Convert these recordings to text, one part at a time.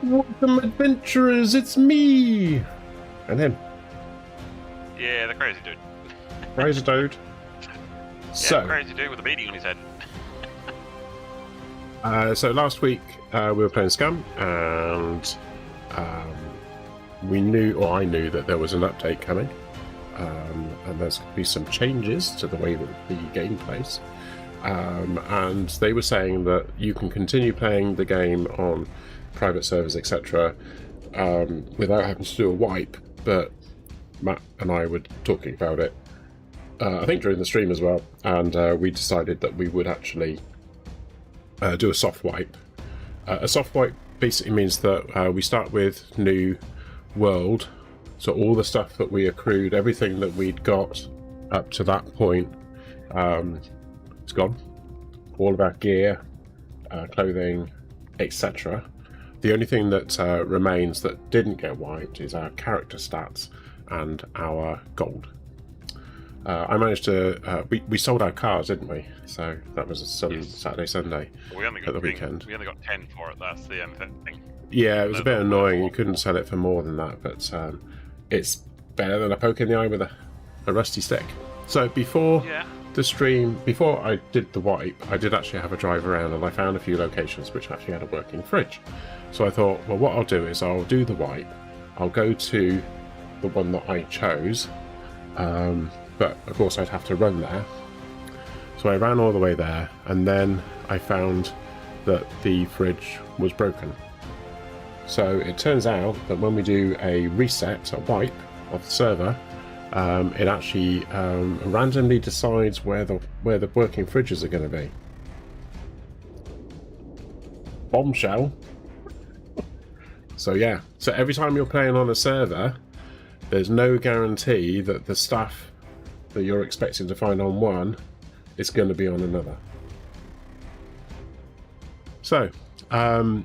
Welcome, adventurers! It's me! And him. Yeah, the crazy dude. Crazy dude. Yeah, crazy dude with a beanie on his head. So last week we were playing Scum, and we knew, or I knew, that there was an update coming, and there's going to be some changes to the way that the game plays. And they were saying that you can continue playing the game on private servers, etc., without having to do a wipe, but Matt and I were talking about it, I think during the stream as well, and we decided that we would actually do a soft wipe. A soft wipe basically means that we start with new world, so all the stuff that we accrued, everything that we'd got up to that point, it's gone. All of our gear, clothing, etc. The only thing that remains that didn't get wiped is our character stats and our gold. I managed to. We sold our cars, didn't we? So that was a Saturday, Sunday at the weekend. We only got 10 for it. That's the thing. Yeah, it was a bit annoying. You couldn't sell it for more than that, but it's better than a poke in the eye with a rusty stick. So before the stream, before I did the wipe, I did actually have a drive around, and I found a few locations which actually had a working fridge. So I thought, well, what I'll do is I'll do the wipe. I'll go to the one that I chose. But of course I'd have to run there. So I ran all the way there, and then I found that the fridge was broken. So it turns out that when we do a reset, a wipe of the server, it actually randomly decides where the working fridges are going to be. Bombshell. So yeah, so every time you're playing on a server, there's no guarantee that the stuff that you're expecting to find on one is going to be on another. So I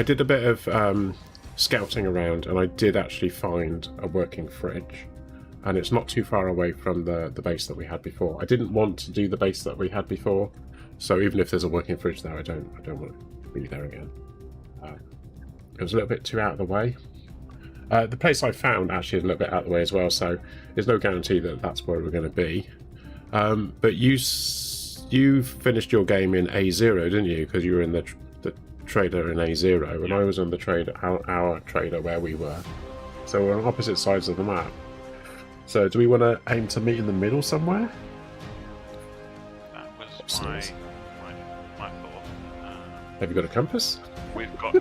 did a bit of scouting around, and I did actually find a working fridge, and it's not too far away from the base that we had before. I didn't want to do the base that we had before, so even if there's a working fridge there, I don't want to be there again. It was a little bit too out of the way. The place I found actually is a little bit out of the way as well, so there's no guarantee that that's where we're going to be. But you finished your game in A0, didn't you? Because you were in the trader in A0, and I was on the trader, our trader where we were. So we're on opposite sides of the map. So do we want to aim to meet in the middle somewhere? That was my thought. Have you got a compass? We've got...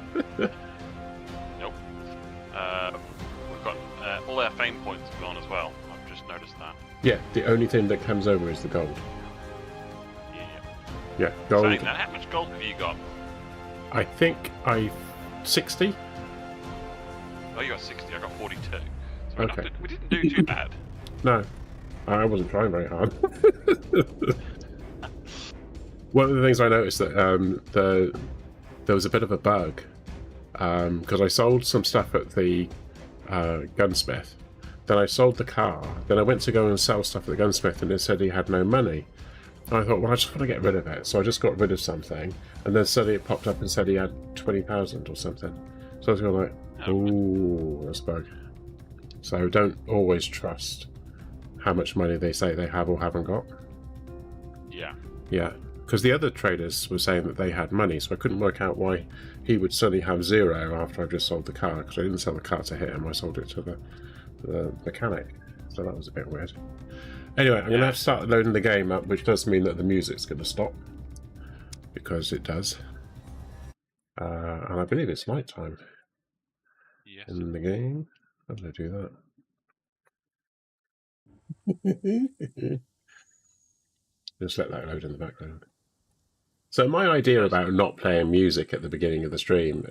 Nope. We've got all our fame points have gone as well. I've just noticed that. Yeah, the only thing that comes over is the gold. Yeah, gold. Saying that, how much gold have you got? I think 60. Oh, you got 60. I got 42. So okay. We didn't do too bad. No, I wasn't trying very hard. One of the things I noticed that there was a bit of a bug, because I sold some stuff at the gunsmith, then I sold the car, then I went to go and sell stuff at the gunsmith, and it said he had no money. And I thought, well, I just want to get rid of it, so I just got rid of something, and then suddenly it popped up and said he had 20,000 or something. So I was going like, ooh, that's a bug. So don't always trust how much money they say they have or haven't got. Yeah. Yeah, because the other traders were saying that they had money, so I couldn't work out why he would suddenly have 0 after I just sold the car, because I didn't sell the car to him, I sold it to the mechanic. So that was a bit weird. Anyway, I'm going to have to start loading the game up, which does mean that the music's going to stop, because it does. And I believe it's night time in the game. How did I do that? Just let that load in the background. So my idea about not playing music at the beginning of the stream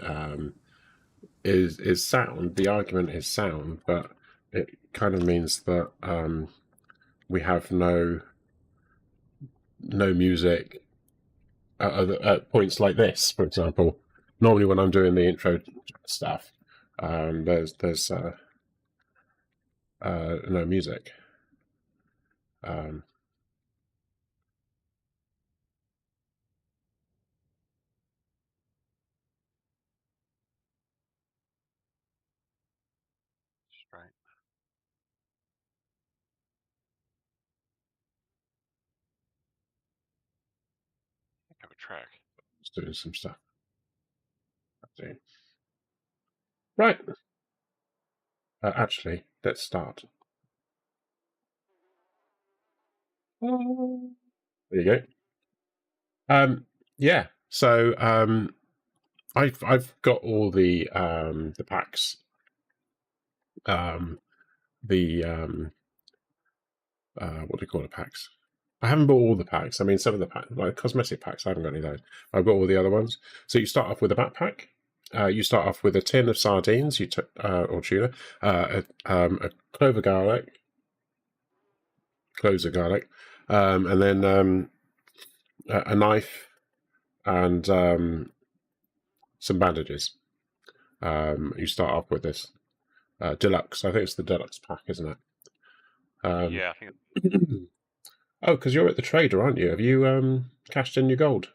is sound. The argument is sound, but it kind of means that we have no music at points like this, for example. Normally when I'm doing the intro stuff, there's no music. Great. Have a track. Just doing some stuff. Right. Actually, let's start. There you go. Yeah. So I've got all the packs. What do you call it? Packs. I haven't bought all the packs. I mean, some of the packs, like cosmetic packs, I haven't got any of those. I've got all the other ones. So you start off with a backpack. You start off with a tin of sardines, or tuna, a clove of garlic, and then a knife and some bandages. You start off with this deluxe. I think it's the deluxe pack, isn't it? Yeah, I think. Oh, because you're at the trader, aren't you? Have you cashed in your gold?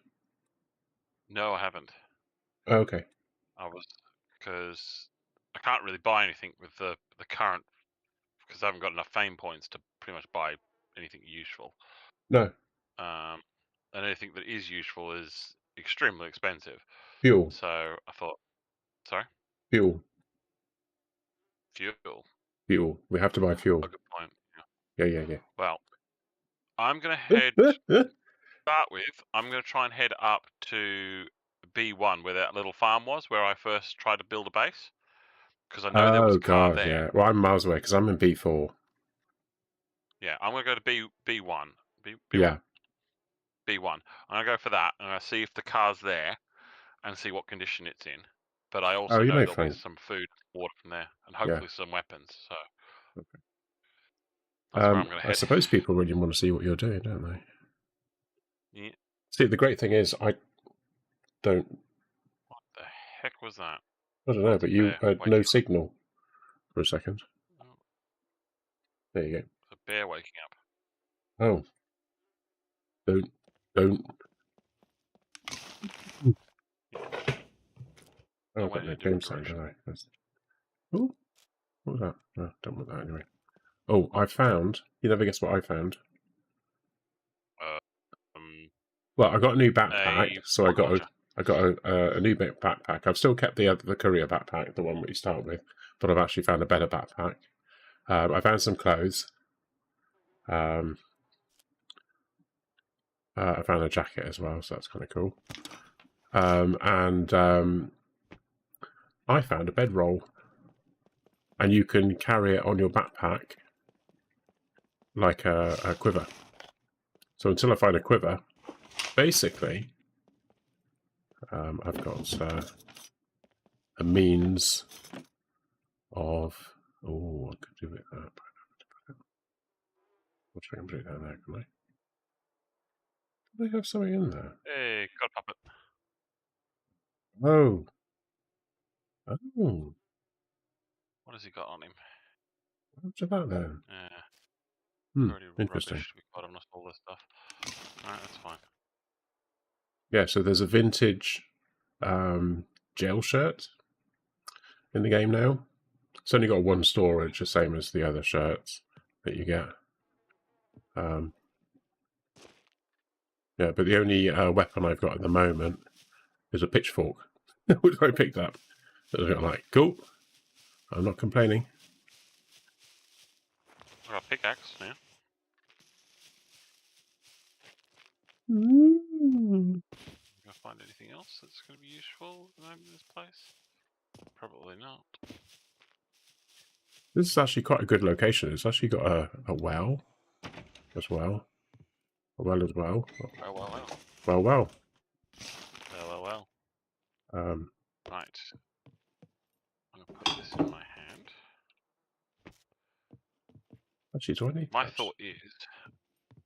No, I haven't. Oh, okay. I was because I can't really buy anything with the current because I haven't got enough fame points to pretty much buy anything useful. No. And anything that is useful is extremely expensive. Fuel. So I thought, sorry, Fuel. fuel. Fuel. We have to buy fuel. A good point. Yeah. Well, I'm gonna head. Start with, I'm going to try and head up to B1 where that little farm was, where I first tried to build a base, because I know there was a car there. Yeah. Well, I'm miles away because I'm in B4. Yeah, I'm going to go to B1. B1? Yeah. B1. I'm going to go for that, and I'll see if the car's there, and see what condition it's in. But I also you know may there'll find. be some food, water from there, and hopefully some weapons. So Okay. that's where I'm going to head. I suppose people really want to see what you're doing, don't they? Yeah. See, the great thing is, I don't. What the heck was that? I don't know, but you had no signal for a second. Oh, There you go. it's a bear waking up. Oh. Don't. Oh, I've got no game sound, don't I? Oh, what was that? No, don't want that anyway. Oh, I found. You never guess what I found. Well, I got a new backpack, so I got a new backpack. I've still kept the courier backpack, the one that you start with, but I've actually found a better backpack. I found some clothes. I found a jacket as well, so that's kind of cool. And I found a bedroll, and you can carry it on your backpack like a quiver. So until I find a quiver, basically, I've got a means of. Oh, I could do it that. I'll try and put it down there, can I? Do they have something in there? Hey, got a puppet. Oh. Oh. What has he got on him? What's that then? Yeah. Interesting. Rubbish. We've got almost all this stuff. Alright, that's fine. Yeah, so there's a vintage gel shirt in the game now. It's only got one storage, the same as the other shirts that you get. Yeah, but the only weapon I've got at the moment is a pitchfork, which I picked up. So I'm like, cool. I'm not complaining. I've got a pickaxe, yeah. Gonna find anything else that's going to be useful in this place? Probably not. This is actually quite a good location. It's actually got a well as well. A well as well. Well. Right. I'm going to put this in my hand. Actually, do I need My touch? thought is,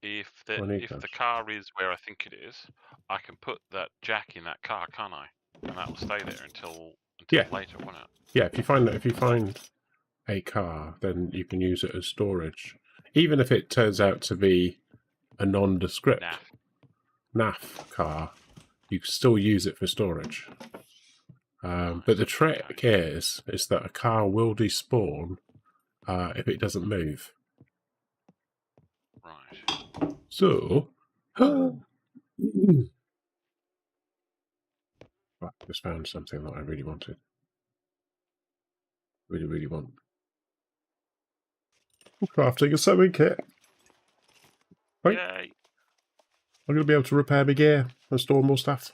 if the car is where I think it is, I can put that jack in that car, can't I? And that will stay there until later, won't it? Yeah, if you find a car, then you can use it as storage. Even if it turns out to be a nondescript NAF car, you can still use it for storage. But the trick is that a car will despawn if it doesn't move. Right. So, right, just found something that I really wanted. Really want. I'm crafting a sewing kit. Right. Yay! I'm going to be able to repair my gear and store more stuff.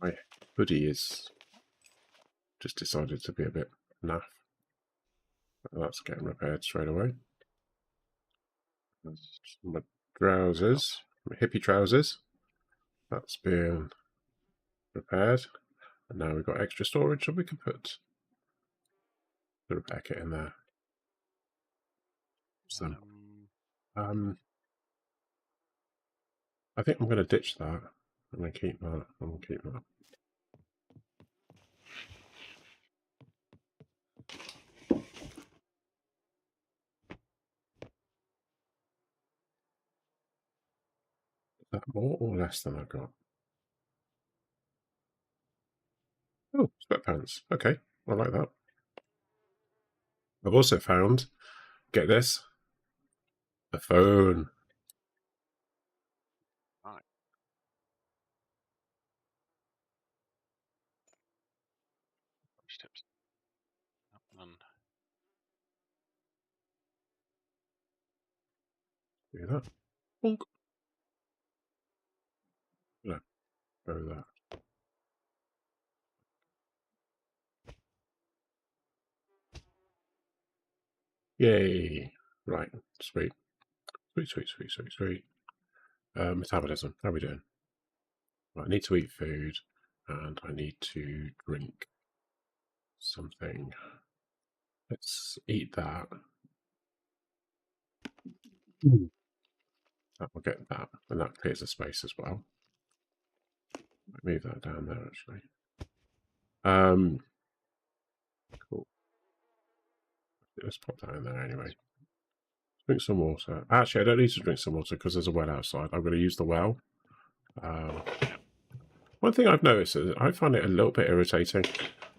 My hoodie is just decided to be a bit naff. That's getting repaired straight away. My trousers, my hippie trousers, that's being repaired. And now we've got extra storage, so we can put the repair kit in there. So, I think I'm going to ditch that. I'm going to keep that. I'm going to keep that. Is that more or less than I've got? Oh, sweatpants. Okay, I like that. I've also found, get this, a phone. Right. Steps. Do that. Bonk. No, go with that. Yay! Right, sweet. Sweet. Metabolism. How are we doing? Right, I need to eat food, and I need to drink something. Let's eat that. That will get that, and that clears the space as well. Move that down there, actually. Cool. Let's pop that in there anyway. Drink some water. Actually, I don't need to drink some water because there's a well outside. I'm going to use the well. One thing I've noticed is I find it a little bit irritating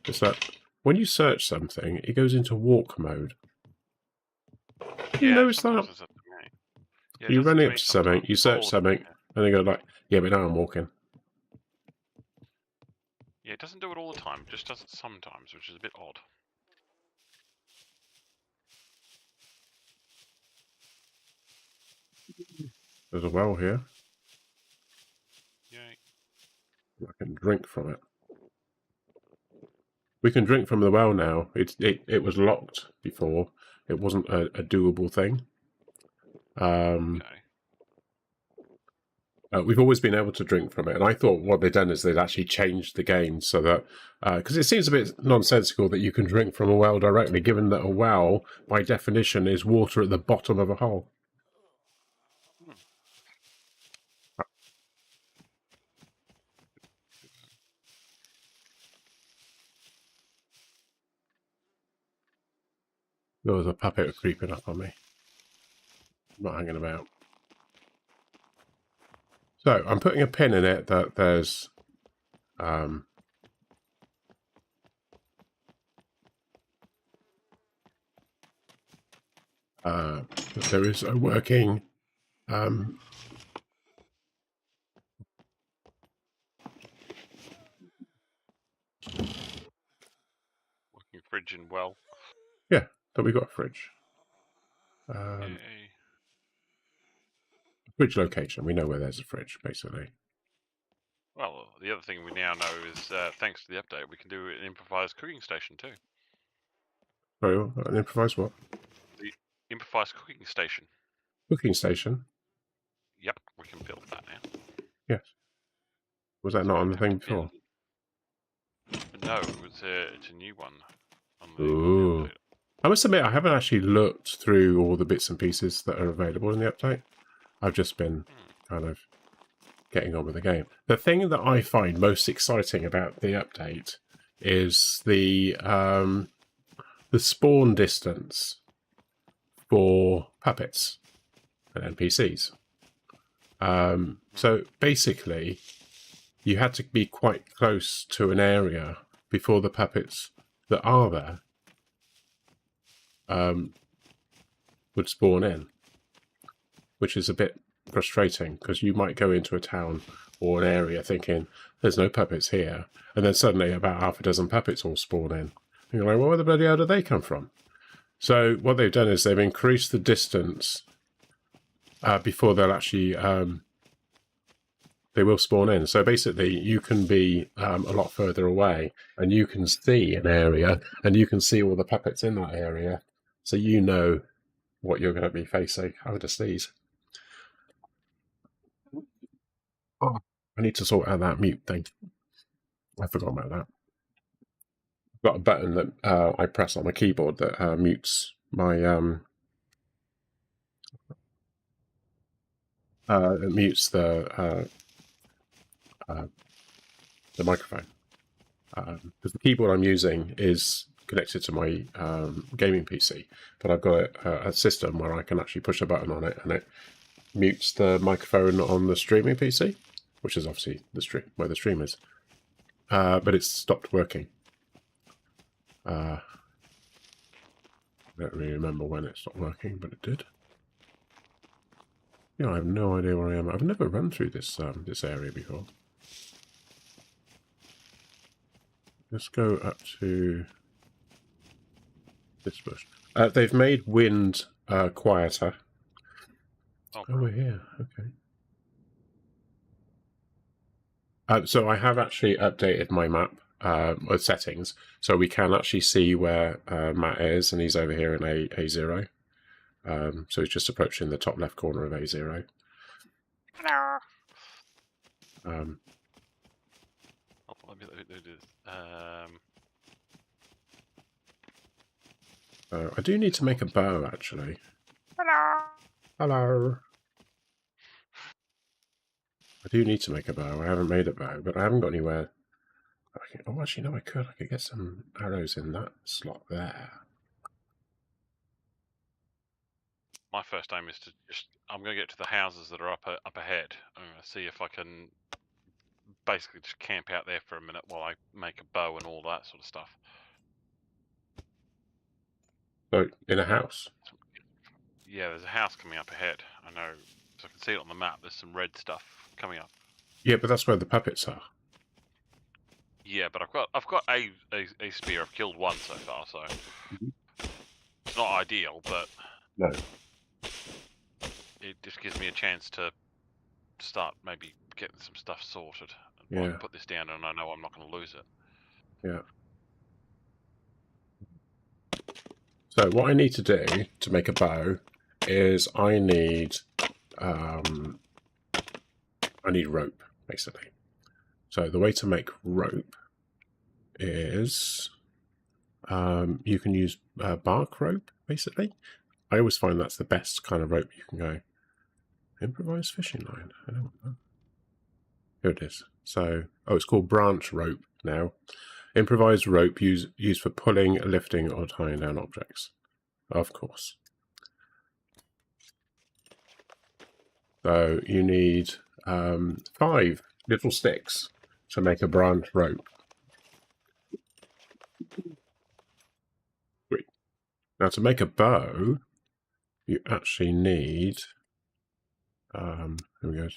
is that when you search something, it goes into walk mode. You notice that? Yeah, you run into something, you search something, and they go like, yeah, but now I'm walking. Yeah, it doesn't do it all the time. It just does it sometimes, which is a bit odd. There's a well here. Yay. I can drink from it. We can drink from the well now. It was locked before. It wasn't a doable thing. Okay. We've always been able to drink from it, and I thought what they'd done is they'd actually changed the game so that, because it seems a bit nonsensical that you can drink from a well directly, given that a well, by definition, is water at the bottom of a hole. There was a puppet creeping up on me. I'm not hanging about. So I'm putting a pin in it that there's there is a working Working fridge and well. Yeah, but we got a fridge. Yay. Fridge location. We know where there's a fridge, basically. Well, the other thing we now know is, thanks to the update, we can do an improvised cooking station too. Sorry, an improvised what? The improvised cooking station. Cooking station? Yep, we can build that now. Yes. Was that not on the thing before? No, it's a new one. On the Ooh. I must admit, I haven't actually looked through all the bits and pieces that are available in the update. I've just been kind of getting on with the game. The thing that I find most exciting about the update is the spawn distance for puppets and NPCs. So basically, you had to be quite close to an area before the puppets that are there would spawn in, which is a bit frustrating because you might go into a town or an area thinking there's no puppets here, and then suddenly about half a dozen puppets all spawn in. And you're like, well, where the bloody hell did they come from? So what they've done is they've increased the distance before they'll actually they will spawn in. So basically, you can be a lot further away, and you can see an area, and you can see all the puppets in that area, so you know what you're going to be facing. I'm going to sneeze. Oh, I need to sort out that mute thing. I forgot about that. I've got a button that I press on my keyboard that mutes my it mutes the microphone, because the keyboard I'm using is connected to my gaming PC, but I've got a system where I can actually push a button on it and it mutes the microphone on the streaming PC, which is obviously the stream where the stream is, but it's stopped working. I don't really remember when it stopped working, but it did. Yeah, I have no idea where I am. I've never run through this this area before. Let's go up to this bush. They've made wind quieter. Oh, we're here. Okay. So I have actually updated my map with settings, so we can actually see where Matt is, and he's over here in A0. So he's just approaching the top left corner of A0. Hello. Let me do this. I do need to make a bow, actually. Hello. Hello. I do need to make a bow. I haven't made a bow, but I haven't got anywhere. Oh, actually, no, I could. I could get some arrows in that slot there. My first aim is to I'm going to get to the houses that are up ahead. I'm going to see if I can basically just camp out there for a minute while I make a bow and all that sort of stuff. So, in a house? Yeah, there's a house coming up ahead. I know, so I can see it on the map. There's some red stuff coming up. Yeah, but that's where the puppets are. Yeah, but I've got a spear. I've killed one so far, so it's not ideal, but no, it just gives me a chance to start maybe getting some stuff sorted. Yeah. I can put this down, and I know I'm not going to lose it. Yeah. So what I need to do to make a bow is I need rope, basically. So the way to make rope is you can use bark rope, basically. I always find that's the best kind of rope you can go. Improvised fishing line. I don't want that. Here it is. So, it's called branch rope now. Improvised rope used for pulling, lifting, or tying down objects. Of course. So you need 5 little sticks to make a branch rope. Great. Now to make a bow, you actually need. Here we go.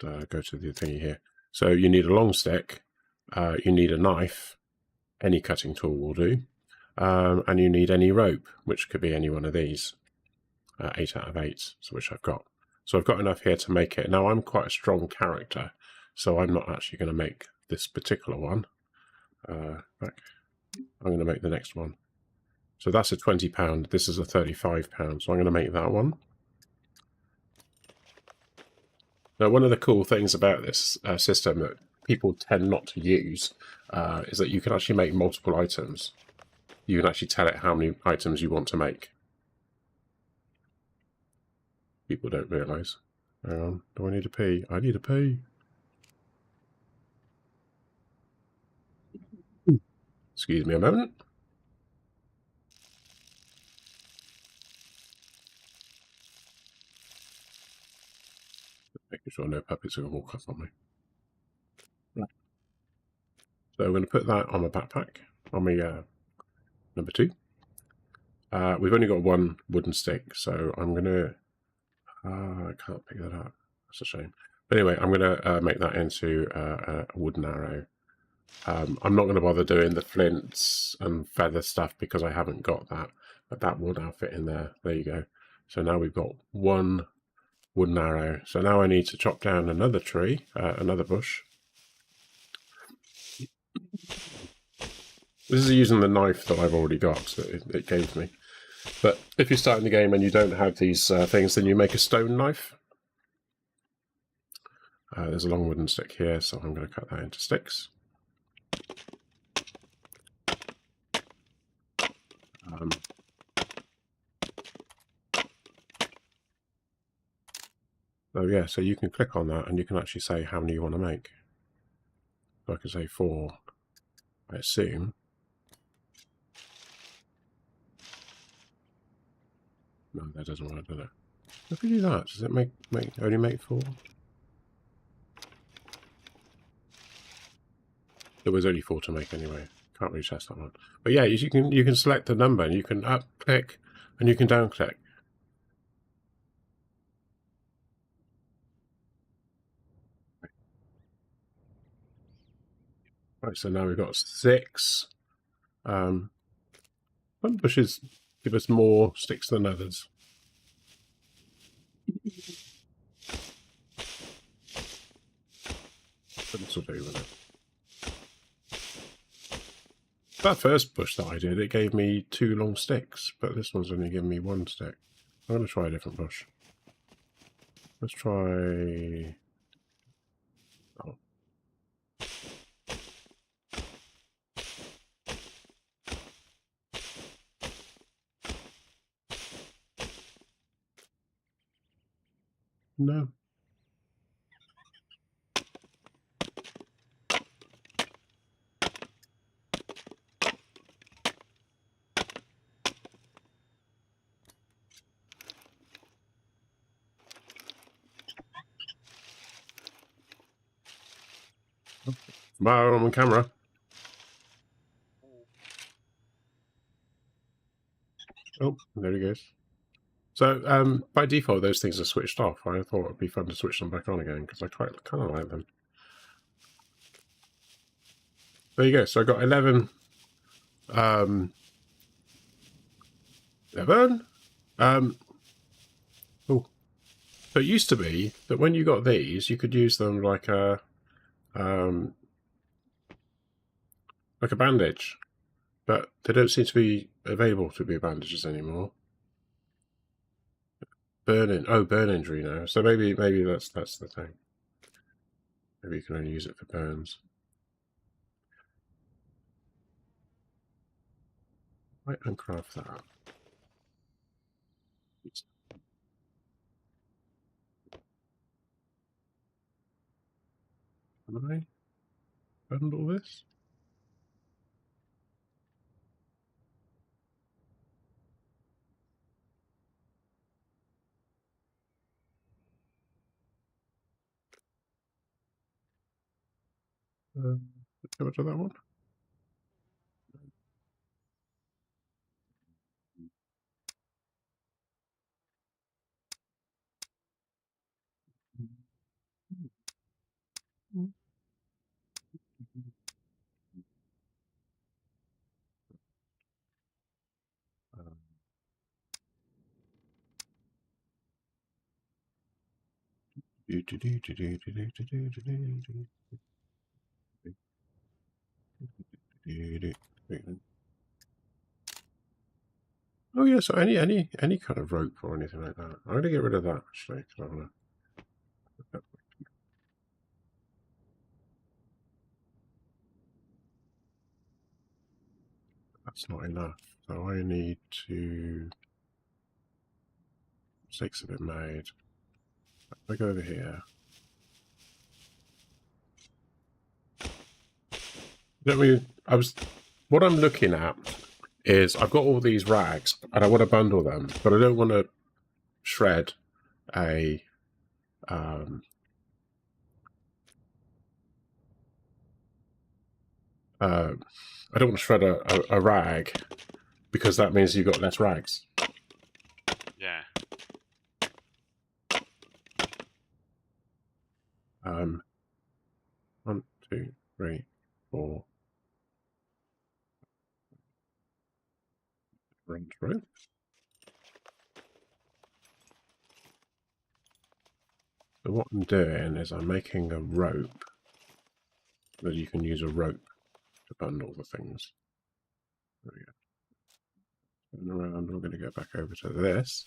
Let's go to the thingy here. So you need a long stick. You need a knife. Any cutting tool will do. And you need any rope, which could be any one of these. 8 out of 8, so which I've got. So I've got enough here to make it. Now I'm quite a strong character, so I'm not actually going to make this particular one. Back. I'm going to make the next one. So that's a £20. This is a £35. So I'm going to make that one. Now, one of the cool things about this system that people tend not to use is that you can actually make multiple items. You can actually tell it how many items you want to make. People don't realise. Hang on, do I need a pee? I need a pee. Excuse me a moment. Making sure no puppets are going to walk up on me. So I'm going to put that on my backpack, on my number 2. We've only got one wooden stick, so I'm going to... I can't pick that up. That's a shame. But anyway, I'm going to make that into a wooden arrow. I'm not going to bother doing the flints and feather stuff because I haven't got that. But that would now fit in there. There you go. So now we've got one wooden arrow. So now I need to chop down another tree, another bush. This is using the knife that I've already got that it gave me. But if you're starting the game and you don't have these things, then you make a stone knife. There's a long wooden stick here, so I'm going to cut that into sticks. Oh yeah, so you can click on that and you can actually say how many you want to make. So I can say 4, I assume. No, that doesn't work, does it? If we do that, does it only make 4? There was only 4 to make anyway. Can't really test that one. But yeah, you can select the number and you can up click and you can down click. Right, so now we've got 6. Some bushes give us more sticks than others. But this will do with it. That first bush that I did, it gave me 2 long sticks, but this one's only giving me 1 stick. I'm going to try a different bush. Let's try... Oh. No. Wow, I'm on camera. Oh, there he goes. So, by default, those things are switched off. I thought it'd be fun to switch them back on again, because I kind of like them. There you go. So I got 11. 11? Oh. So it used to be that when you got these, you could use them like a bandage. But they don't seem to be available to be bandages anymore. Burn injury now. So maybe that's the thing. Maybe you can only use it for burns. Right, and craft that. Can I bundle this? Let's go to that one. Oh yeah, so any kind of rope or anything like that. I'm gonna get rid of that actually, because I want to. That's not enough. So I need to. Six of it made. If I go over here. What I'm looking at is I've got all these rags and I want to bundle them, but I don't want to shred a I don't want to shred a rag because that means you've got less rags. Yeah. 1, 2, 3, 4. Run through. So what I'm doing is I'm making a rope that you can use a rope to bundle the things. There we go. Turn around, we're going to go back over to this,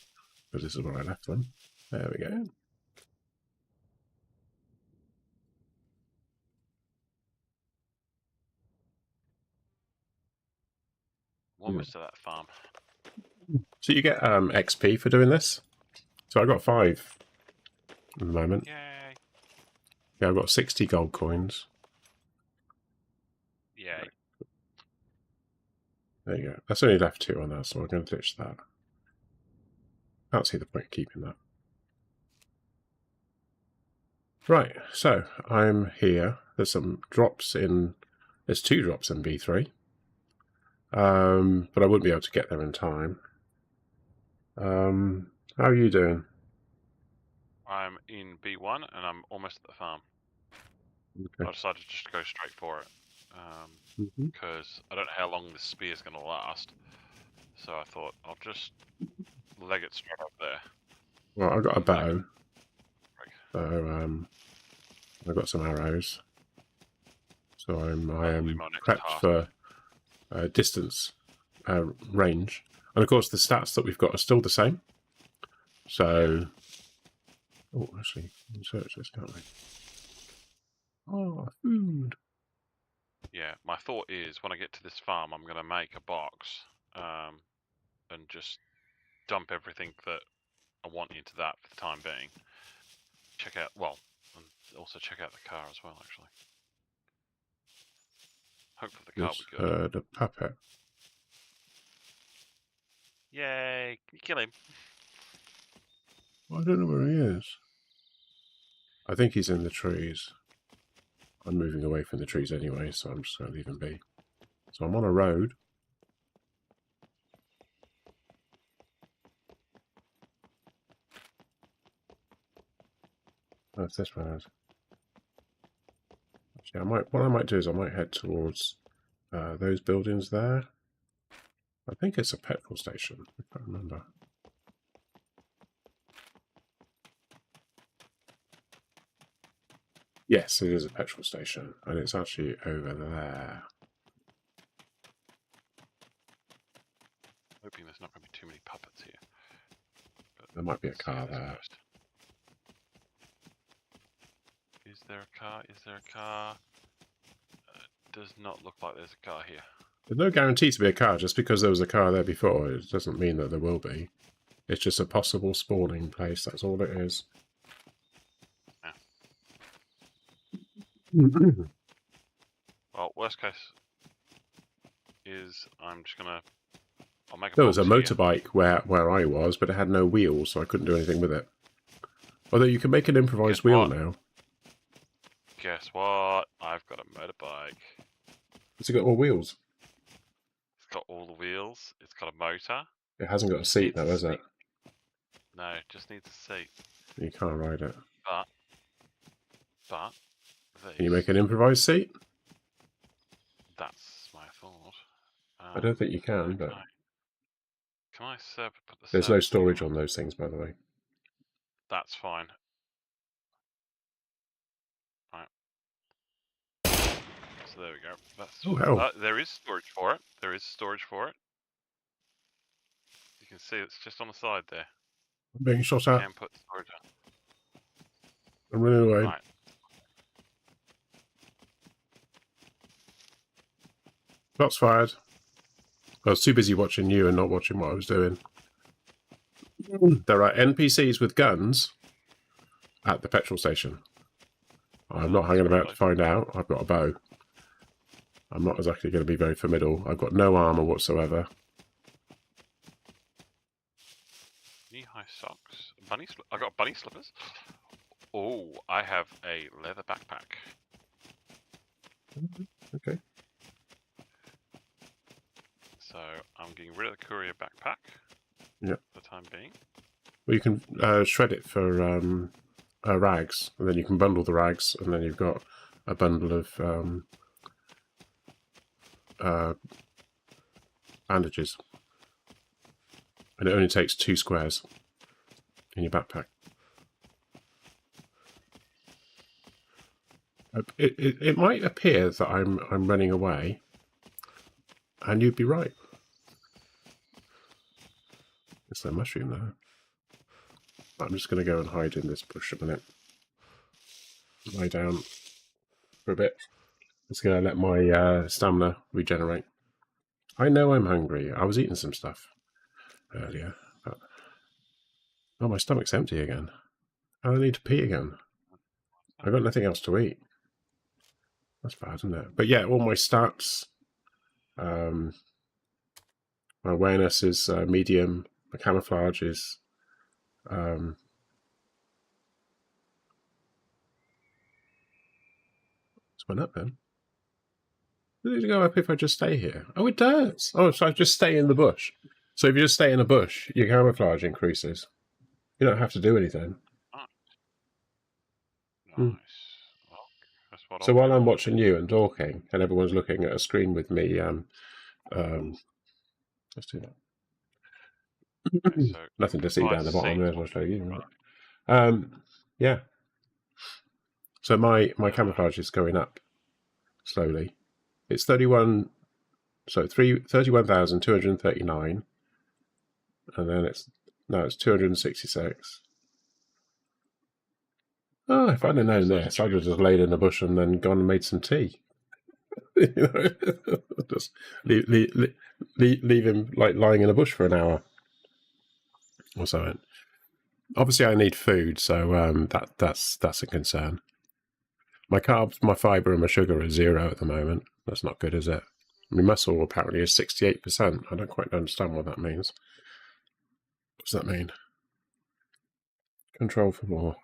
because this is where I left them. There we go. Almost to that farm. So you get XP for doing this. So I got 5 at the moment. Yay. Yeah, I've got 60 gold coins. Yay. There you go. That's only left 2 on that, so we're going to ditch that. Can't see the point of keeping that. Right, so I'm here. There's some drops in. There's 2 drops in B3. But I wouldn't be able to get there in time. How are you doing? I'm in B1 and I'm almost at the farm. Okay. I decided just to go straight for it. Because I don't know how long this spear is going to last. So I thought I'll just leg it straight up there. Well, I've got a bow. So I've got some arrows. So I am prepped for distance, range. And of course the stats that we've got are still the same. So, oh, actually, we can search this, can't we? Oh, food. Yeah, my thought is when I get to this farm, I'm going to make a box and just dump everything that I want into that for the time being. Check out, well, and also check out the car as well, actually. Hopefully the car will be good. The puppet. Yay! Can you kill him? I don't know where he is. I think he's in the trees. I'm moving away from the trees anyway, so I'm just going to leave him be. So I'm on a road. Oh, it's this one. Actually, what I might do is I might head towards those buildings there. I think it's a petrol station. I can't remember. Yes, it is a petrol station, and it's actually over there. Hoping there's not going to be too many puppets here. But there might be a car there. First. Is there a car? Is there a car? Does not look like there's a car here. There's no guarantee to be a car. Just because there was a car there before, it doesn't mean that there will be. It's just a possible spawning place, that's all it is. Yeah. Well, worst case is I'm just going to... I'll make a There was a box motorbike where I was, but it had no wheels, so I couldn't do anything with it. Although you can make an improvised wheel now. Guess what? I've got a motorbike. Has it got more wheels? It's got all the wheels. It's got a motor. It hasn't got a seat though, has it? No, it just needs a seat. You can't ride it. But can you make an improvised seat? That's my thought. I don't think you can, but... Can I put the There's no storage on those things, by the way. That's fine. Right. So there we go. That's there is storage for it. There is storage for it. You can see it's just on the side there. I'm being shot at. You can put storage on. I'm running away. Right. Shots fired. I was too busy watching you and not watching what I was doing. There are NPCs with guns at the petrol station. I'm not hanging about to find out. I've got a bow. I'm not exactly going to be very formidable. I've got no armour whatsoever. Knee-high socks. I got bunny slippers. Oh, I have a leather backpack. Okay. So I'm getting rid of the courier backpack. Yep. For the time being. Well, you can shred it for rags, and then you can bundle the rags, and then you've got a bundle of bandages. And it only takes 2 squares in your backpack. It might appear that I'm running away, and you'd be right. Is there a mushroom there? I'm just going to go and hide in this bush a minute. Lie down for a bit. Just going to let my stamina regenerate. I know I'm hungry. I was eating some stuff earlier. But... oh, my stomach's empty again. I need to pee again. I've got nothing else to eat. That's bad, isn't it? But yeah, all my stats. My awareness is medium. My camouflage is... it's went up then. Does it go up if I just stay here? Oh, it does. Oh, so I just stay in the bush. So if you just stay in a bush, your camouflage increases. You don't have to do anything. Nice. Well, that's what So while I'm watching you and talking, and everyone's looking at a screen with me, let's do that. Okay, so nothing to see down the bottom. May as well show you. Right. Yeah. So my camouflage is going up slowly. It's 31. So 31,239, and then it's 266. Oh, if I'd have known this, I'd have just laid in a bush and then gone and made some tea. You know, just leave him like lying in a bush for an hour or something. Obviously, I need food, so that's a concern. My carbs, my fibre, and my sugar are 0 at the moment. That's not good, is it? My muscle apparently is 68%. I don't quite understand what that means. What does that mean? Control for more.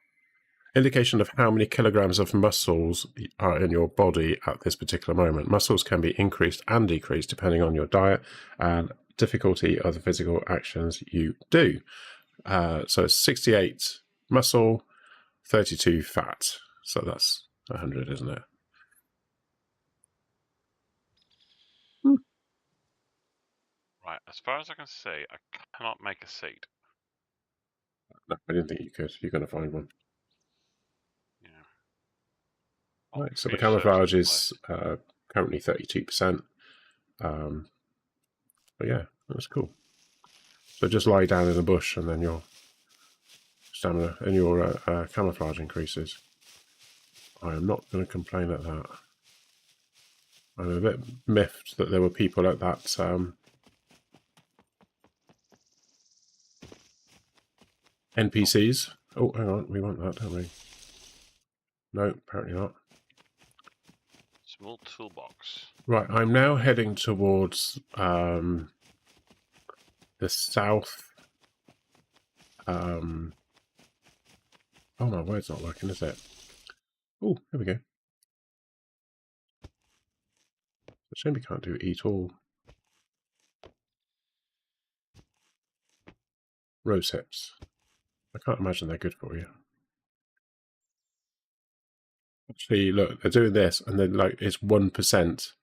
Indication of how many kilograms of muscles are in your body at this particular moment. Muscles can be increased and decreased depending on your diet and difficulty of the physical actions you do. So it's 68 muscle, 32 fat. So that's 100, isn't it? Right, as far as I can see, I cannot make a seat. No, I didn't think you could. You're going to find one. Yeah. Right, so the camouflage is currently 32%. But yeah, that's cool. So just lie down in a bush and then your stamina and your camouflage increases. I am not going to complain at that. I'm a bit miffed that there were people at that NPCs. Oh, hang on, we want that, don't we? No, apparently not. Small toolbox. Right, I'm now heading towards the south. Oh, my word's not working, is it? Oh, here we go. It's a shame we can't do eat all. Rose hips. I can't imagine they're good for you. Actually, look, they're doing this, and then like it's 1%.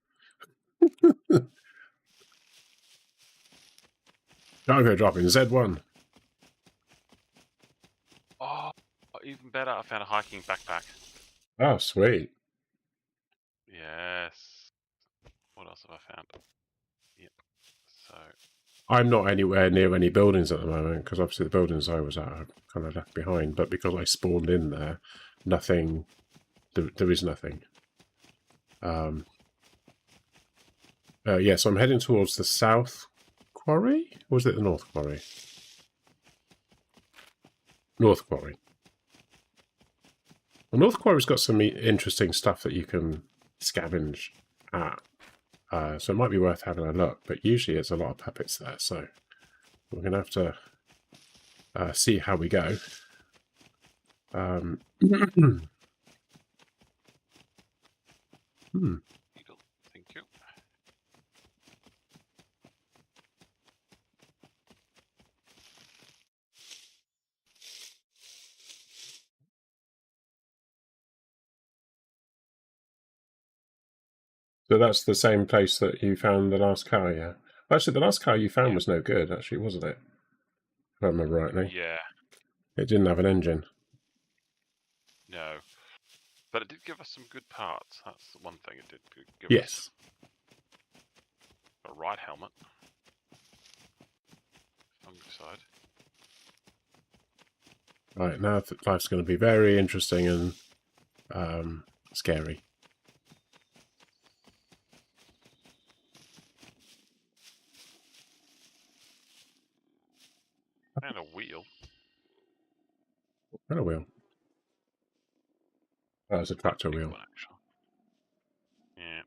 Cargo dropping Z1. Oh, even better! I found a hiking backpack. Oh, sweet. Yes. What else have I found? Yep. So I'm not anywhere near any buildings at the moment because obviously the buildings I was at are kind of left behind. But because I spawned in there, nothing. There is nothing. Yeah, so I'm heading towards the south quarry, or was it the north quarry? North quarry. Well, North Quarry's got some interesting stuff that you can scavenge at. So it might be worth having a look, but usually it's a lot of puppets there, so we're going to have to see how we go. Thank you. So that's the same place that you found the last car, yeah? Actually, the last car you found Yeah. was no good, actually, wasn't it? If I remember rightly. Yeah. It didn't have an engine. No. But it did give us some good parts. That's the one thing it did give Yes. us. A right helmet. Fungicide. Right, now life's going to be very interesting and scary. And a wheel. And a wheel. Oh, it's a tractor Big wheel. one, actually. Yeah.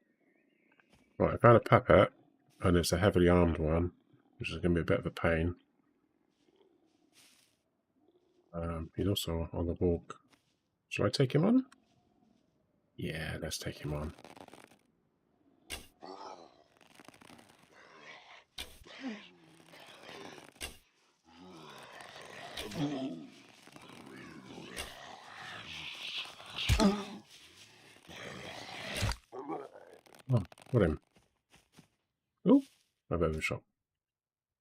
Right, I found a puppet, and it's a heavily armed one, which is going to be a bit of a pain. He's also on the walk. Shall I take him on? Yeah, let's take him on. Oh, got him. Oh, I've overshot.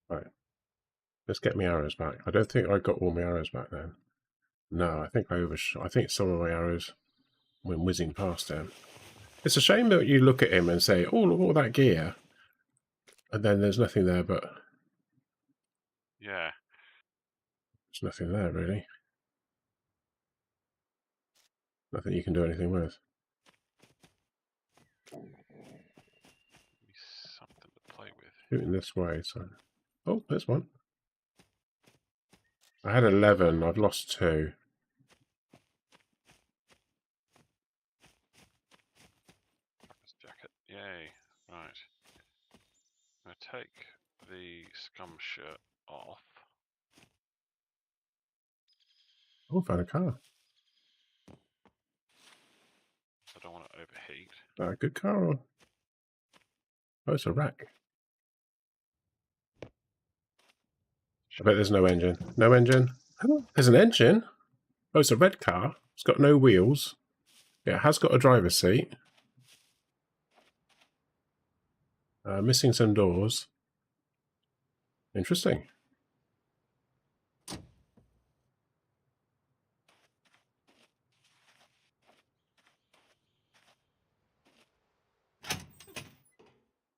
Right. Let's get my arrows back. I don't think I got all my arrows back then. No, I think I overshot. I think some of my arrows went whizzing past him. It's a shame that you look at him and say, oh, look at all that gear. And then there's nothing there, but Yeah. there's nothing there, really. Nothing you can do anything with. Maybe something to play with. Shooting this way, so... Oh, there's one. I had 11. I've lost 2. This jacket. Yay. Right. I'm going to take the scum shirt off. Oh, found a car. I don't want to overheat. Good car. Oh, it's a wreck. I bet there's no engine. No engine. Oh, there's an engine. Oh, it's a red car. It's got no wheels. Yeah, it has got a driver's seat. Missing some doors. Interesting.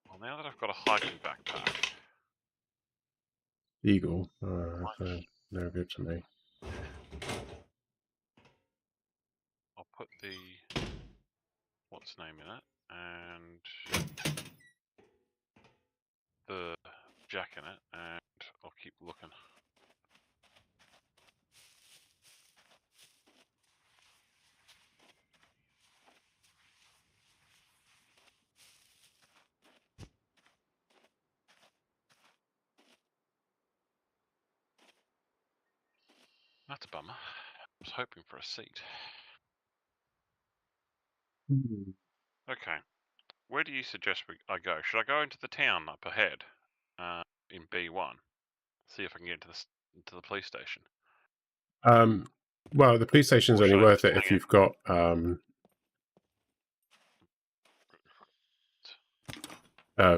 Well, now that I've got a hiking backpack, Eagle. No good to me. I'll put the what's name in it and the jack in it, and I'll keep looking. That's a bummer. I was hoping for a seat. Okay. Where do you suggest I go? Should I go into the town up ahead, in B1? See if I can get into the police station. Well, the police station's Or only should I worth just it if hang you've got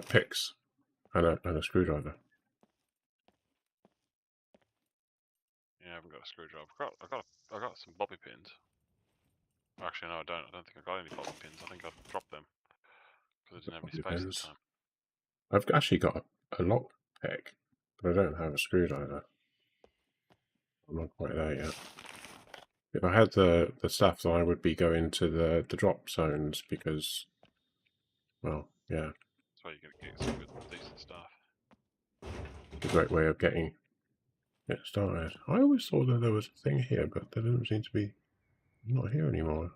picks and a screwdriver. Yeah, I haven't got a screwdriver. I got some bobby pins. Actually, no, I don't. I don't think I got any bobby pins. I think I've dropped them because I didn't have any space at the time. I've actually got a lock pick, but I don't have a screwdriver. I'm not quite there yet. If I had the stuff, then I would be going to the drop zones because, well, yeah, That's why you're gonna get some good, decent stuff. it's a great way of getting it started. I always thought that there was a thing here, but there doesn't seem to be. Not here anymore.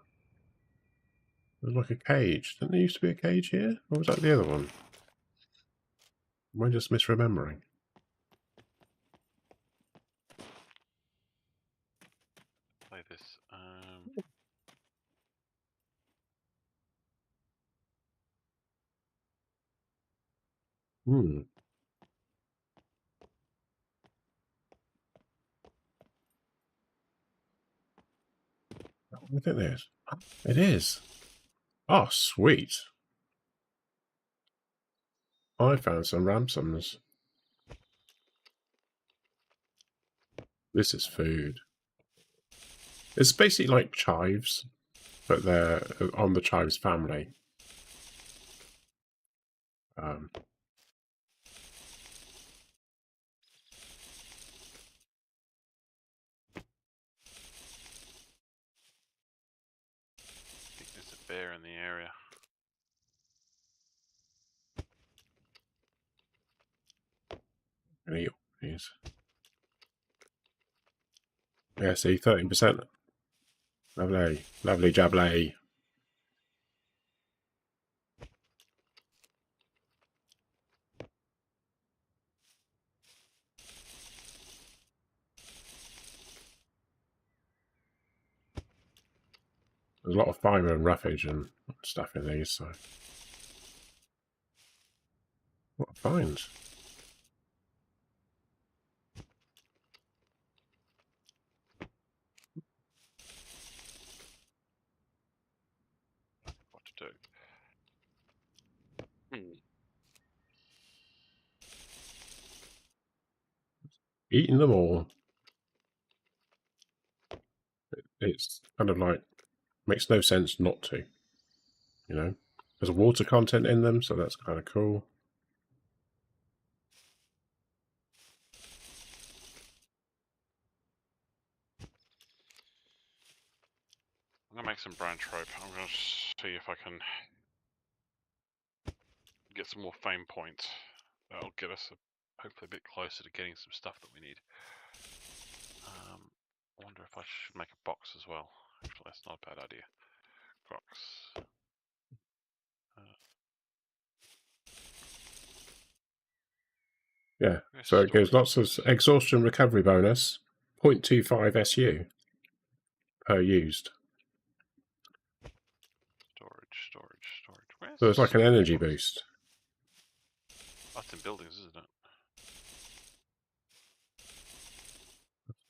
There's like a cage. Didn't there used to be a cage here? Or was that the other one? Am I just misremembering? Play this. I think there's. It is. Oh, sweet. I found some ransoms. This is food. It's basically like chives, but they're on the chives family. I think there's a bear in the area. Please. Yeah, see, 13%. Lovely, lovely jubbly. There's a lot of fibre and roughage and stuff in these, so... What finds? What to do? Eating them all. It's kind of like... Makes no sense not to. You know? There's water content in them, so that's kind of cool. I'm gonna make some branch rope. I'm gonna see if I can get some more fame points. That'll get us hopefully a bit closer to getting some stuff that we need. I wonder if I should make a box as well. Actually, that's not a bad idea. Box. Yeah, so it gives lots of exhaustion recovery bonus, 0.25 SU per used. Storage. Where's So it's like an energy boost. That's in buildings, isn't it?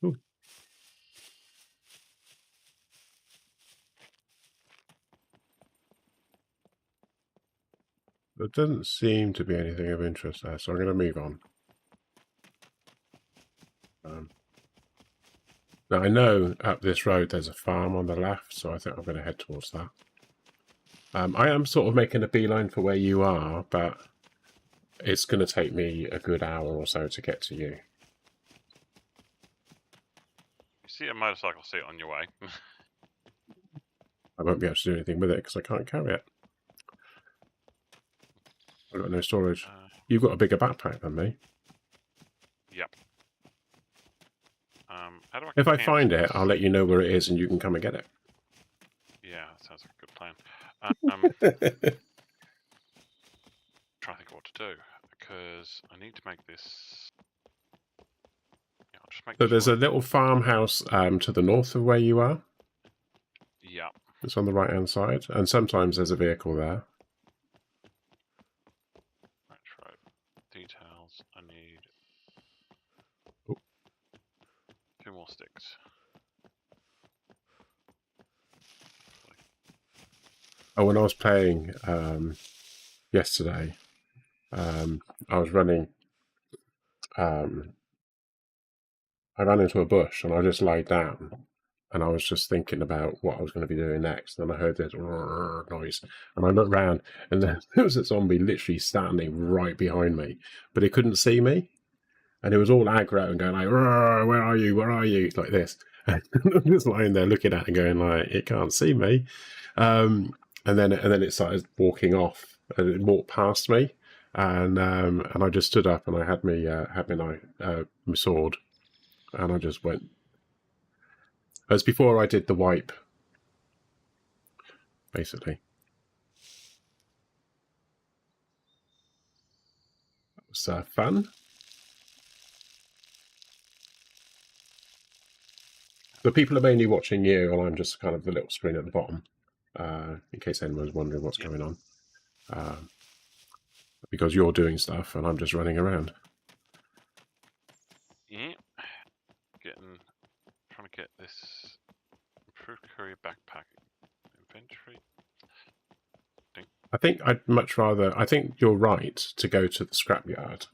Cool. There doesn't seem to be anything of interest there, so I'm going to move on. Now I know up this road there's a farm on the left, so I think I'm going to head towards that. I am sort of making a beeline for where you are, but it's going to take me a good hour or so to get to you. You see a motorcycle seat on your way. I won't be able to do anything with it because I can't carry it. I've got no storage. You've got a bigger backpack than me. Yep. How do I if I find it, I'll let you know where it is and you can come and get it. Yeah, that sounds like a good plan. Trying to think of what to do, because I need to make this... Yeah, I'll just make So there's a little farmhouse to the north of where you are. Yeah. It's on the right-hand side, and sometimes there's a vehicle there. Right. Details. I need 2 more sticks. Oh, when I was playing yesterday, I was running. I ran into a bush and I just laid down, and I was just thinking about what I was going to be doing next. And I heard this noise, and I looked round, and there was a zombie literally standing right behind me, but he couldn't see me, and it was all aggro and going like, "Where are you? Where are you?" like this. And I'm just lying there looking at it and going like, "It can't see me." And then it started walking off, and it walked past me, and I just stood up and I had my sword, and I just went. As before I did the wipe, basically. It was fun. The people are mainly watching you, and I'm just kind of the little screen at the bottom, in case anyone's wondering what's going on. Because you're doing stuff, and I'm just running around. Yeah. Trying to get this improved courier backpack inventory. I think I'd much rather. I think you're right to go to the scrapyard.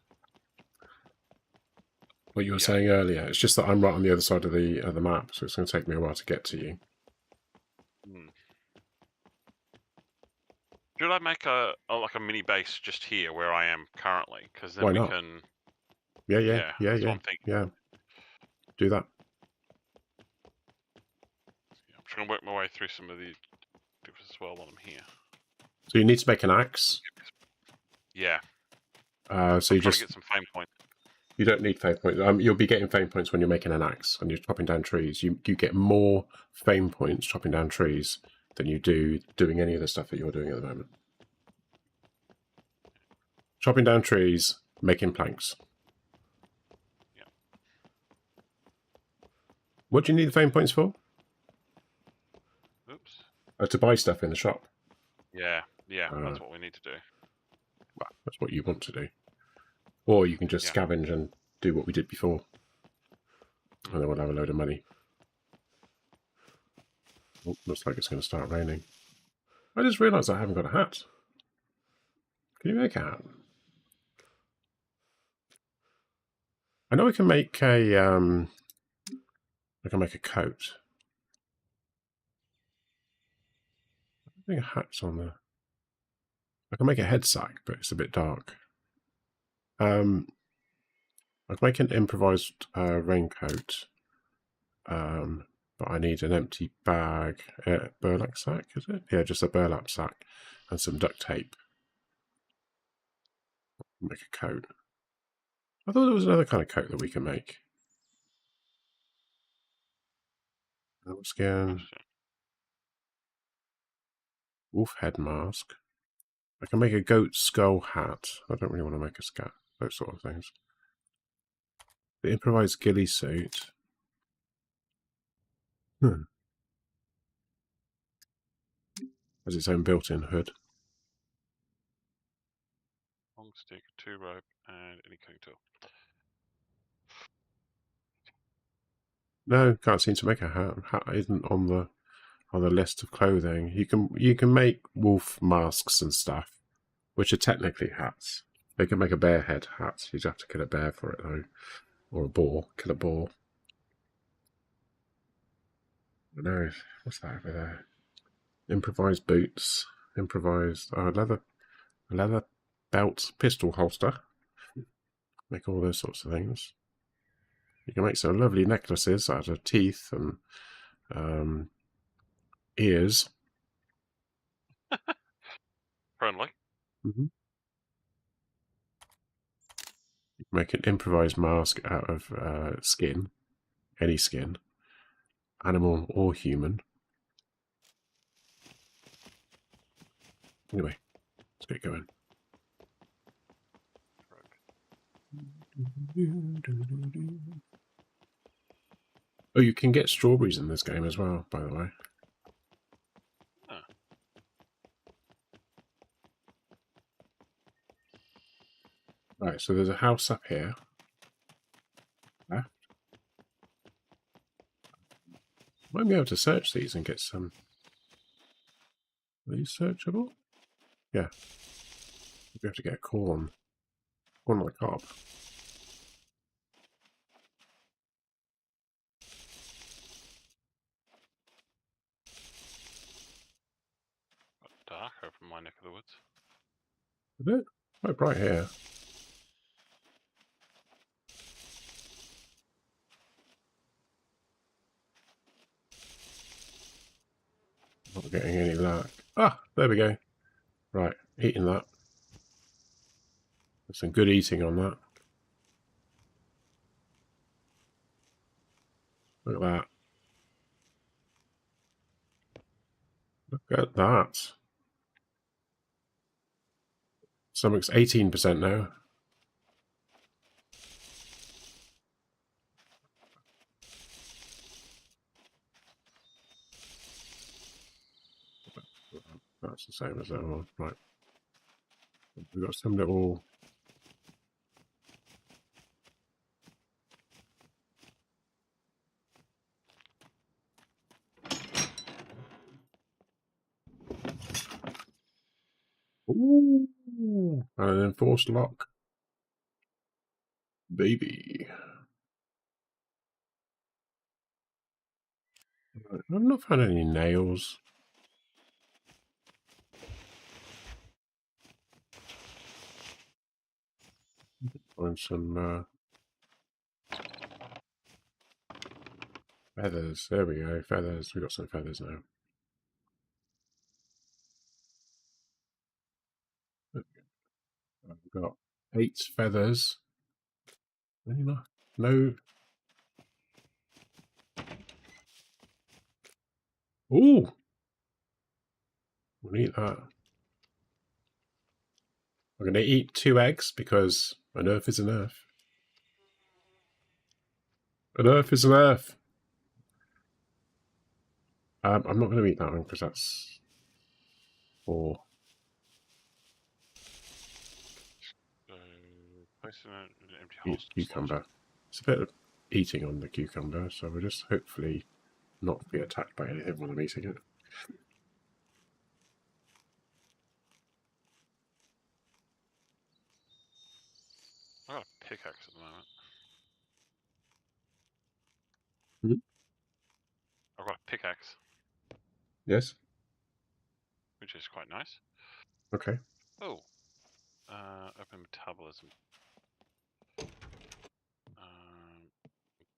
What you were saying earlier. It's just that I'm right on the other side of the map, so it's going to take me a while to get to you. Should I make like a mini base just here where I am currently? Because then Why we not? can. Yeah. That's what I'm thinking. Yeah. Do that. I'm trying to work my way through some of the differences as well while I'm here. So you need to make an axe. Yeah. So you just get some fame points. You don't need fame points. You'll be getting fame points when you're making an axe and you're chopping down trees. You get more fame points chopping down trees than you do doing any of the stuff that you're doing at the moment. Chopping down trees, making planks. Yeah. What do you need the fame points for? Oops. To buy stuff in the shop. Yeah. That's what we need to do. Well, that's what you want to do. Or you can just scavenge and do what we did before. And then we'll have a load of money. Oh, looks like it's going to start raining. I just realised I haven't got a hat. Can you make a hat? I know we can make a I can make a coat. I think a hat's on there. I can make a head sack, but it's a bit dark. I can make an improvised raincoat. But I need an empty bag, burlap sack, is it? Yeah, just a burlap sack and some duct tape. Make a coat. I thought there was another kind of coat that we can make. Elk skin. Wolf head mask. I can make a goat skull hat. I don't really want to make a scat. Those sort of things. The improvised ghillie suit. Has its own built-in hood. Long stick, 2 rope, and any cutting tool. No, can't seem to make a hat. Hat isn't on the list of clothing. You can make wolf masks and stuff, which are technically hats. They can make a bear head hat. You'd have to kill a bear for it though, or a boar. Kill a boar. No, what's that over there? Improvised boots. Improvised leather belt, pistol holster. Make all those sorts of things. You can make some lovely necklaces out of teeth and ears. Friendly. You can make an improvised mask out of skin, any skin, animal or human. Anyway, let's get going. Oh, you can get strawberries in this game as well, by the way. Huh. Right, so there's a house up here. Left. Might be able to search these and get some. Are these searchable? Yeah. We have to get a corn. Corn on the cob. Dark over my neck of the woods. Is it? Quite bright here. Not getting any luck. Ah, there we go. Right, eating that. There's some good eating on that. Look at that. Look at that. Stomach's 18% now. That's the same as that one. Right. We've got some little. Ooh, and an enforced lock. Baby. Right, I've not found any nails. Find some feathers. There we go, feathers. We've got some feathers now. I've got 8 feathers. Enough? No. Ooh! We'll eat that. I'm going to eat 2 eggs because an earth is an earth. An earth is an earth. I'm not going to eat that one because that's 4. Place in an empty Eat holster cucumber. It's a bit of eating on the cucumber, so we'll just hopefully not be attacked by anything while I'm eating it. I've got a pickaxe at the moment. I've got a pickaxe, Yes? which is quite nice. Okay. Oh. Open metabolism.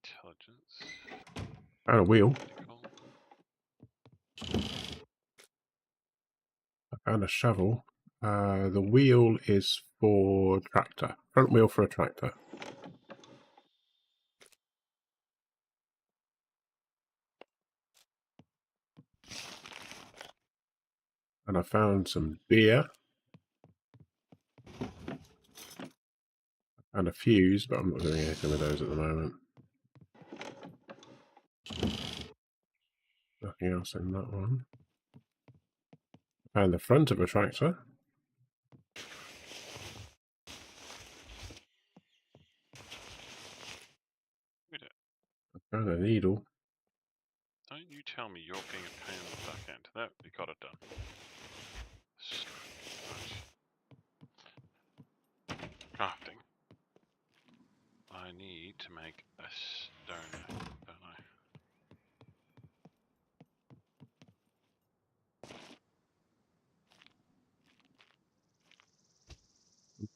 Intelligence. And a wheel. I found a shovel. The wheel is for tractor. Front wheel for a tractor. And I found some beer. And a fuse, but I'm not doing anything with those at the moment. Nothing else in that one. Found the front of a tractor. Found a needle. Don't you tell me you're being a pain in the back end. That we got it done. So much. Crafting. I need to make a stone, don't I?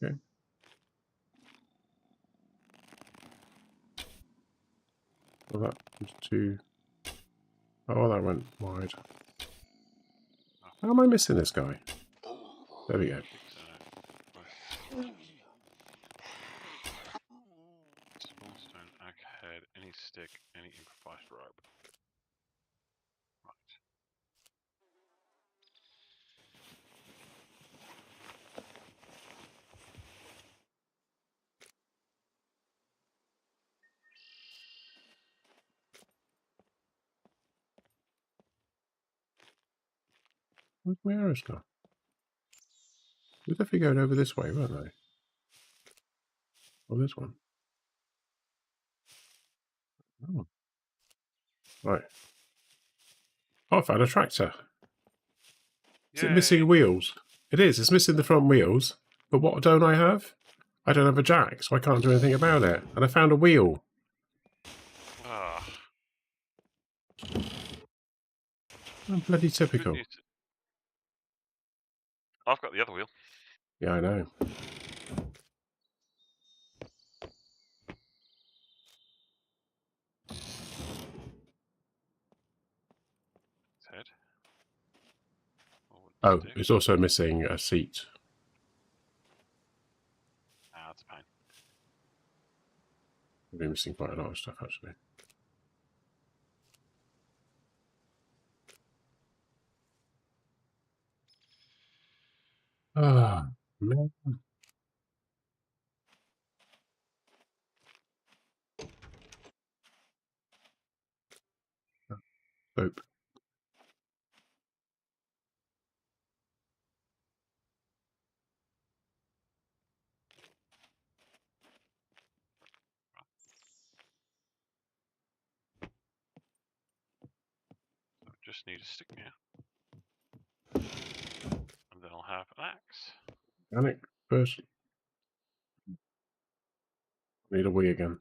Okay. Well, that was too... Oh, that went wide. How am I missing this guy? There we go. Small stone, axe head, any stick, any improvised rope. Right. Where's my arrows gone? They're definitely going over this way, weren't they? Or this one. Oh. Right. Oh, I found a tractor. Is it missing wheels? It is. It's missing the front wheels. But what don't I have? I don't have a jack, so I can't do anything about it. And I found a wheel. Ah. Oh, bloody typical. I've got the other wheel. Yeah, I know. Head. Oh, it's also missing a seat. Ah, that's a pain. We're missing quite a lot of stuff, actually. Ah, man. Soap. So I just need a stick now. And then I'll have an axe. Panic first. Need a wheel again.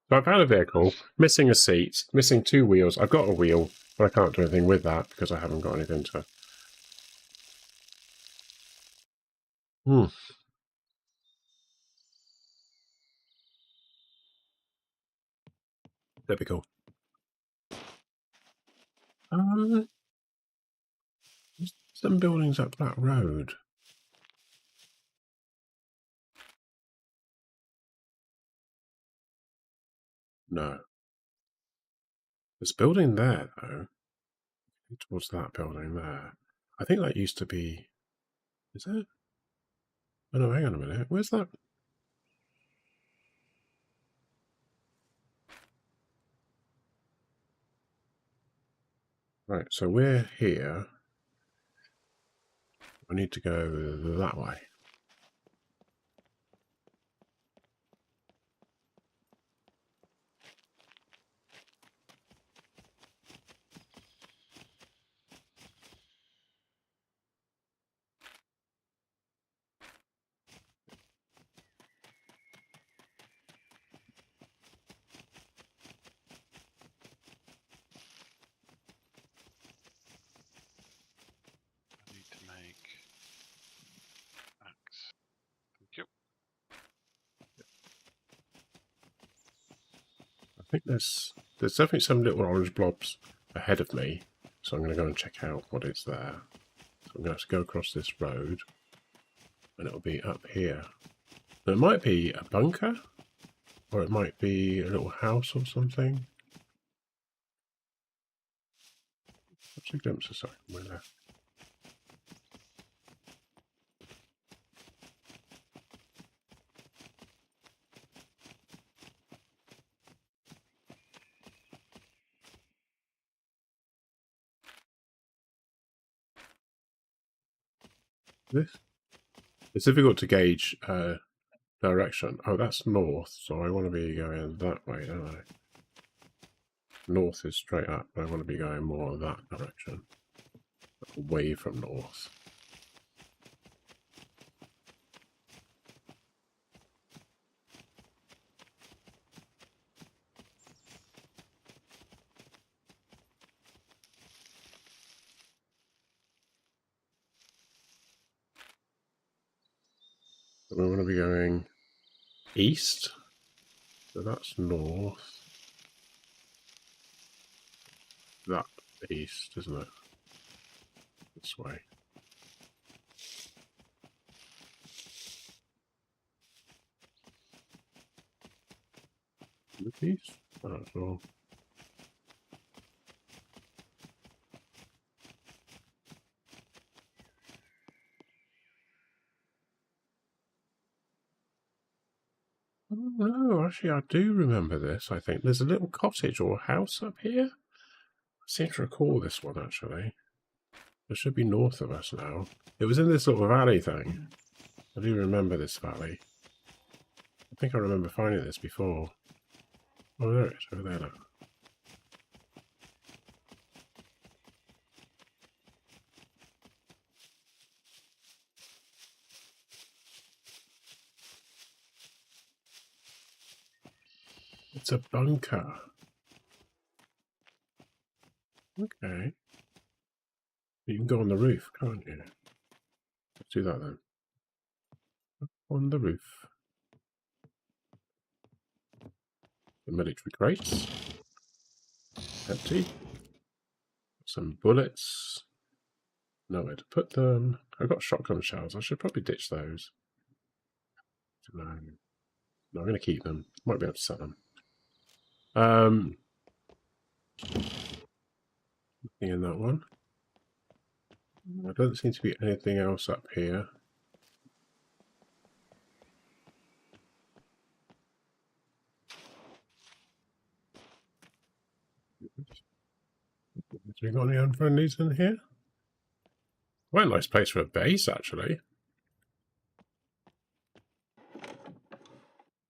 So I've had a vehicle, missing a seat, missing 2 wheels. I've got a wheel, but I can't do anything with that because I haven't got anything to... Typical. There's some buildings up that road. No. There's a building there, though. Towards that building there. I think that used to be... Is it? Oh, no, hang on a minute. Where's that? Right, so we're here. I need to go that way. I need to make axe. Thank you. I think there's definitely some little orange blobs ahead of me, so I'm going to go and check out what is there. So I'm going to have to go across this road, and it'll be up here. Now, it might be a bunker, or it might be a little house or something. What's a glimpse of something there? This? It's difficult to gauge direction. Oh, that's north, so I want to be going that way, don't I? North is straight up, but I want to be going more that direction. Away from north. So we want to be going east. So that's north. That east, isn't it? This way. East? Oh, that's all. Oh, no, actually, I do remember this, I think. There's a little cottage or house up here. I seem to recall this one, actually. It should be north of us now. It was in this sort of valley thing. I do remember this valley. I think I remember finding this before. Oh, there it is, over there now. It's a bunker. Okay. You can go on the roof, can't you? Let's do that then. On the roof. The military crates. Empty. Some bullets. Nowhere to put them. I've got shotgun shells. I should probably ditch those. No, I'm going to keep them. Might be able to sell them. Nothing in that one. There doesn't seem to be anything else up here. Have we got any unfriendlies in here? Quite a nice place for a base, actually.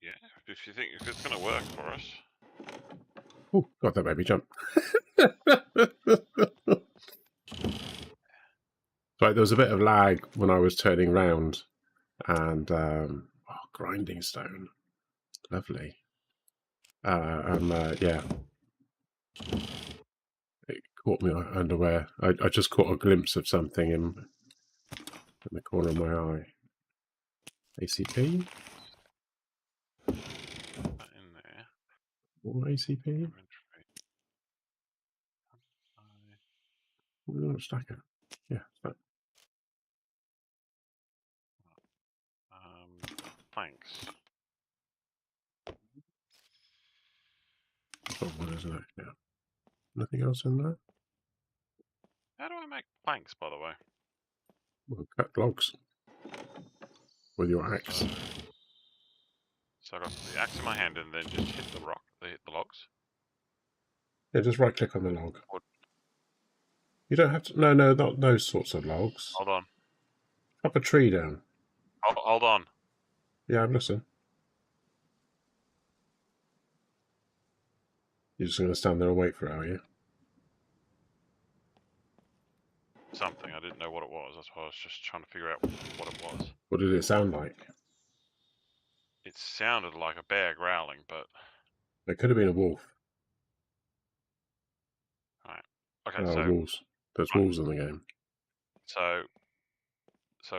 Yeah, if you think if it's going to work for us. Oh, God, that made me jump. So like there was a bit of lag when I was turning round, and grinding stone, lovely. Yeah, it caught me unaware. I just caught a glimpse of something in the corner of my eye. ACP? That in there. More ACP? Inventory. Stacker. Yeah, stack. Planks. Oh, what is it? Yeah. Nothing else in there? How do I make planks, by the way? Well, cut logs with your axe. So I got the axe in my hand and then just hit the logs. Yeah, just right click on the log. Or, You don't have to. No, not those sorts of logs. hold on. Chop a tree down. Hold on. Yeah, I'm listening. You're just going to stand there and wait for it, are you? Something. I didn't know what it was. That's why I was just trying to figure out what it was. What did it sound like? It sounded like a bear growling, but... It could have been a wolf. Alright. Okay, Oh, so... wolves. There's wolves in the game. So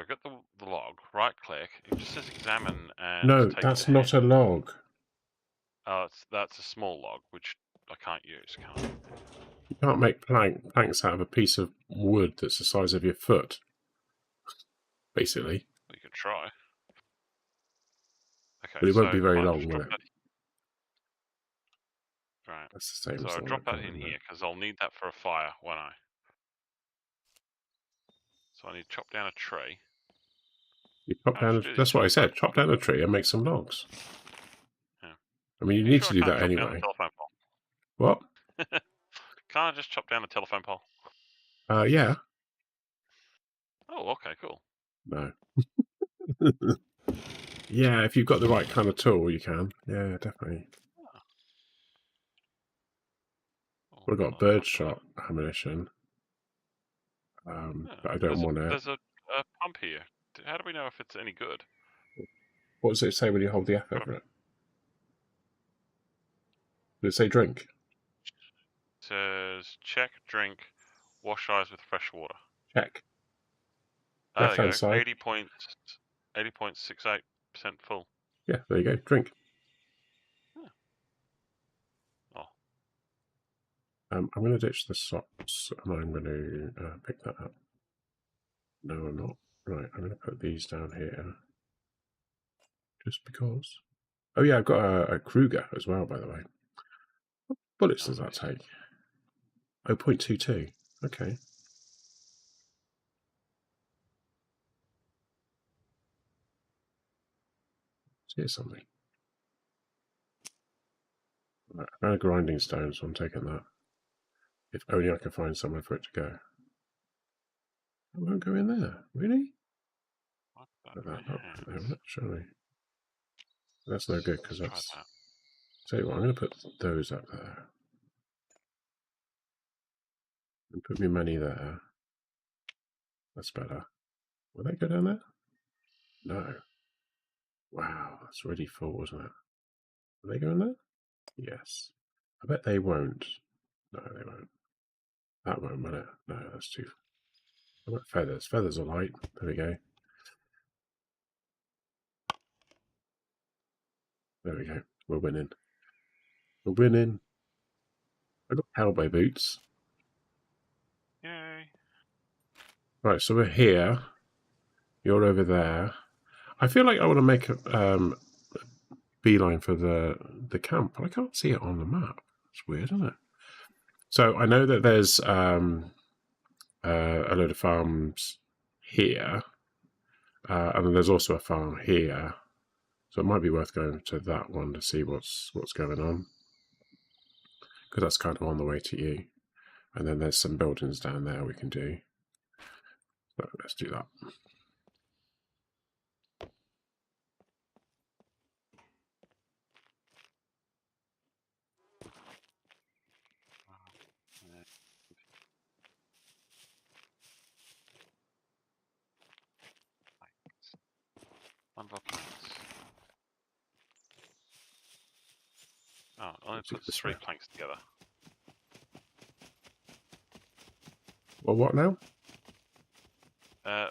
get the log, right click, it just says examine and No, take that's to not hand. a log. Oh, that's a small log, which I can't use, can I? You can't make planks out of a piece of wood that's the size of your foot. Basically. You can try. Okay, But it so won't be very fine, long, just will drop it? that. Right. That's the same So as I'll the drop one that in there. here because I'll need that for a fire, won't I? So I need to chop down a tree. You chop How much down. do these That's what I telephone said. Chop down a tree and make some logs. Yeah. I mean, you Are you need sure to I do can't that chop down the anyway. telephone pole? What? Can't I just chop down the telephone pole? Yeah. Oh, okay, cool. No. Yeah, if you've got the right kind of tool, you can. Yeah, definitely. Oh, We've got hold on, birdshot ammunition, but I don't want it. There's a pump here. How do we know if it's any good? What does it say when you hold the F over it? Does it say drink? It says check, drink, wash eyes with fresh water. Check. There you Left-hand go. side. 80.68% full. Yeah, there you go. Drink. Oh. I'm going to ditch the socks, and I'm going to pick that up. No, I'm not. Right, I'm going to put these down here. Just because. Oh yeah, I've got a Kruger as well, by the way. What bullets does that take? 0.22. Okay. Here's something. Right, I found a grinding stone, so I'm taking that. If only I can find somewhere for it to go. It won't go in there. Really? Put that up there, surely. That's no good because Let's that's. try that. Tell you what, I'm going to put those up there. And put my money there. That's better. Will they go down there? No. Wow, that's really full, isn't it? Will they go in there? Yes. I bet they won't. No, they won't. That won't, will it? No, that's too. How about feathers? Feathers are light. There we go. There we go. We're winning. We're winning. I got cowboy boots. Yay. Right, so we're here. You're over there. I feel like I want to make a beeline for the camp, but I can't see it on the map. It's weird, isn't it? So I know that there's a load of farms here, and then there's also a farm here. So it might be worth going to that one to see what's going on, because that's kind of on the way to you. And then there's some buildings down there we can do. So let's do that. only puts 3 planks together. Well, what now?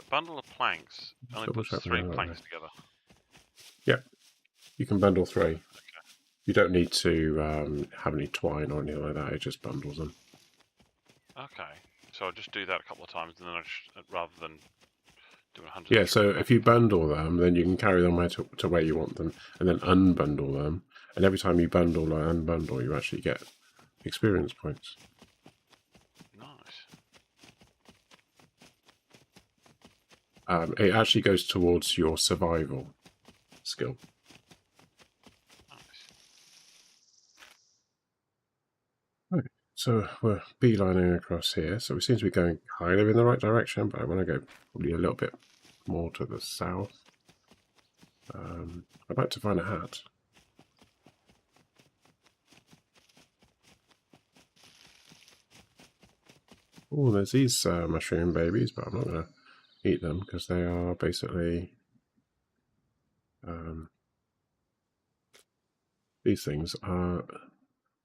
Bundle of planks only puts 3 planks together. Yep. You can bundle 3. Okay. You don't need to have any twine or anything like that. It just bundles them. Okay. So I'll just do that a couple of times, and then rather than doing 100. Yeah. So if you bundle them, then you can carry them to where you want them, and then unbundle them. And every time you bundle or unbundle, you actually get experience points. Nice. It actually goes towards your survival skill. Right, so we're beelining across here. So we seem to be going kind of in the right direction, but I want to go probably a little bit more to the south. I'd like to find a hat. Oh, there's these mushroom babies, but I'm not going to eat them because they are basically these things are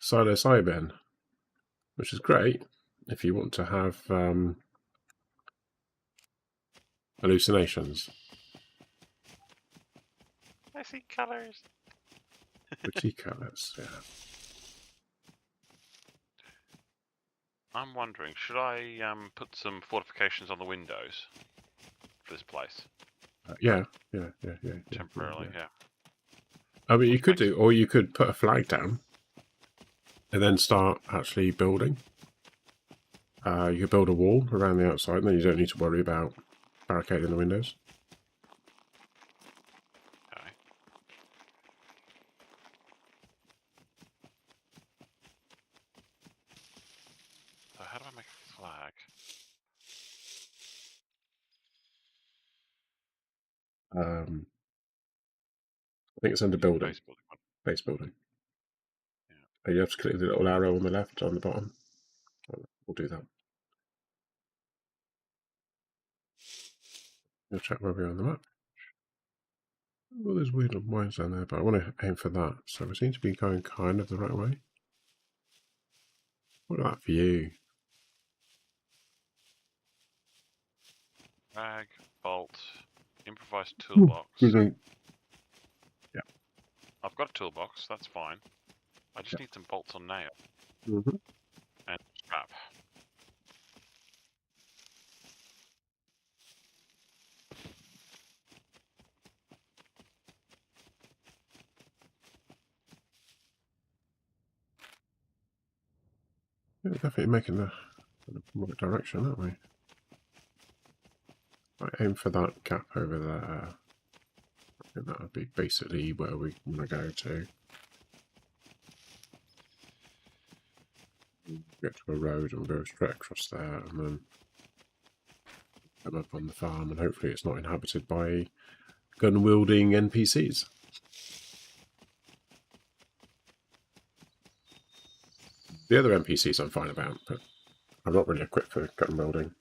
psilocybin, which is great if you want to have hallucinations. I see colours. Pretty colours, yeah. I'm wondering, should I put some fortifications on the windows for this place? Yeah. Temporarily, yeah. I mean, you could do, or you could put a flag down and then start actually building. You could build a wall around the outside, and then you don't need to worry about barricading the windows. Okay. So how do I make a flag? I think it's under building. Base building one. Base building. Yeah. You have to click the little arrow on the left on the bottom. We'll do that. We'll check where we are on the map. Well, there's weird lines down there, but I want to aim for that. So we seem to be going kind of the right way. Look at that view. Rag, bolt, improvised toolbox. Yeah. I've got a toolbox, that's fine. I just need some bolts on nail. And scrap. Yeah, we're definitely making the right direction, aren't we? I aim for that gap over there. I think that would be basically where we want to go to. Get to a road and go straight across there, and then come up on the farm, and hopefully it's not inhabited by gun-wielding NPCs. The other NPCs I'm fine about, but I'm not really equipped for gun-wielding.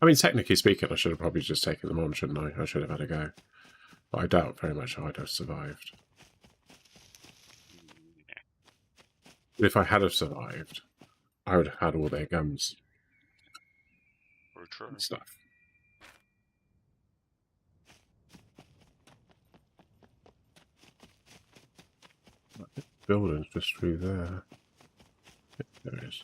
I mean, technically speaking, I should have probably just taken them on, shouldn't I? I should have had a go. But I doubt very much I'd have survived. But if I had have survived, I would have had all their guns and stuff. Building's just through there. There it is.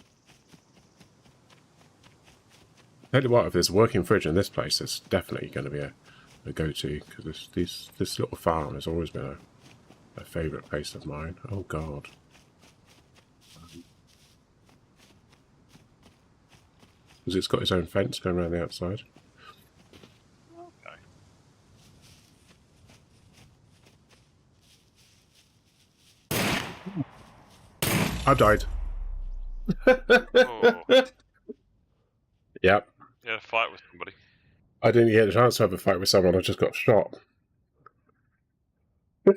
Tell you what, if there's a working fridge in this place, it's definitely going to be a go-to, because this little farm has always been a favourite place of mine. Oh god. Because it's got its own fence going around the outside. Okay. I died. Oh. Yep. You had a fight with somebody. I didn't get a chance to have a fight with someone, I just got shot. I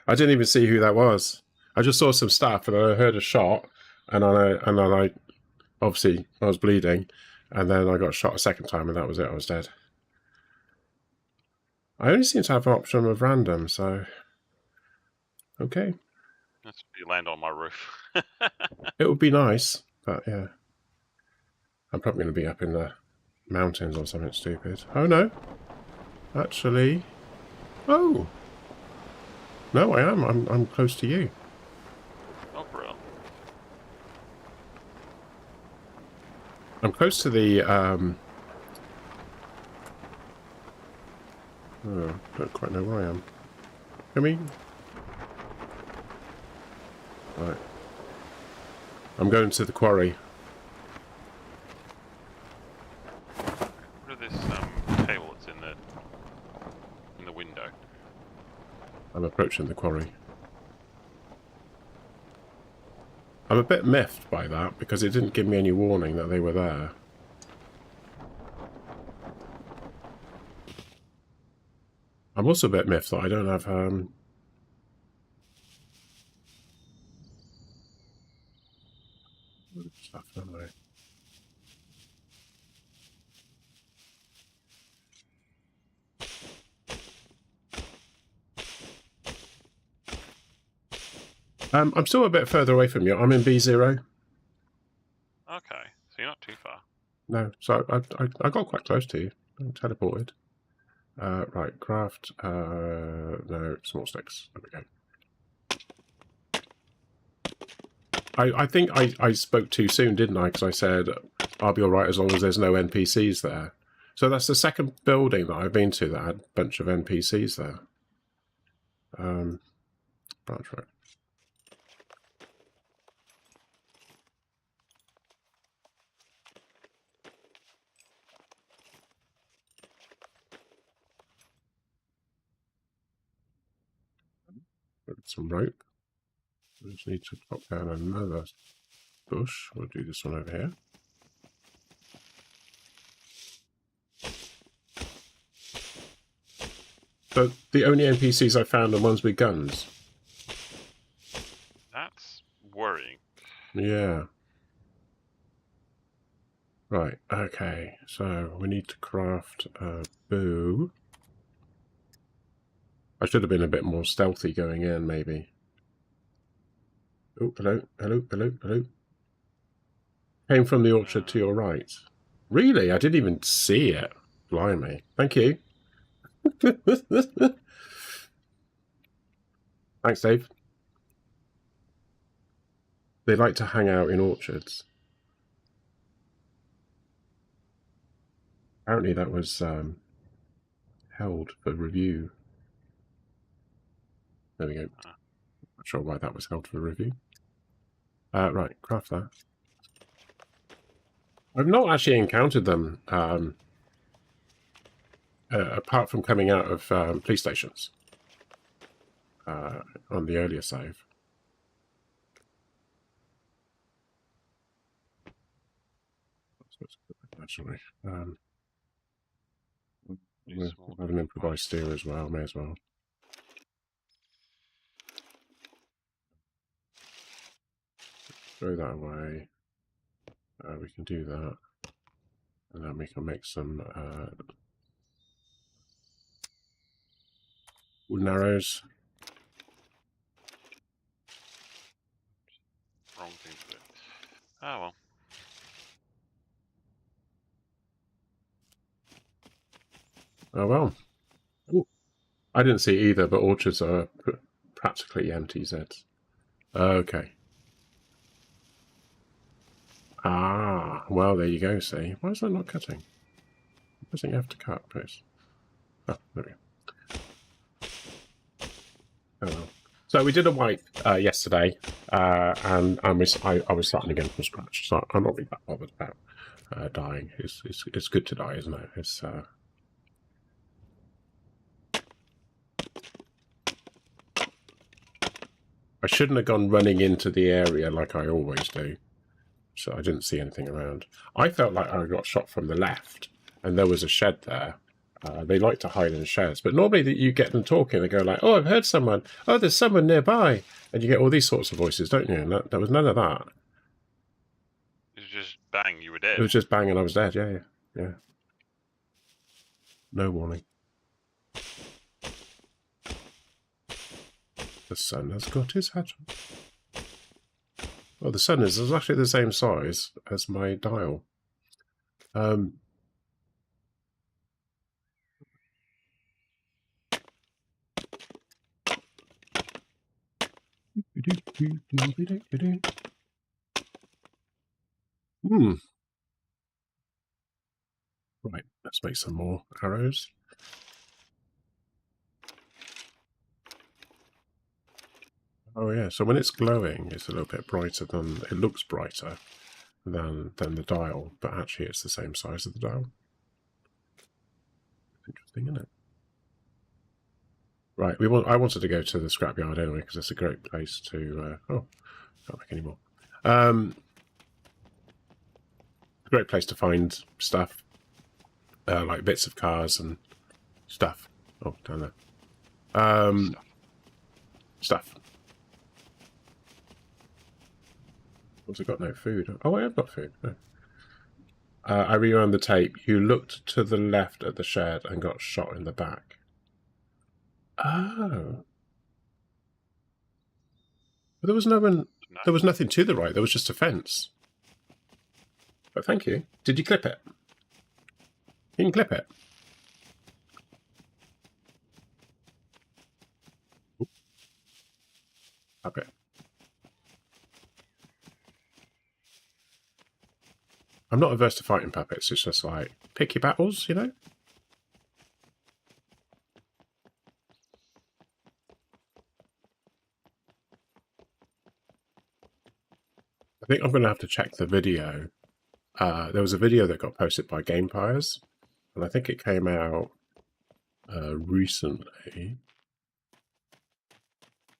didn't even see who that was. I just saw some stuff and I heard a shot, and then I obviously I was bleeding, and then I got shot a second time, and that was it. I was dead. I only seem to have an option of random, so Okay. That's you land on my roof. It would be nice, but yeah. I'm probably going to be up in the mountains or something stupid. Oh, no. Actually... Oh! No, I am. I'm close to you. Oh, bro. I'm close to the... Oh, don't quite know where I am. Come in. Right. I'm going to the quarry. What is this table that's in the window? I'm approaching the quarry. I'm a bit miffed by that, because it didn't give me any warning that they were there. I'm also a bit miffed that I don't have, stuff, don't I? I'm still a bit further away from you. I'm in B0. Okay, so you're not too far. No, so I got quite close to you. I teleported. Right, craft. No, small sticks. There we go. I think I spoke too soon, didn't I? Because I said I'll be all right as long as there's no NPCs there. So that's the second building that I've been to that had a bunch of NPCs there. Branch road. Some rope. I just need to pop down another bush. We'll do this one over here. So the only NPCs I found are ones with guns. That's worrying. Yeah. Right, okay. So we need to craft a bow. I should have been a bit more stealthy going in, maybe. Oh, hello, hello, hello, hello. Came from the orchard to your right. Really? I didn't even see it. Blimey. Thank you. Thanks, Dave. They like to hang out in orchards. Apparently that was held for review. There we go. Not sure why that was held for review. Right, craft that. I've not actually encountered them apart from coming out of police stations on the earlier save. Actually, we'll have an improvised steer as well. May as well. Throw that away. We can do that, and then we can make some wooden arrows. Wrong thing to do. Oh well. Oh well. Ooh. I didn't see either, but orchards are practically empty, Zeds. Okay. Ah, well, there you go, see. Why is that not cutting? I'm pressing F to cut, please. Oh, there we go. Oh well. So we did a wipe yesterday, and I was starting again from scratch, so I'm not really that bothered about dying. It's good to die, isn't it? It's I shouldn't have gone running into the area like I always do. So I didn't see anything around. I felt like I got shot from the left, and there was a shed there. They like to hide in sheds, but normally that you get them talking, they go like, "Oh, I've heard someone. Oh, there's someone nearby," and you get all these sorts of voices, don't you? And there was none of that. It was just bang, you were dead. It was just bang, and I was dead. Yeah. No warning. The sun has got his hat on. Well, the sun is actually the same size as my dial. Right, let's make some more arrows. Oh yeah, so when it's glowing, it's a little bit brighter than it looks brighter than the dial, but actually it's the same size as the dial. Interesting, isn't it? Right, I wanted to go to the scrapyard anyway because it's a great place to. Oh, can't make any more. Great place to find stuff, like bits of cars and stuff. Oh, down there. Stuff. Also got no food. Oh, I have got food. No. I rewound the tape. You looked to the left at the shed and got shot in the back. Oh. But there was no one. No. There was nothing to the right. There was just a fence. But thank you. Did you clip it? You can clip it. Okay. I'm not averse to fighting puppets. It's just like, pick your battles, you know? I think I'm going to have to check the video. There was a video that got posted by Gamepires, and I think it came out recently.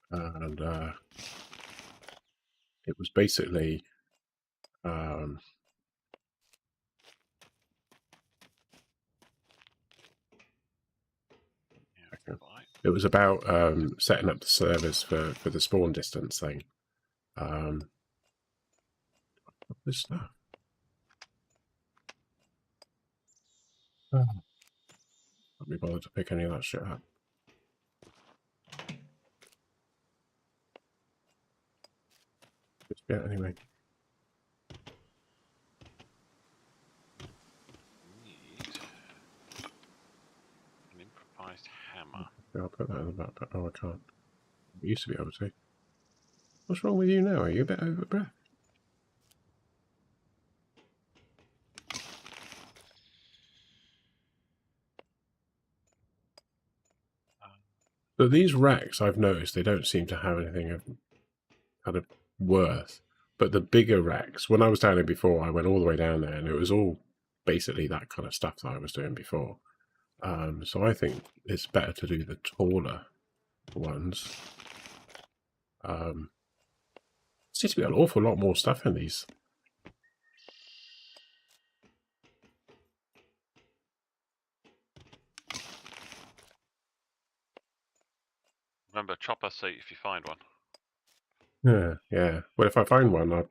And it was basically... it was about setting up the servers for the spawn distance thing. This stuff. Oh. Can't be bothered to pick any of that shit up. Yeah, anyway. An improvised hammer. Yeah, I'll put that in the backpack. Oh, I can't. I used to be able to. What's wrong with you now? Are you a bit over breath? So these racks, I've noticed, they don't seem to have anything of kind of worth. But the bigger racks, when I was down there before, I went all the way down there, and it was all basically that kind of stuff that I was doing before. So I think it's better to do the taller ones. Seems to be an awful lot more stuff in these. Remember, chopper seat if you find one. Yeah, yeah. Well, if I find one, I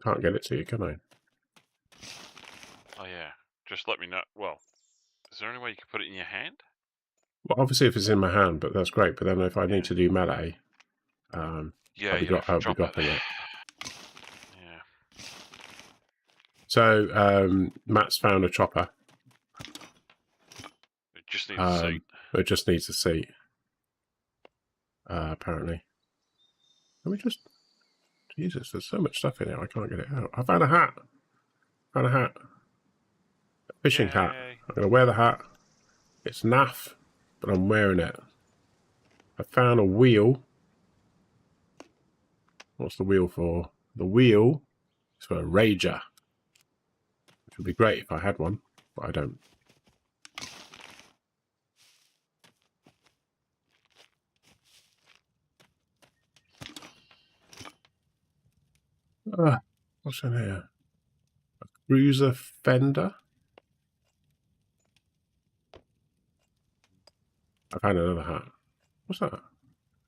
can't get it to you, can I? Oh yeah, just let me know. Well, is there any way you could put it in your hand? Well, obviously if it's in my hand, but that's great. But then if I need to do melee, yeah, I'll be dropping it. Yeah. So Matt's found a chopper. It just needs a seat. It just needs a seat. Apparently. Let me just... Jesus, there's so much stuff in here, I can't get it out. I found a hat. Found a hat. A fishing hat. I'm going to wear the hat. It's naff, but I'm wearing it. I found a wheel. What's the wheel for? The wheel is for a rager. Which would be great if I had one, but I don't. What's in here? A cruiser fender. I found another hat. What's that?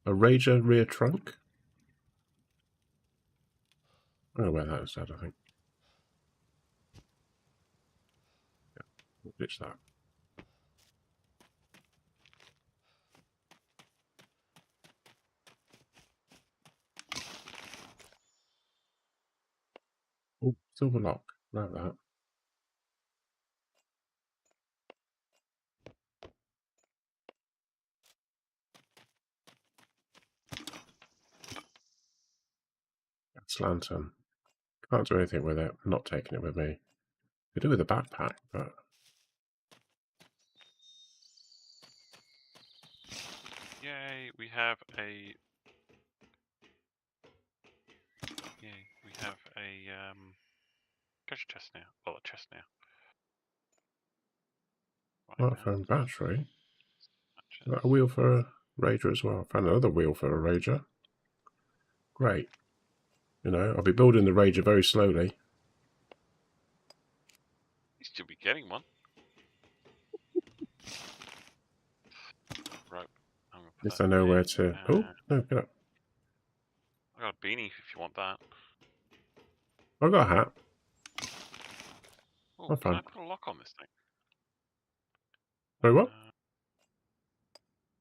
A Rager rear trunk? I'm going to wear that instead, I think. Yeah, we'll ditch that. Oh, silver lock. Like that. Gas lantern. Can't do anything with it. I'm not taking it with me. Could do with a backpack, but Yay, we have a treasure chest now. Well, a chest now. Right, smartphone battery. matches. Got a wheel for a rager as well. Found another wheel for a rager. Great. You know, I'll be building the rager very slowly. You should be getting one. Rope. I'm gonna At put least that I know there. where to. Oh, no, get up. I got a beanie if you want that. I've got a hat. Oh, I'm can fine. I put a lock on this thing? Very what?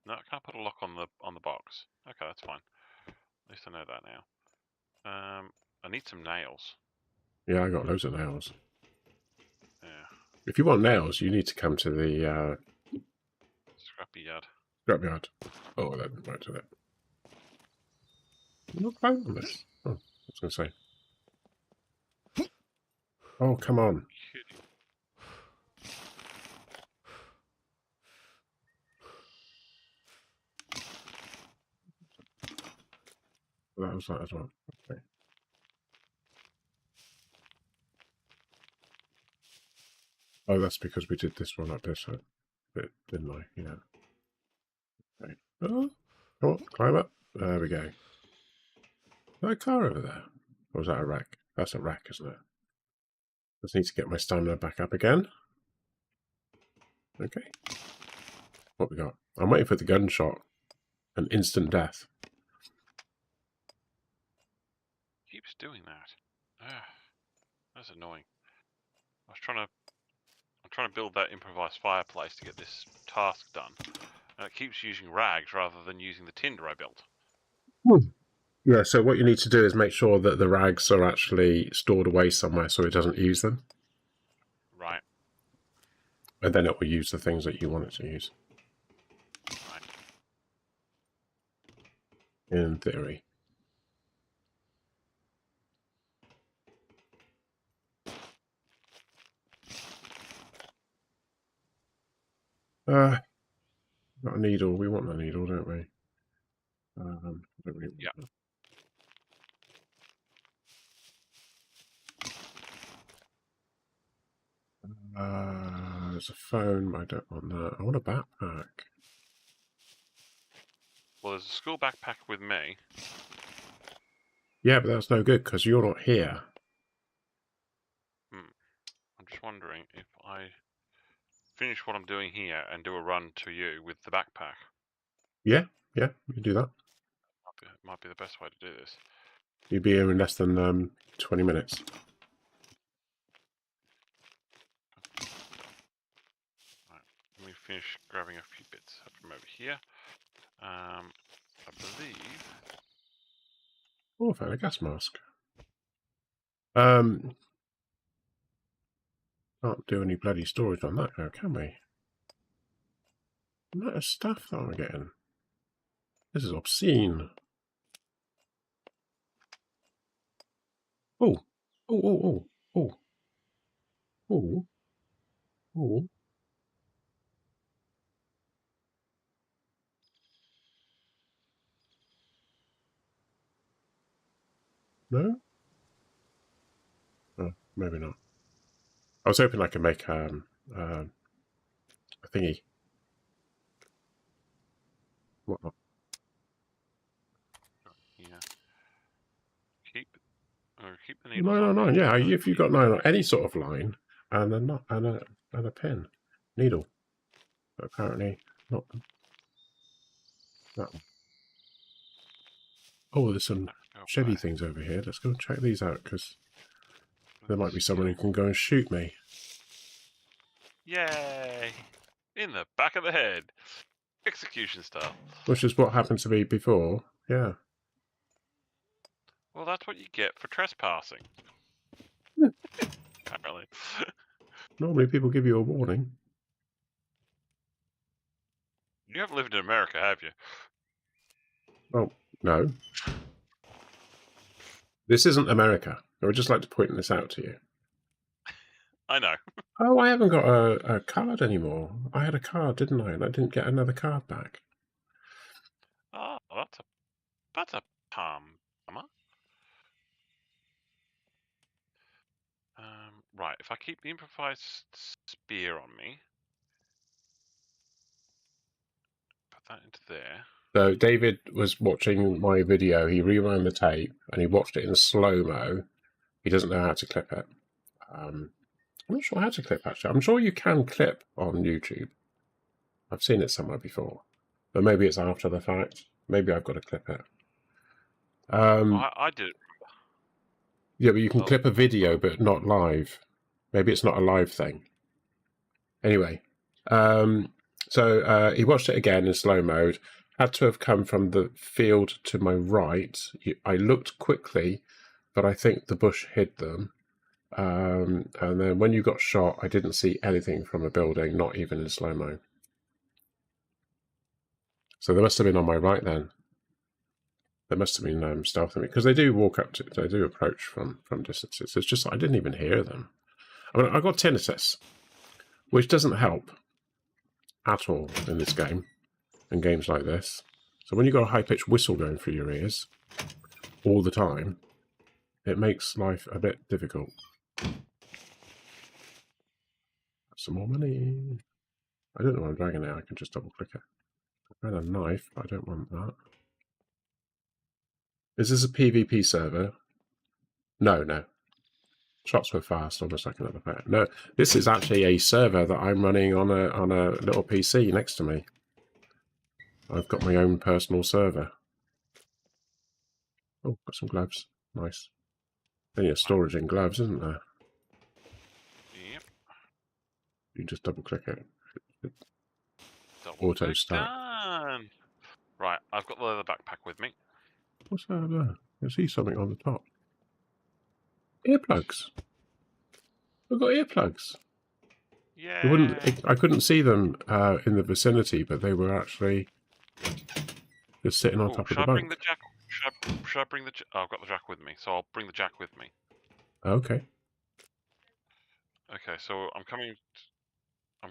No, I can't put a lock on the box. Okay, that's fine. At least I know that now. I need some nails. Yeah, I got loads of nails. Yeah. If you want nails, you need to come to the Scrappy yard. scrapyard. Oh, that didn't work, did it? I'm not playing on this. Oh, I was going to say. Oh, come on. Kidding. That was that as well. Okay. Oh, that's because we did this one like this, didn't I? Yeah. Okay. Oh, come on, climb up. There we go. Is that a car over there? Or was that a rack? That's a rack, isn't it? Just need to get my stamina back up again. Okay. What we got? I'm waiting for the gunshot. An instant death. Keeps doing that. That's annoying. I'm trying to build that improvised fireplace to get this task done, and it keeps using rags rather than using the tinder I built. Yeah, so what you need to do is make sure that the rags are actually stored away somewhere so it doesn't use them. Right. And then it will use the things that you want it to use. Right. In theory. Got a needle. We want a needle, don't we? Don't really want Yeah. There's a phone. I don't want that. I want a backpack. Well, there's a school backpack with me. Yeah, but that's no good because you're not here. I'm just wondering if I finish what I'm doing here and do a run to you with the backpack. Yeah, you can do that. Might be the best way to do this. You'll be here in less than 20 minutes. Right, let me finish grabbing a few bits from over here. I believe. Oh, I found a gas mask. Can't do any bloody storage on that now, can we? The amount of stuff that I'm getting. This is obscene. Oh. Oh. No? Oh, maybe not. I was hoping I could make a thingy. Whatnot. Yeah. Keep the needles on 909, me. yeah. If you've got 909, any sort of line and a pin. Needle. But apparently not that one. Oh, there's some sheddy things over here. Let's go check these out because there might be someone who can go and shoot me. Yay! In the back of the head. Execution style. Which is what happened to me before. Yeah. Well, that's what you get for trespassing. Apparently. Normally people give you a warning. You haven't lived in America, have you? Well, no. This isn't America. I would just like to point this out to you. I know. Oh, I haven't got a card anymore. I had a card, didn't I? And I didn't get another card back. Oh, that's a bummer. Right, if I keep the improvised spear on me, put that into there. So David was watching my video. He rewound the tape and he watched it in slow-mo. He doesn't know how to clip it. I'm not sure how to clip, actually. I'm sure you can clip on YouTube. I've seen it somewhere before. But maybe it's after the fact. Maybe I've got to clip it. I did it. Yeah, but you can clip a video, but not live. Maybe it's not a live thing. Anyway, so he watched it again in slow mode. Had to have come from the field to my right. I looked quickly, but I think the bush hid them. And then when you got shot, I didn't see anything from a building, not even in slow-mo. So they must have been on my right then. They must have been stealthing me, because they do walk up to, they do approach from distances. It's just I didn't even hear them. I mean, I got tinnitus, which doesn't help at all in this game, in games like this. So when you've got a high-pitched whistle going through your ears all the time, it makes life a bit difficult. Some more money. I don't know what I'm dragging now. I can just double-click it. I had a knife, but I don't want that. Is this a PvP server? No, no. Shots were fast, almost like another player. No, this is actually a server that I'm running on a little PC next to me. I've got my own personal server. Oh, got some gloves. Nice. Plenty of storage in gloves, isn't there? Yep. You can just double-click it. Double Auto start. Done. Right, I've got the leather backpack with me. What's that there? I see something on the top. Earplugs. I've got earplugs. Yeah. I couldn't see them in the vicinity, but they were actually just sitting on top of the bunk. Bring the jack? Should I bring the jack? Oh, I've got the jack with me, so I'll bring the jack with me. Okay. Okay, so I'm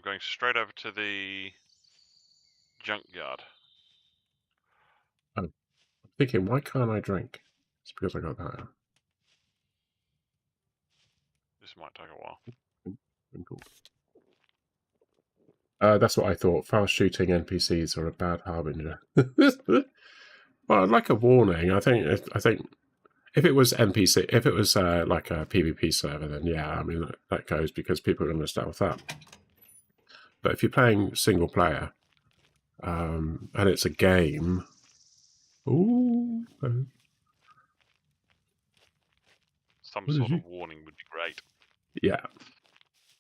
going straight over to the junkyard. I'm thinking, why can't I drink? It's because I got that. This might take a while. Cool. That's what I thought. Fast shooting NPCs are a bad harbinger. Well, I'd like a warning. I think if it was NPC, if it was like a PvP server, then yeah, I mean that goes because people are going to stealth up. But if you're playing single player, and it's a game, ooh, some sort of warning would be great. Yeah,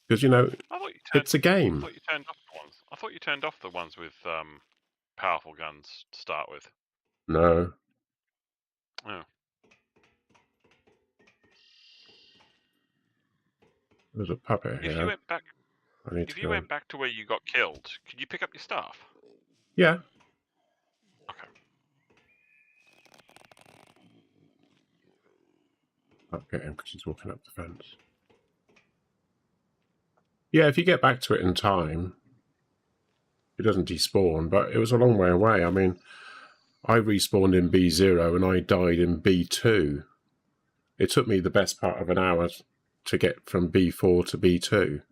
because you know it's a game. I thought you turned off the ones with powerful guns to start with. No. Oh. There's a puppet here. If you went back to where you got killed, could you pick up your stuff? Yeah. Okay. I'll get him because he's walking up the fence. Yeah, if you get back to it in time, it doesn't despawn, but it was a long way away. I mean, I respawned in B0 and I died in B2. It took me the best part of an hour to get from B4 to B2.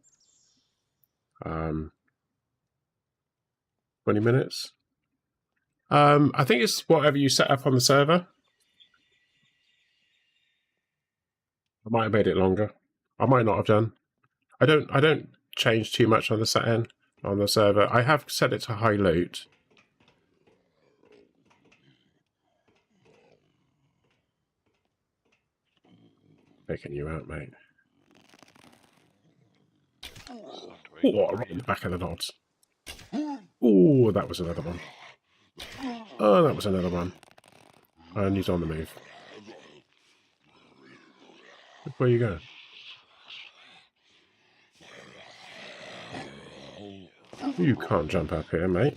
20 minutes? I think it's whatever you set up on the server. I might have made it longer. I might not have done. I don't change too much on the setting on the server. I have set it to high loot. Taking you out, mate. Oh, right in the back of the nods. Oh, that was another one. Oh, that was another one. And he's on the move. Look where you go. You can't jump up here, mate.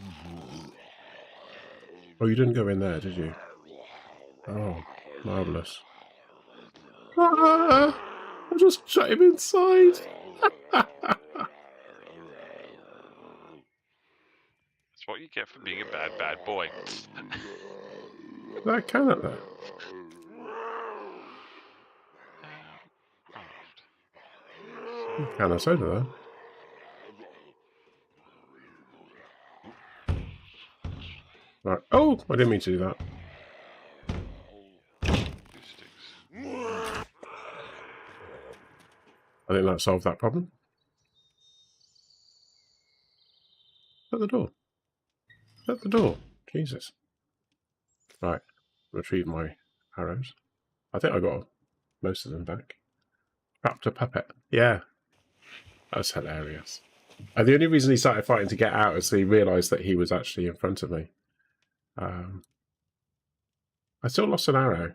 Oh, you didn't go in there, did you? Oh, marvellous. Ah, I just shut him inside. That's what you get for being a bad boy. That cannot there. Can of soda though. Right. Oh, I didn't mean to do that. I think that solved that problem. At the door. At the door. Jesus. Right. Retrieve my arrows. I think I got most of them back. Raptor puppet. Yeah. That's hilarious. And the only reason he started fighting to get out is he realised that he was actually in front of me. I still lost an arrow.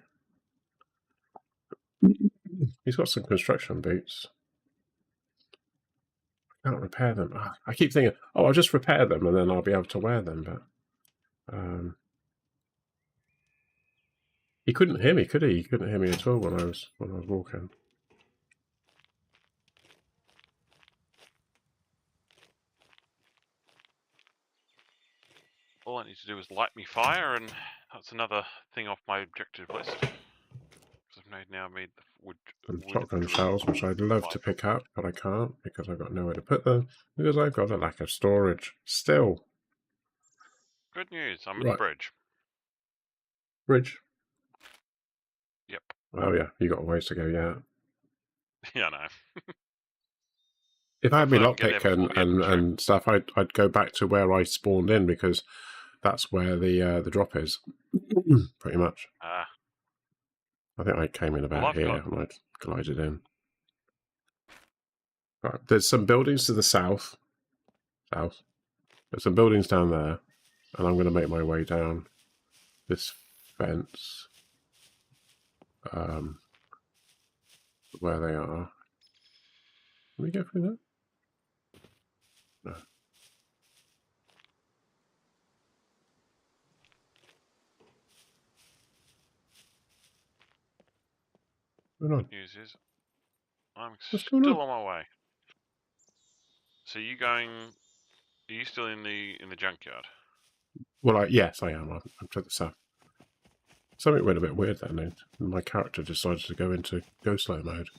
He's got some construction boots. I can't repair them. I keep thinking, oh, I'll just repair them and then I'll be able to wear them. But he couldn't hear me, could he? He couldn't hear me at all when I was walking. All I need to do is light me fire, and that's another thing off my objective list. I've now made the wood shotgun shells, which I'd love to pick up, but I can't because I've got nowhere to put them because I've got a lack of storage still. Good news, I'm at the bridge. Bridge? Yep. Oh yeah, you got a ways to go, yeah. Yeah, I know. If I had my lockpick and stuff, I'd go back to where I spawned in because that's where the drop is, pretty much. I think I came in about here and I glided in. Right, there's some buildings to the south. There's some buildings down there, and I'm going to make my way down this fence. Where they are. Can we go through that? No. News is, I'm still on my way. So you going? Are you still in the junkyard? Well, yes, I am. I'm to the south. Something went a bit weird then. My character decided to go into go slow mode.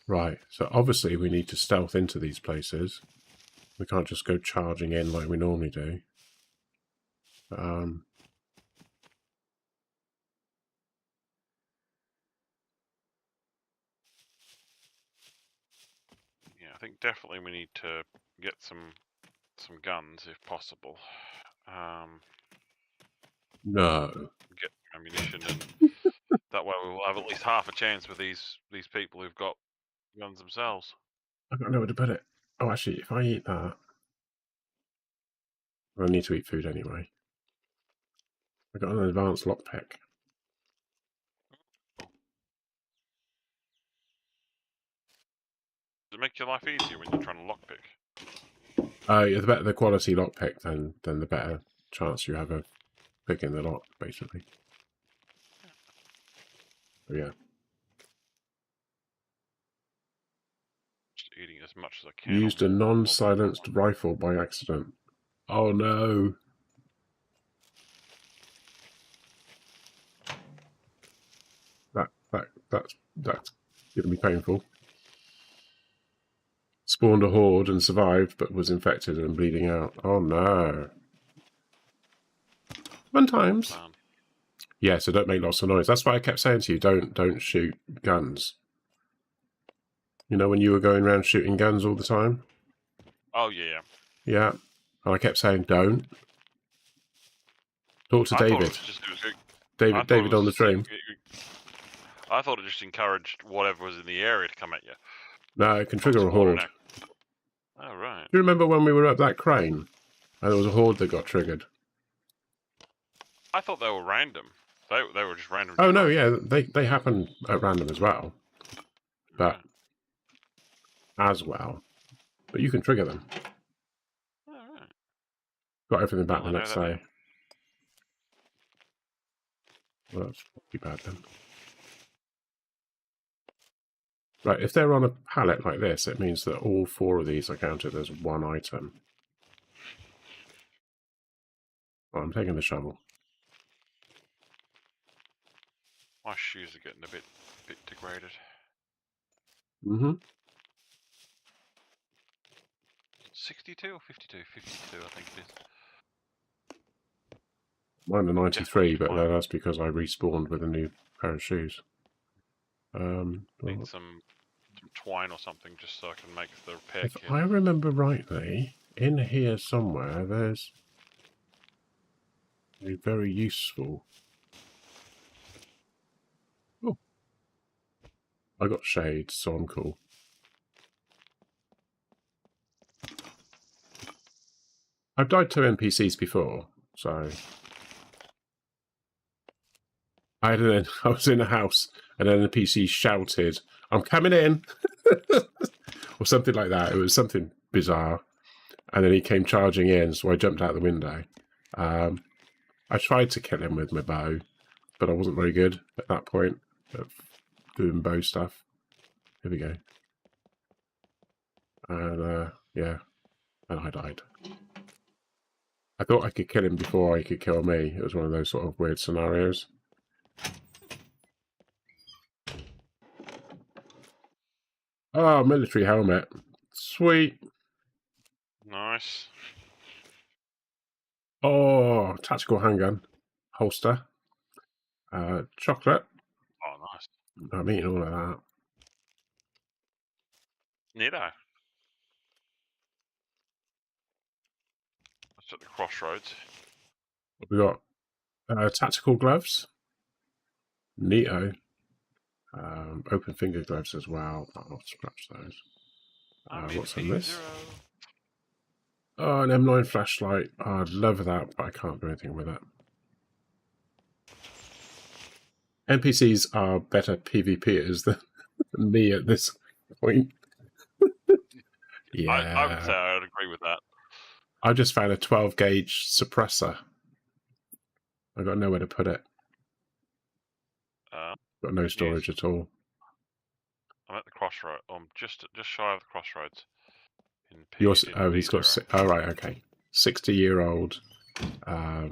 Right. So obviously we need to stealth into these places. We can't just go charging in like we normally do. Yeah, I think definitely we need to get some guns if possible. No. Get ammunition, and that way we'll have at least half a chance with these people who've got guns themselves. I've got nowhere to put it. Oh, actually, if I eat that, I need to eat food anyway. I got an advanced lockpick. Does it make your life easier when you're trying to lockpick? The better the quality lockpick, then the better chance you have of picking the lock, basically. So, yeah. Just eating as much as I can. Used a non-silenced rifle by accident. Oh no! That's gonna be painful. Spawned a horde and survived, but was infected and bleeding out. Oh no! Fun times. Yeah, so don't make lots of noise. That's why I kept saying to you, don't shoot guns. You know when you were going around shooting guns all the time? Oh yeah. Yeah, and I kept saying don't. Talk to David. David on the stream. I thought it just encouraged whatever was in the area to come at you. No, it can trigger a horde. Oh, right. Do you remember when we were up that crane and there was a horde that got triggered? I thought they were random. They were just random. Oh, no, yeah, they happen at random as well. But, as well. But you can trigger them. Oh, Got everything back Well, the I know next that day. now. Well, that's not too bad then. Right, if they're on a pallet like this, it means that all 4 of these are counted as 1 item. Oh, I'm taking the shovel. My shoes are getting a bit degraded. Mm-hmm. 62 or 52? 52, I think it is. Mine are 93, but fine. that's because I respawned with a new pair of shoes. Need some twine or something just so I can make the repair If kit. I remember rightly, in here somewhere there's a very useful... Oh, I got shades, so I'm cool. I've died to NPCs before, so... I was in a house, and then the NPC shouted, "I'm coming in!" or something like that. It was something bizarre. And then he came charging in, so I jumped out the window. I tried to kill him with my bow, but I wasn't very good at that point at doing bow stuff. Here we go. And, yeah, and I died. I thought I could kill him before he could kill me. It was one of those sort of weird scenarios. Oh, military helmet. Sweet. Nice. Oh, tactical handgun. Holster. Chocolate. Oh, nice. I'm eating all of that. Neato. That's at the crossroads. We got tactical gloves. Neato. Open finger gloves as well. I'll scratch those. What's in this? Oh, an M9 flashlight. Oh, I'd love that, but I can't do anything with it. NPCs are better PvPers than me at this point. Yeah. I would say I would agree with that. I just found a 12 gauge suppressor. I've got nowhere to put it. Got no storage at all. I'm at the crossroads. I'm just shy of the crossroads. He's got... Oh, right, okay. 60-year-old. Yeah.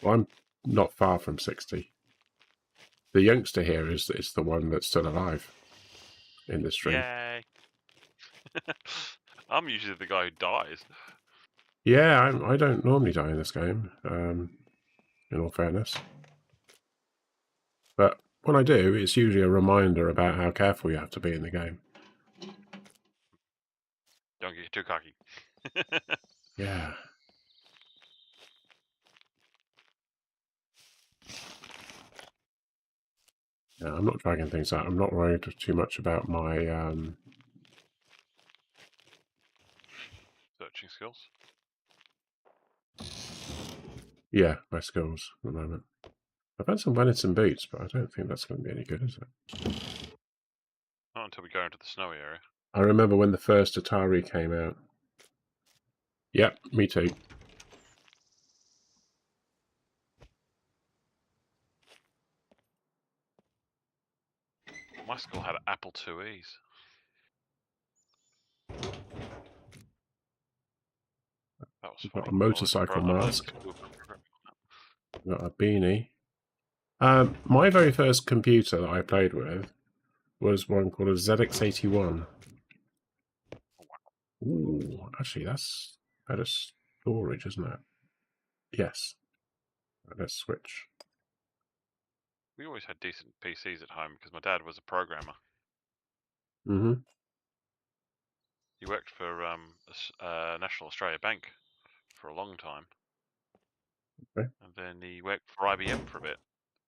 Well, I'm not far from 60. The youngster here is the one that's still alive in the stream. Yay! I'm usually the guy who dies. Yeah, I don't normally die in this game, in all fairness. But when I do, it's usually a reminder about how careful you have to be in the game. Don't get too cocky. Yeah. Yeah, I'm not dragging things out. I'm not worried too much about my searching skills. Yeah, my skills at the moment. I've had some Wellington boots, but I don't think that's going to be any good, is it? Not until we go into the snowy area. I remember when the first Atari came out. Yep, me too. My school had Apple IIes. That was Got a motorcycle mask. Got a beanie. My very first computer that I played with was one called a ZX81. Ooh, actually, that's better storage, isn't it? Yes. Let's switch. We always had decent PCs at home because my dad was a programmer. Mm-hmm. He worked for National Australia Bank for a long time. Okay. And then he worked for IBM for a bit.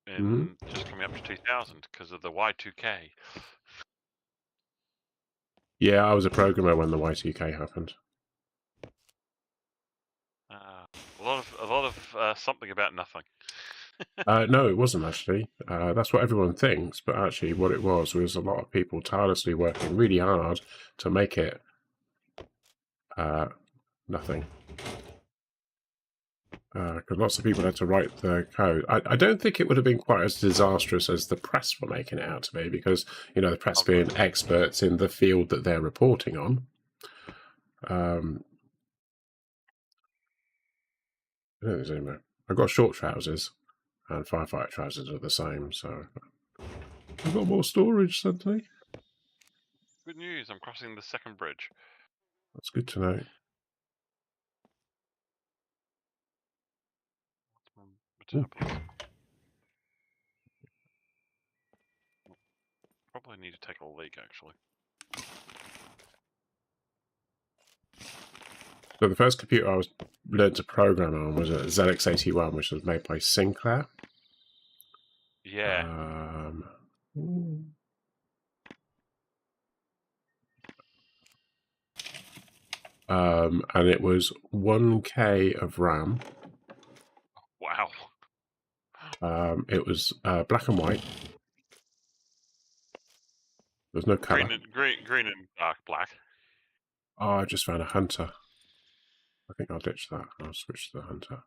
In just coming up to 2000 because of the Y2K. Yeah, I was a programmer when the Y2K happened. A lot of something about nothing. No, it wasn't actually. That's what everyone thinks, but actually what it was a lot of people tirelessly working really hard to make it Nothing. Because lots of people had to write the code. I don't think it would have been quite as disastrous as the press were making it out to be, because the press being experts in the field that they're reporting on. I don't think there's any more. I've got short trousers, and firefighter trousers are the same, so I've got more storage suddenly. Good news, I'm crossing the second bridge. That's good to know. Probably need to take a leak, actually. So the first computer I learned to program on was a ZX81, which was made by Sinclair. Yeah. And it was 1K of RAM. Wow. It was black and white. There's no colour. Green and dark black. Oh, I just found a hunter. I think I'll ditch that. I'll switch to the hunter.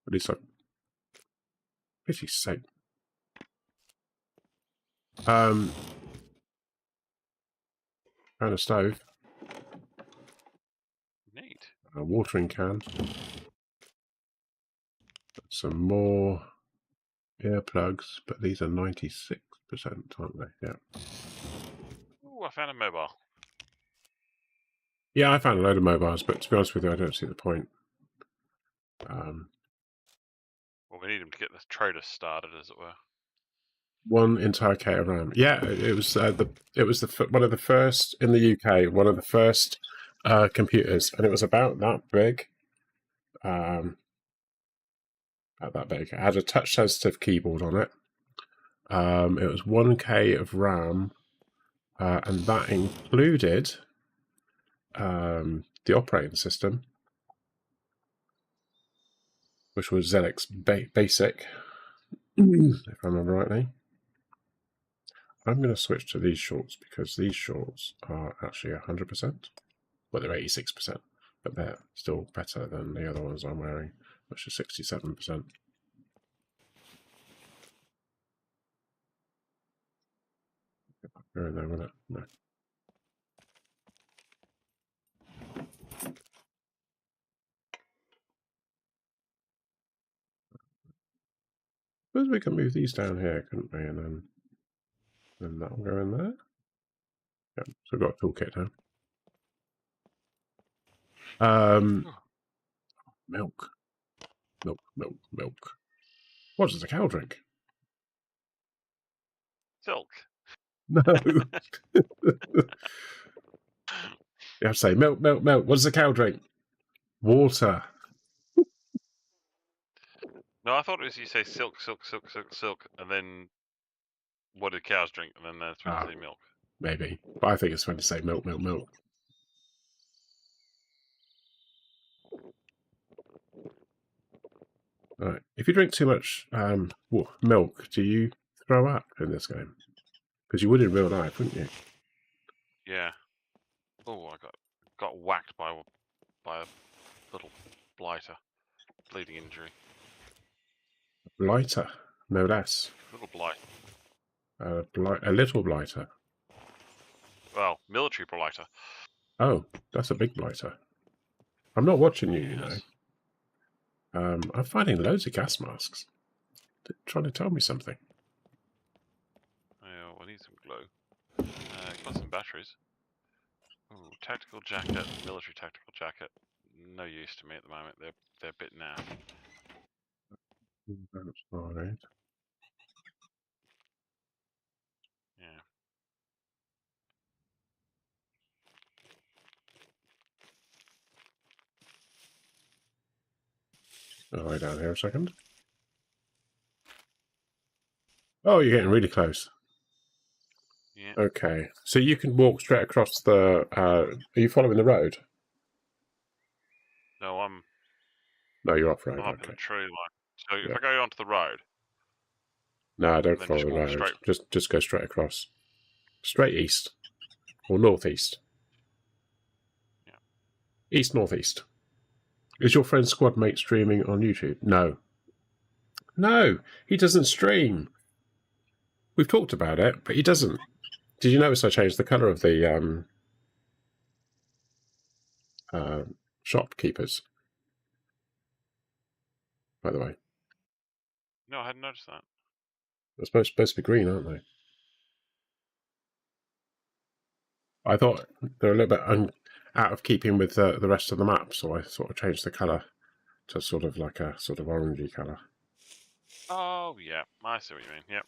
At least pity's sake. Found a stove. Neat. A watering can. Some more earplugs, but these are 96%, aren't they? Yeah. Ooh, I found a mobile. Yeah, I found a load of mobiles, but to be honest with you, I don't see the point. Well, we need them to get the trader started, as it were. One entire K of RAM. Yeah, it was one of the first in the UK, one of the first computers, and it was about that big. About that big. It had a touch-sensitive keyboard on it. It was 1K of RAM, and that included the operating system, which was ZX Basic, if I remember rightly. I'm going to switch to these shorts because these shorts are actually 100%. Well, they're 86%, but they're still better than the other ones I'm wearing, which is 67%. Go in there with it. No. Suppose we can move these down here, couldn't we? And then that'll go in there. Yeah, so we've got a toolkit now. Milk. What does a cow drink? Silk. No. You have to say, milk. What does a cow drink? Water. No, I thought it was you say silk, and then what do cows drink? And then that's when you say milk. Maybe. But I think it's when to say milk. Right. If you drink too much milk, do you throw up in this game? Because you would in real life, wouldn't you? Yeah. Oh, I got whacked by a little blighter, bleeding injury. Blighter, no less. Little blight. A little blighter. Well, military blighter. Oh, that's a big blighter. I'm not watching you, Yes. you know. I'm finding loads of gas masks. They're trying to tell me something. Yeah, I need some glue. Got some batteries. Ooh, tactical jacket, military tactical jacket. No use to me at the moment. They're a bit naff. That's right. Yeah. I'll lie down here a second. Oh, you're getting really close. Yeah. Okay, so you can walk straight across the. Are you following the road? No, No, you're off road. I'm up Okay. in the tree line. So if I go onto the road. No, don't then follow just the walk road. straight. Just go straight across. Straight east. Or northeast. Yeah. East northeast. Is your friend squad mate streaming on YouTube? No. No, he doesn't stream. We've talked about it, but he doesn't. Did you notice I changed the colour of the shopkeepers? By the way, No, I hadn't noticed that. they're supposed to be green, aren't they? I thought they're a little bit out of keeping with the rest of the map, so I sort of changed the colour to sort of like a sort of orangey colour. Oh, yeah. I see what you mean. Yep.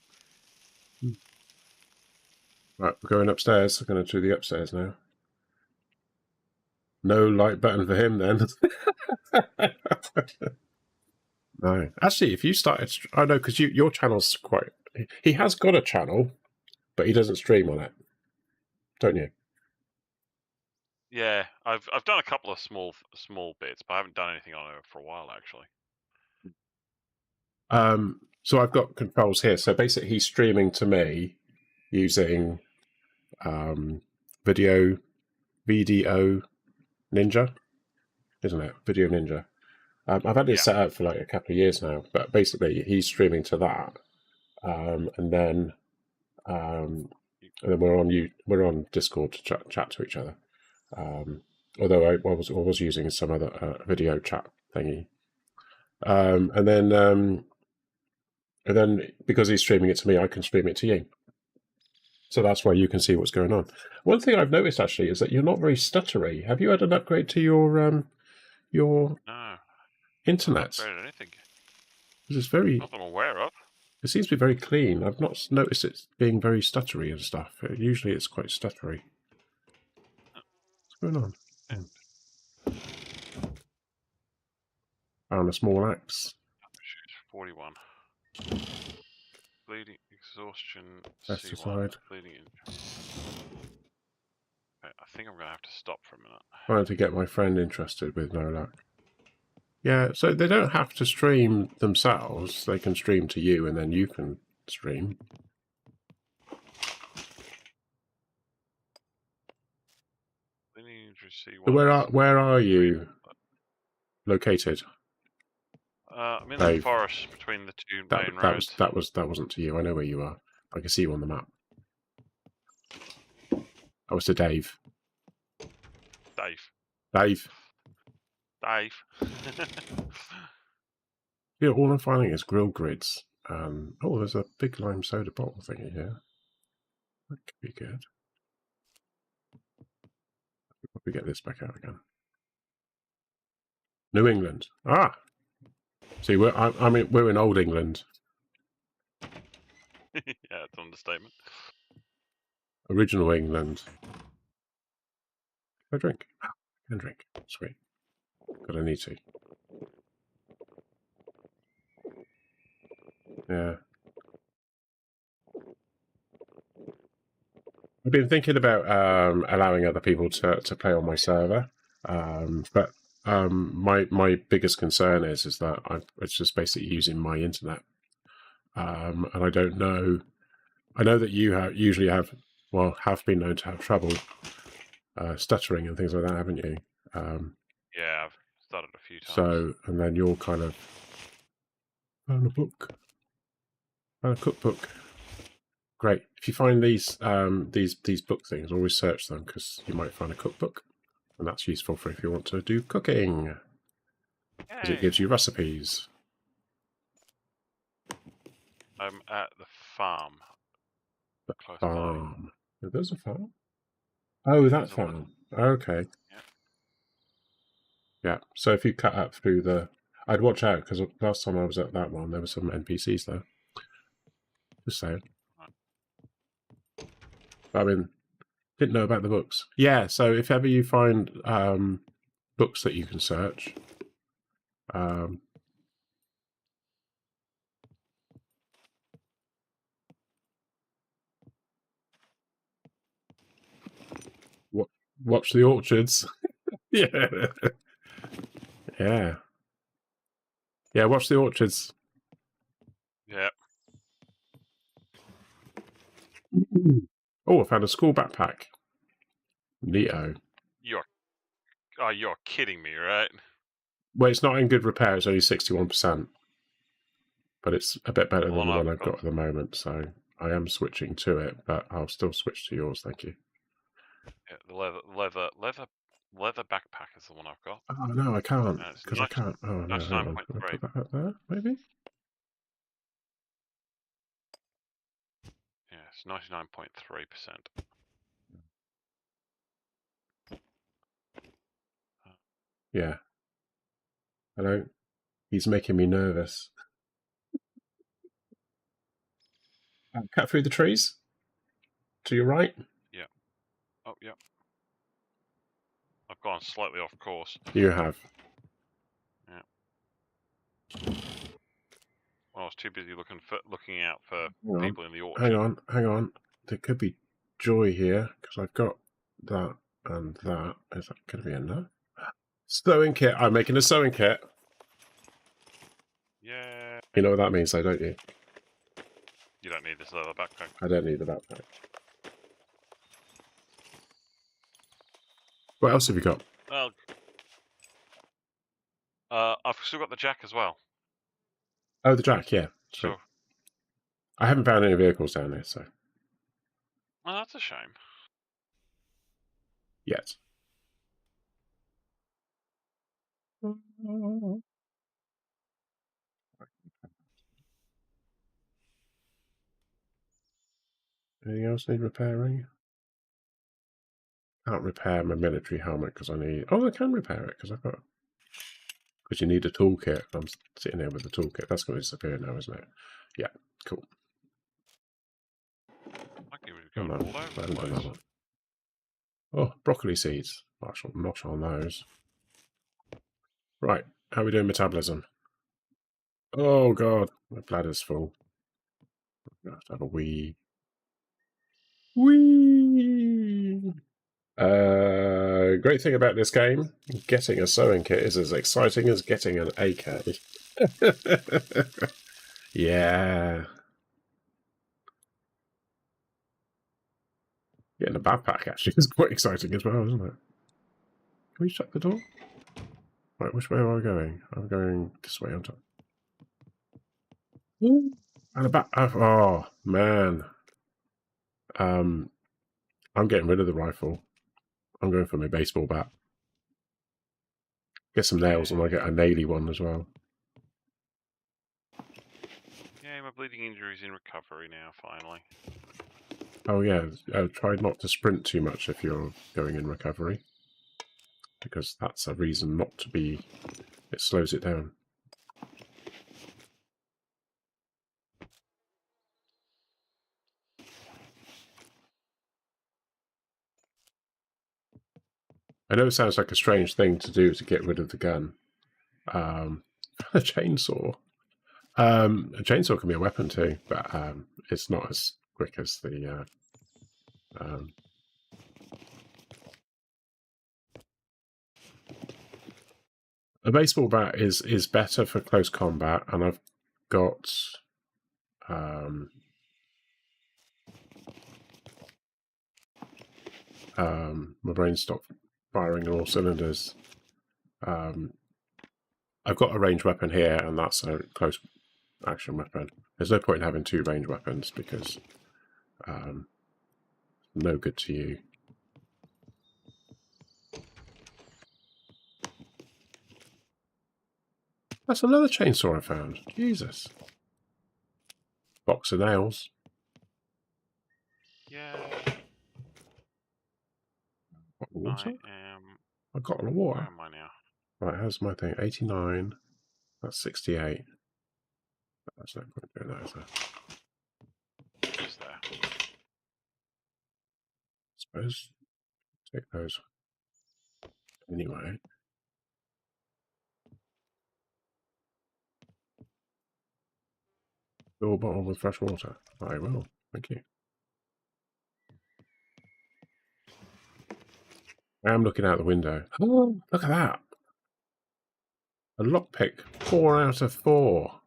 Right, we're going upstairs. We're going to do the upstairs now. No like button for him then. No. Actually, if you started... I know, because your channel's quite... He has got a channel, but he doesn't stream on it. Don't you? Yeah, I've done a couple of small bits, but I haven't done anything on it for a while, actually. So I've got controls here. So basically, he's streaming to me using VDO Ninja, isn't it? Video Ninja. I've had it set up for like a couple of years now, but basically he's streaming to that, and then we're on Discord to chat to each other. Although I was using some other video chat thingy, and then because he's streaming it to me, I can stream it to you. So that's why you can see what's going on. One thing I've noticed actually is that you're not very stuttery. Have you had an upgrade to your internet? Not anything. This is very. Not that I'm aware of. It seems to be very clean. I've not noticed it being very stuttery and stuff. Usually it's quite stuttery. What's going on? Found a small axe. 41. Bleeding, exhaustion, Pesticide. C1, bleeding injury. Okay, I think I'm going to have to stop for a minute. Trying to get my friend interested with no luck. Yeah, so they don't have to stream themselves. They can stream to you and then you can stream. Bleeding injury, C1. So where are you located? I'm in the forest between the two main roads. That wasn't to you. I know where you are. I can see you on the map. That was to Dave. Dave. Yeah, all I'm finding is grill grids. Oh, there's a big lime soda bottle thingy here. That could be good. We get this back out again. New England. Ah. See, we're in Old England. Yeah, it's an understatement. Original England. Can I drink? I can drink. Sweet. But I need to. Yeah. I've been thinking about allowing other people to play on my server, but my biggest concern is that it's just basically using my internet, and I don't know. I know that you usually have been known to have trouble stuttering and things like that, haven't you? Yeah, I've started a few times. So, and then you're kind of found a book, found a cookbook. Great. If you find these book things, always search them because you might find a cookbook, and that's useful for if you want to do cooking, because it gives you recipes. I'm at the farm. The farm. There's a farm. Oh, that farm. Okay. Yeah. So if you cut up through I'd watch out because last time I was at that one, there were some NPCs there. Just saying. I mean, didn't know about the books. Yeah, so if ever you find books that you can search, watch the orchards. Yeah. Yeah. Yeah, watch the orchards. Yeah. Oh, I found a school backpack. Neato. You're Oh, you're kidding me, right? Well, it's not in good repair. It's only 61%. But it's a bit better than the one I've got at the moment, so I am switching to it, but I'll still switch to yours, thank you. Yeah, the leather backpack is the one I've got. Oh, no, I can't, And it's because I can't. Oh, no, hang on. Can I 99.3. put that up there, maybe? Yeah, it's 99.3%. Yeah. Hello? He's making me nervous. Cut through the trees? To your right? Yeah. Oh, yeah. I've gone slightly off course. You have. Yeah. Well, I was too busy looking out for people in the orchard. Hang on. There could be joy here, because I've got that and that. Is that going to be enough? Sewing kit. I'm making a sewing kit. Yeah. You know what that means, though, don't you? You don't need this leather backpack. I don't need the backpack. What else have you got? Well, I've still got the jack as well. Oh, the jack, yeah. So, I haven't found any vehicles down there, so. well, that's a shame. Yet. Anything else need repairing? Can't repair my military helmet because I need... Oh, I can repair it because I've got... Because you need a toolkit. I'm sitting there with the toolkit. That's going to disappear now, isn't it? Yeah, cool. I think we've gone all over the place. Oh, broccoli seeds. I shall notch on those. Right, how are we doing metabolism? Oh, God. My bladder's full. I have to have a wee. Wee! Great thing about this game, getting a sewing kit is as exciting as getting an AK. Yeah. Getting a backpack actually is quite exciting as well, isn't it? Can we shut the door? Right, which way am I going? I'm going this way, aren't I? And a back. Oh, man. I'm getting rid of the rifle. I'm going for my baseball bat. Get some nails and I get a naily one as well. Yeah, my bleeding injury's in recovery now, finally. Oh yeah, try not to sprint too much if you're going in recovery, because that's a reason not to be. It slows it down. I know it sounds like a strange thing to do to get rid of the gun. A chainsaw. A chainsaw can be a weapon too, but it's not as quick as the. A baseball bat is better for close combat, and I've got. My brain stopped firing on all cylinders. I've got a ranged weapon here, and that's a close action weapon. There's no point in having two ranged weapons because no good to you. That's another chainsaw I found. Jesus. Box of nails. Yeah. Water? I am. I've got a water. Where am I now? Right, how's my thing? 89. That's 68. That's no point doing that, is there? Just there. Suppose take those. Anyway. Fill a bottle with fresh water. I will. Thank you. I am looking out the window. Oh, look at that. A lockpick. 4 out of 4.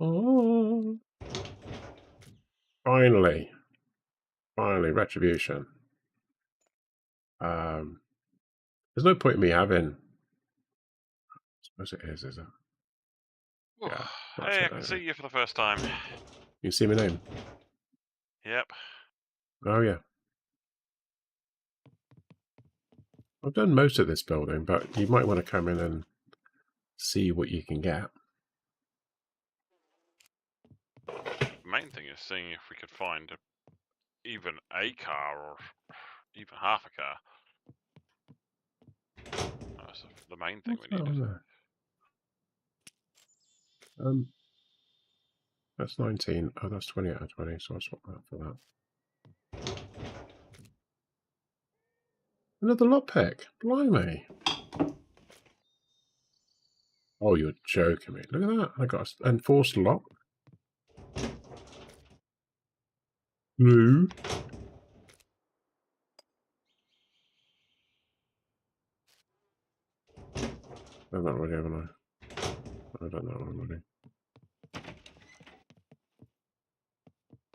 Oh. Finally, retribution. There's no point in me having. I suppose it is it? Ooh. Yeah. Hey, I can see you for the first time. You see my name? Yep. Oh, yeah. I've done most of this building, but you might want to come in and see what you can get. The main thing is seeing if we could find even a car or even half a car. That's the main thing we needed. That's 19. Oh, that's 20 out of 20, so I'll swap that for that. Another lockpick. Blimey. Oh, you're joking me. Look at that. I got an enforced lock. Blue. I've not already, haven't I? I don't know already. Have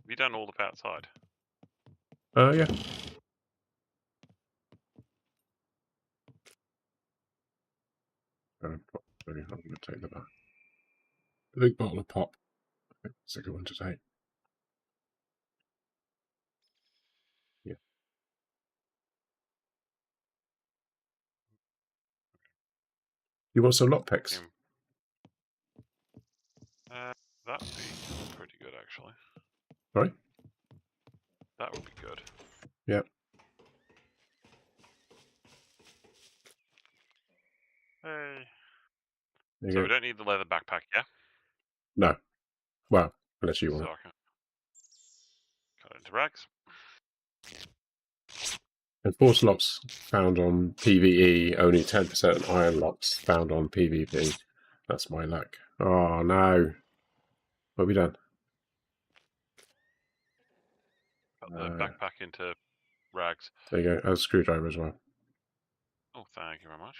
you done all the outside? Yeah. I'm going to take the back. A big bottle of pop. I think that's a good one to take. Yeah. You want some lockpicks? That would be pretty good, actually. Sorry? That would be good. Yeah. Hey. So we don't need the leather backpack, yeah? No. Well, unless you want So it. I can cut it into rags. Enforced locks found on PvE, only 10% iron locks found on PvP. That's my luck. Oh, no. What have we done? Cut the backpack into rags. There you go. A screwdriver as well. Oh, thank you very much.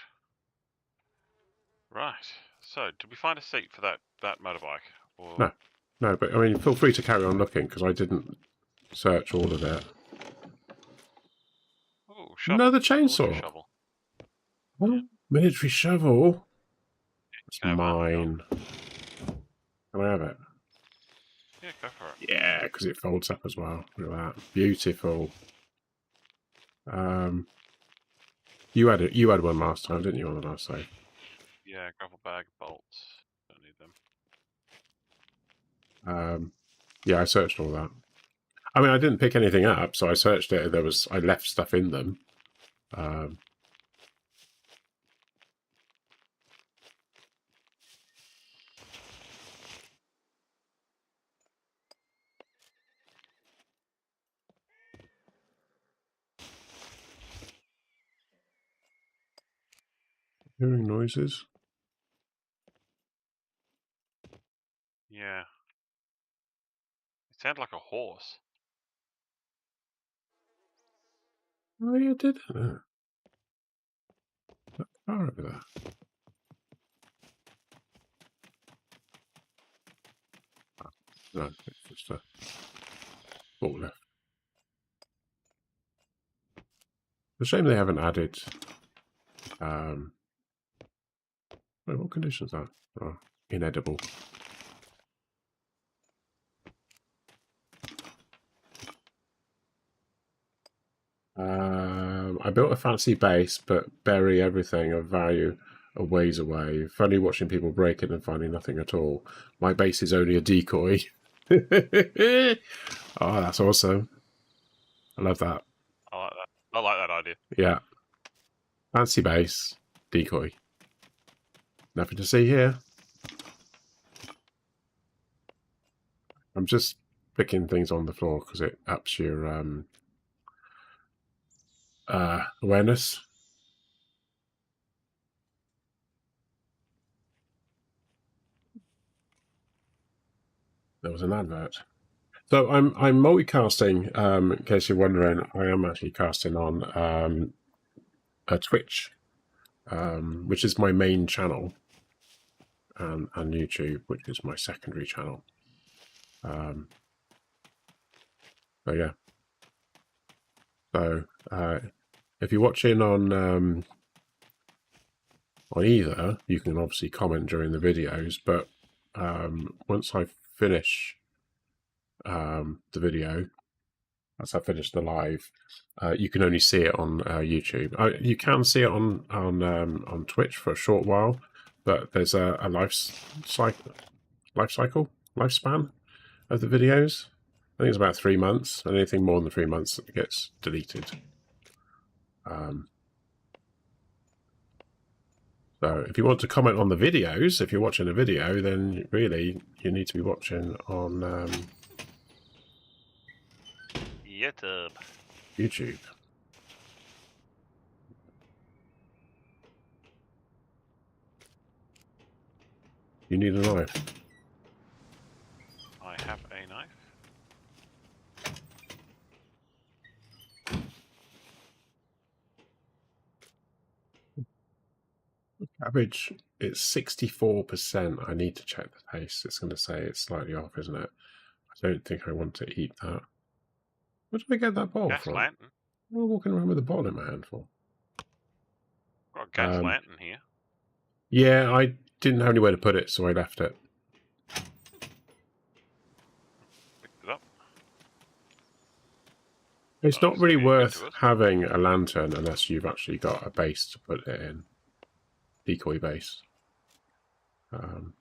Right. So, did we find a seat for that motorbike? Or... No, but I mean, feel free to carry on looking because I didn't search all of it. Oh, shovel. Another chainsaw. Shovel. Oh, yeah. Military shovel. It's mine. Can I have it? Yeah, go for it. Yeah, because it folds up as well. Look at that. Beautiful. You had it. You had one last time, didn't you, on the last save? Yeah, gravel bag, bolts. Don't need them. Yeah, I searched all that. I mean, I didn't pick anything up, so I searched it. I left stuff in them. Hearing noises. Yeah. It sounded like a horse. Oh, you did? That car over there. Oh, no, it's just a forklift. It's a shame they haven't added... wait, what condition is that? Oh, inedible. I built a fancy base, but bury everything of value a ways away. Funny watching people break it and finding nothing at all. My base is only a decoy. Oh, that's awesome. I love that. I like that. I like that idea. Yeah. Fancy base, decoy. Nothing to see here. I'm just picking things on the floor because it ups your awareness. There was an advert. So I'm multicasting. In case you're wondering, I am actually casting on a Twitch, which is my main channel, and YouTube, which is my secondary channel. So yeah. So if you're watching on on either, you can obviously comment during the videos, but once I finish the video, once I finish the live, you can only see it on YouTube. You can see it on Twitch for a short while, but there's a lifespan of the videos. I think it's about 3 months, and anything more than 3 months it gets deleted. So if you want to comment on the videos, if you're watching a video, then really you need to be watching on YouTube. You need a knife. I have a knife. Cabbage, it's 64%. I need to check the taste. It's going to say it's slightly off, isn't it? I don't think I want to eat that. Where did I get that bottle Gas from? lantern. What am I walking around with a bottle in my hand for? Got a gas lantern here. Yeah, I didn't have anywhere to put it, so I left it. Picked it up. It's not really worth having a lantern unless you've actually got a base to put it in. Decoy base. Crowbar?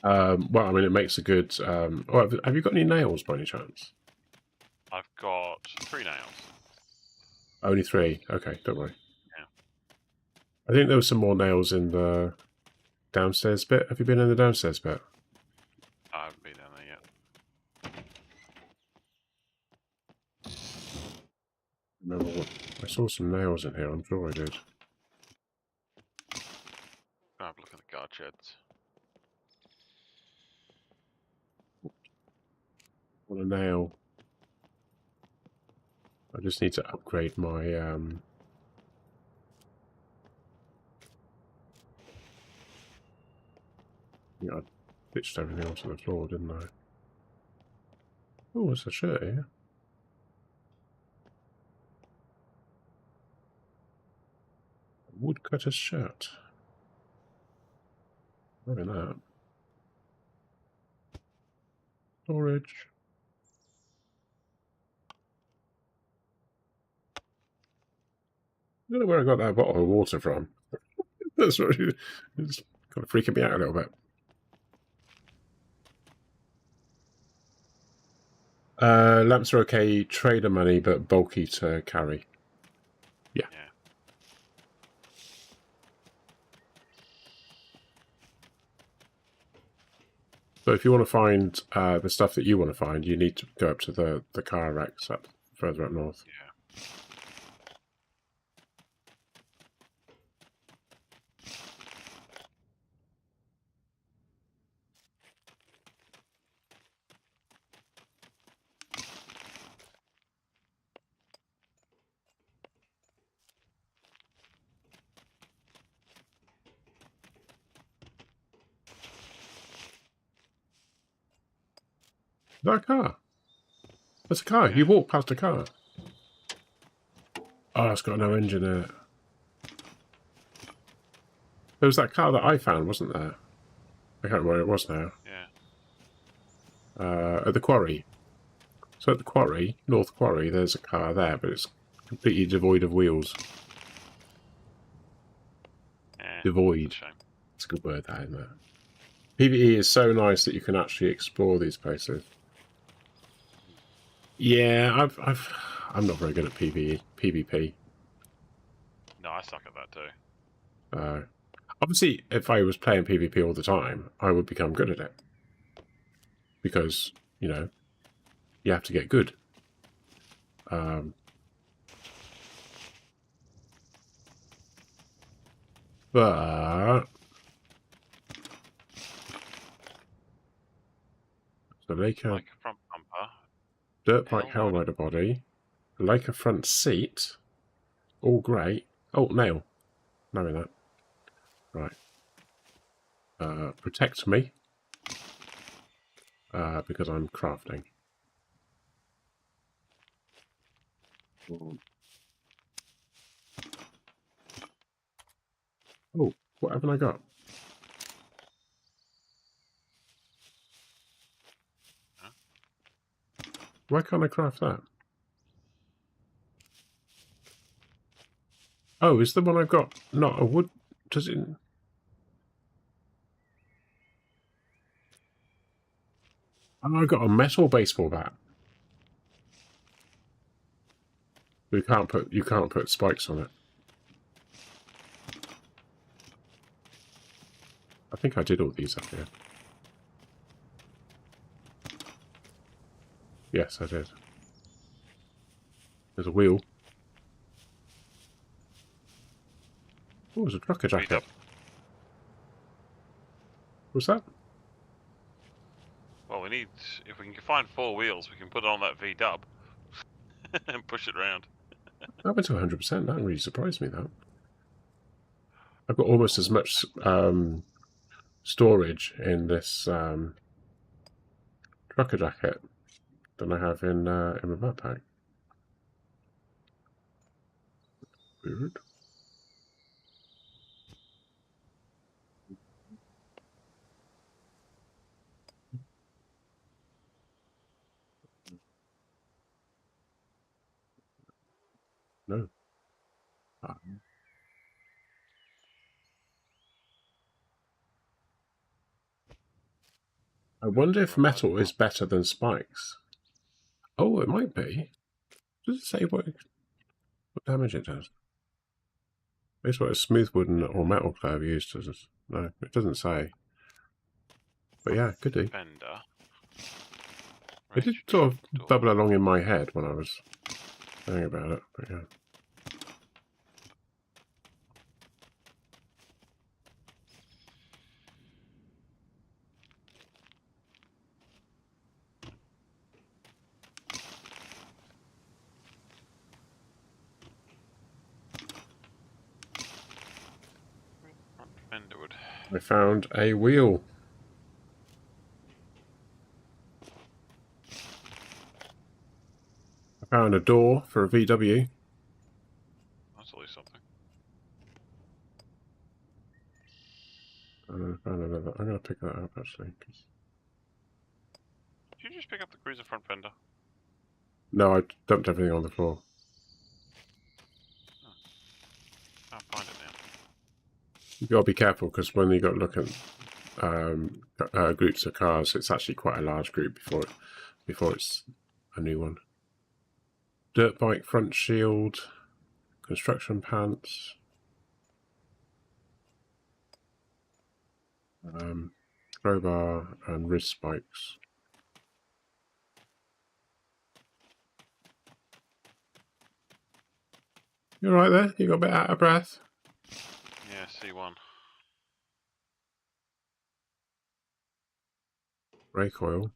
Well, I mean, it makes a good... oh, have you got any nails by any chance? I've got 3 nails. Only 3? Okay, don't worry. Yeah. I think there were some more nails in the downstairs bit. Have you been in the downstairs bit? I haven't been down there yet. Remember what? I saw some nails in here, I'm sure I did. I'll have a look at the guard sheds. Want a nail. I just need to upgrade my yeah, I pitched everything onto the floor, didn't I? Oh, it's a shirt here. A woodcutter's shirt. Look at that. Storage. I don't know where I got that bottle of water from. That's really, it's kind of freaking me out a little bit. Lamps are okay, trader money, but bulky to carry. Yeah. So if you want to find the stuff that you want to find, you need to go up to the car racks up further up north. Yeah. Is that a car? That's a car. Yeah. You walk past a car. Oh, it's got no engine in it. There was that car that I found, wasn't there? I can't remember where it was now. Yeah. At the quarry. So at the quarry, North Quarry, there's a car there, but it's completely devoid of wheels. Yeah. Devoid. Shame. It's a good word, that, isn't it? PvE is so nice that you can actually explore these places. Yeah, I'm not very good at PvP. No, I suck at that too. Obviously, if I was playing PvP all the time, I would become good at it. Because, you know, you have to get good. But... So Leica... Like a front bumper. Dirt bike Hellrider body. Leica front seat. All great. Oh, nail. Knowing that. Right. Protect me. Because I'm crafting. Oh, what haven't I got? Huh? Why can't I craft that? Oh, is the one I've got not a wood? Does it? Oh, I got a metal baseball bat. You can't put spikes on it. I think I did all these up here. Yes, I did. There's a wheel. Oh, there's a trucker jacket. What's that? Well, we need, if we can find 4 wheels, we can put it on that V-dub and push it around. That went to 100%. That really surprised me, that. I've got almost as much storage in this trucker jacket than I have in my backpack. Weird. No. I wonder if metal is better than spikes. Oh, it might be. Does it say what damage it does? It's what a smooth wooden or metal curve used as. No, it doesn't say. But yeah, could do. Fender. It did sort of bubble along in my head when I was saying about it, but yeah. Fender wood. I found a wheel. I found a door for a VW. That's at least something. And I found another. I'm going to pick that up actually. Did you just pick up the cruiser front fender? No, I dumped everything on the floor. Oh. I'll find it now. You've got to be careful because when you got to look at groups of cars, it's actually quite a large group before it's a new one. Dirt bike front shield, construction pants, crowbar, and wrist spikes. You right there? You got a bit out of breath? Yeah, C1. Brake oil.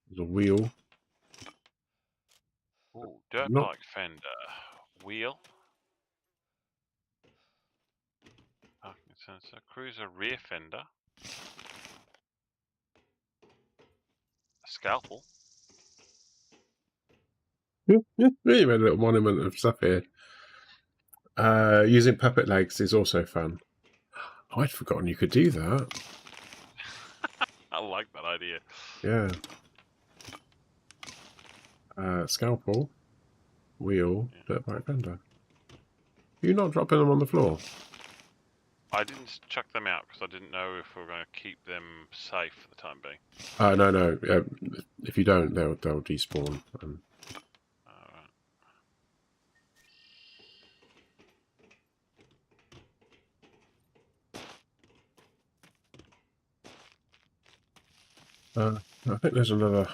There's a wheel. Ooh, dirt Not bike fender. Wheel. Parking sensor. Cruiser rear fender. A scalpel. you made a little monument of stuff here. Using puppet legs is also fun. Oh, I'd forgotten you could do that. I like that idea. Yeah. Scalpel, wheel, dirt bike fender. Are you not dropping them on the floor? I didn't chuck them out because I didn't know if we were going to keep them safe for the time being. No. If you don't, they'll despawn. I think there's another.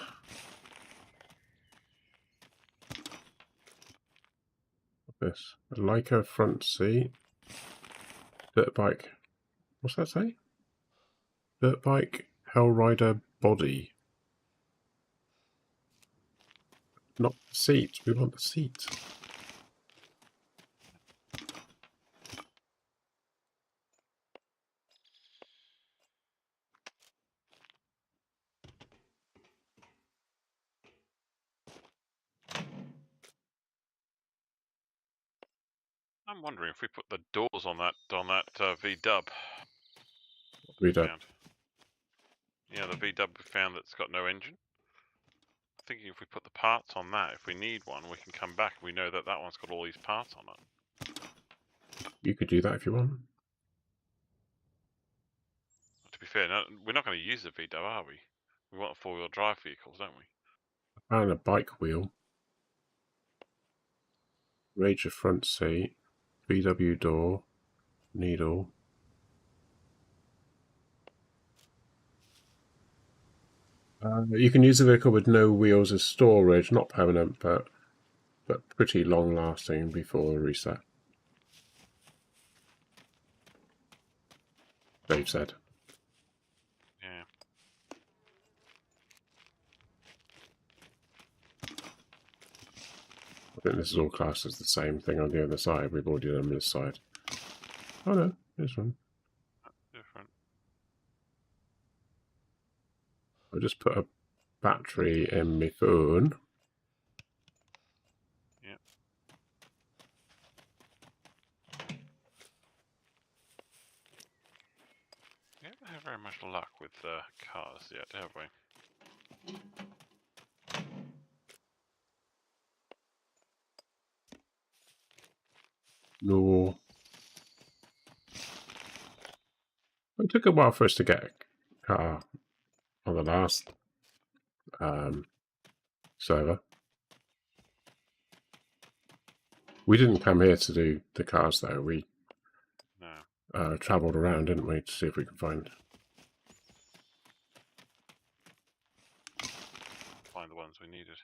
This a Leica front seat, dirt bike. What's that say? Dirt bike Hellrider body. Not the seat. We want the seat. I'm wondering if we put the doors on that V-dub. V-dub. Found. Yeah, the V-dub we found that's got no engine. I'm thinking if we put the parts on that, if we need one, we can come back. We know that that one's got all these parts on it. You could do that if you want. To be fair, no, we're not going to use the V-dub, are we? We want four-wheel drive vehicles, don't we? I found a bike wheel. Ranger front seat. VW door. Needle. You can use a vehicle with no wheels as storage, not permanent, but pretty long lasting before reset. Dave said. Yeah. I think this is all classed as the same thing on the other side. We've already done this side. Oh no, this one. Different. I'll just put a battery in my phone. Yeah. We haven't had very much luck with cars yet, have we? No. It took a while for us to get a car on the last server. We didn't come here to do the cars though. We travelled around, didn't we, to see if we could find the ones we needed.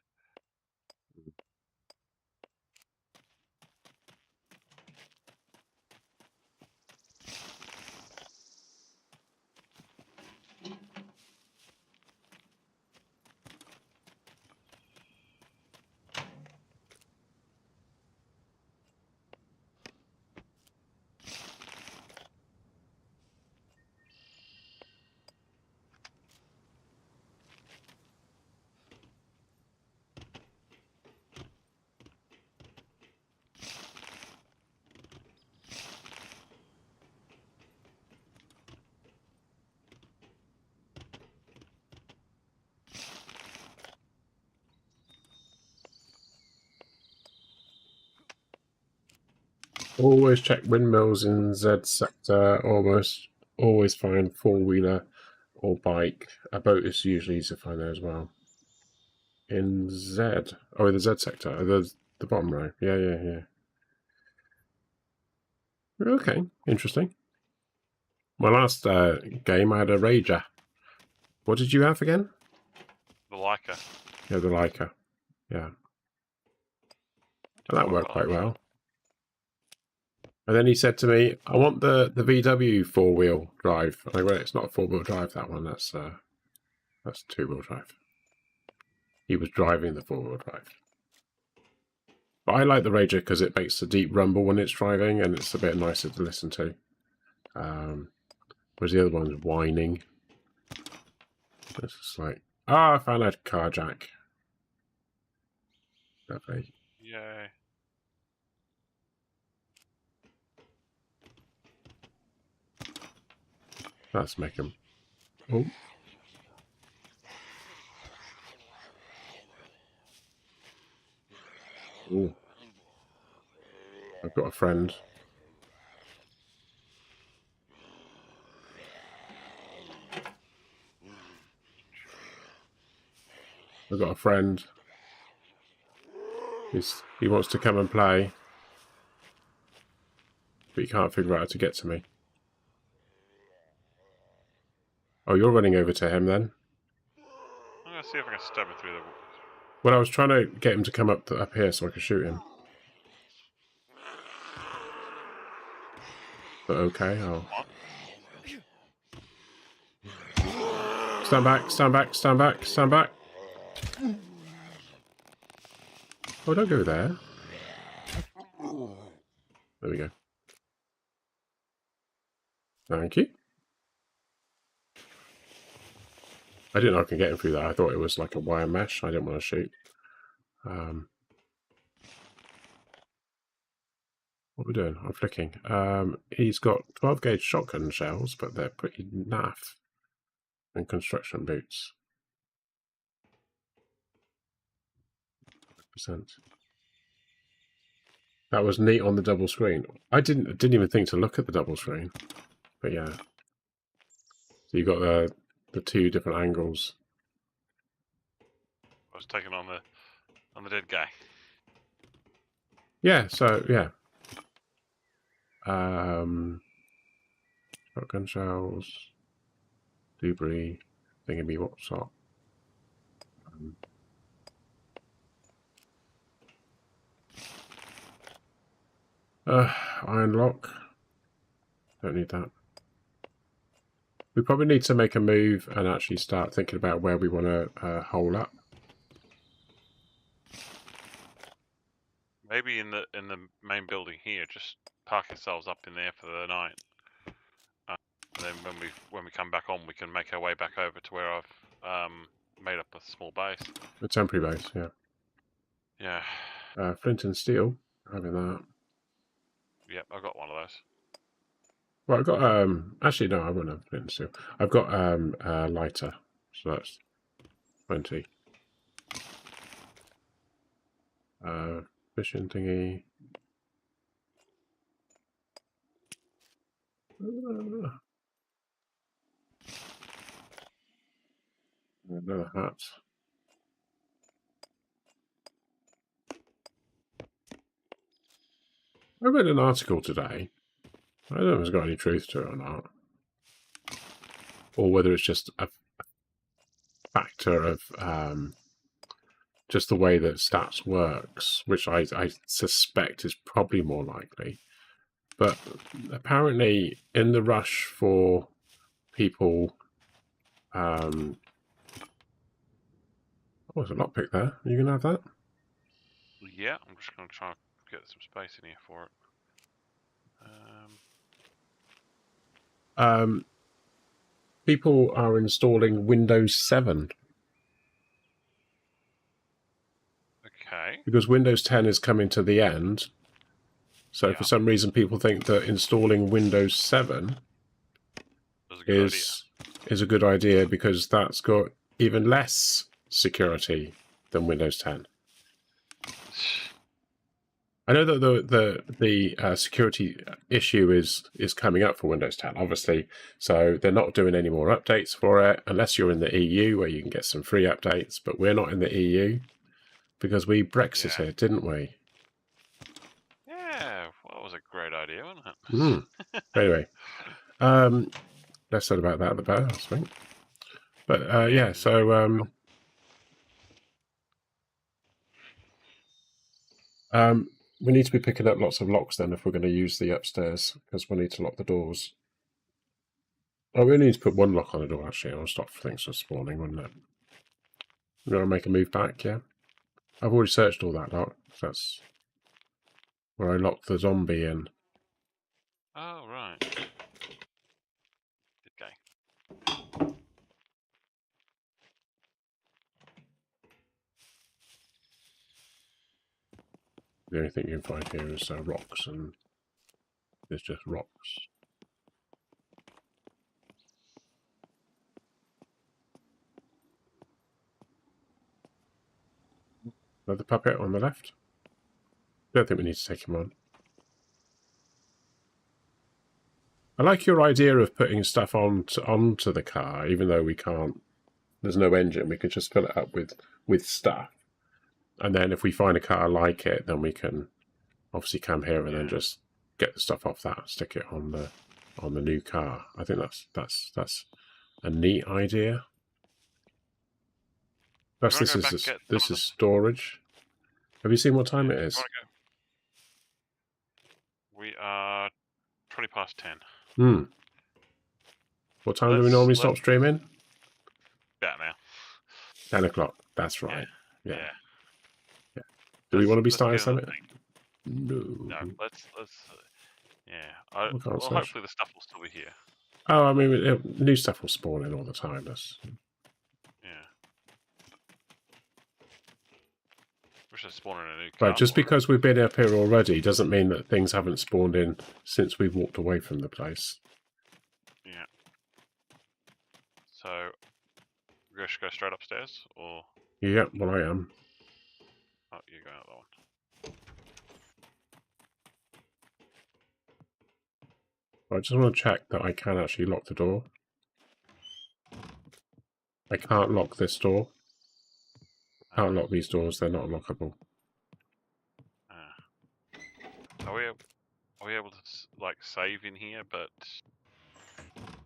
Always check windmills in Z sector. Almost always find four-wheeler or bike. A boat is usually easy to find there as well. In Z. Oh, the Z sector. The bottom row. Yeah. Okay, interesting. My last game, I had a Rager. What did you have again? The Leica. Yeah, the Leica. Yeah. And that worked quite well. And then he said to me, I want the VW four-wheel drive. And I went, it's not a four-wheel drive, that one. That's two-wheel drive. He was driving the four-wheel drive. But I like the Rager because it makes a deep rumble when it's driving, and it's a bit nicer to listen to. Whereas the other one's whining. It's just like, I found a car jack. Lovely. Yay. Let's make him. Oh. Ooh. I've got a friend. I've got a friend. He wants to come and play, but he can't figure out how to get to me. Oh, you're running over to him then? I'm going to see if I can stab him through the... Well, I was trying to get him to come up here so I could shoot him. But okay, I'll... Stand back, stand back, stand back, stand back. Oh, don't go there. There we go. Thank you. I didn't know I could get him through that. I thought it was like a wire mesh. I didn't want to shoot. What are we doing? I'm flicking. He's got 12 gauge shotgun shells, but they're pretty naff. And construction boots. %. That was neat on the double screen. I didn't even think to look at the double screen, but yeah. So you got the two different angles. I was taking on the dead guy. Yeah. So yeah. Shotgun shells, debris, thingy, what's up? Iron lock. Don't need that. We probably need to make a move and actually start thinking about where we want to hole up. Maybe in the main building here, just park ourselves up in there for the night. And then when we come back on, we can make our way back over to where I've made up a small base. A temporary base, yeah. Yeah. Flint and steel, having that. Yep, I've got one of those. Well, I've got actually no, I won't have flint and steel. I've got lighter, so that's 20. Fishing thingy. Another hat. I read an article today. I don't know if it's got any truth to it or not. Or whether it's just a factor of just the way that stats works, which I suspect is probably more likely. But apparently in the rush for people... oh, there's a lockpick there. Are you going to have that? Yeah, I'm just going to try and get some space in here for it. People are installing Windows 7. Okay. Because Windows 10 is coming to the end. So for some reason people think that installing Windows 7 is a good idea because that's got even less security than Windows 10. I know that the security issue is coming up for Windows 10, obviously. So they're not doing any more updates for it, unless you're in the EU where you can get some free updates. But we're not in the EU because we Brexited, didn't we? Yeah, well, that was a great idea, wasn't it? Anyway, less said about that, the better, I think. But yeah, so we need to be picking up lots of locks then if we're going to use the upstairs, because we need to lock the doors. Oh, we only need to put one lock on the door, actually. I'll stop things from spawning, wouldn't it? We're going to make a move back, yeah? I've already searched all that lock. That's where I locked the zombie in. Oh, right. Okay. The only thing you can find here is rocks, and there's just rocks. Another puppet on the left. Don't think we need to take him on. I like your idea of putting stuff onto the car, even though we can't. There's no engine. We can just fill it up with stuff, and then if we find a car like it, then we can obviously come here and then just get the stuff off that, stick it on the new car. I think that's a neat idea. Plus, this is storage. Have you seen what time it is? We are 20 past 10. What time do we normally stop streaming? About now. 10 o'clock. That's right. Yeah. Do we want to be starting something? No. Let's. Yeah. Well, hopefully the stuff will still be here. Oh, I mean, new stuff will spawn in all the time. Yeah. Wish I spawned in a new Right, car. just because we've been up here already doesn't mean that things haven't spawned in since we've walked away from the place. Yeah. So, we should go straight upstairs, or... Yeah, well, I am. Oh, you're going out that one. I just want to check that I can actually lock the door. I can't lock this door. Can't lock these doors, they're not lockable. Are we able to, like, save in here, but...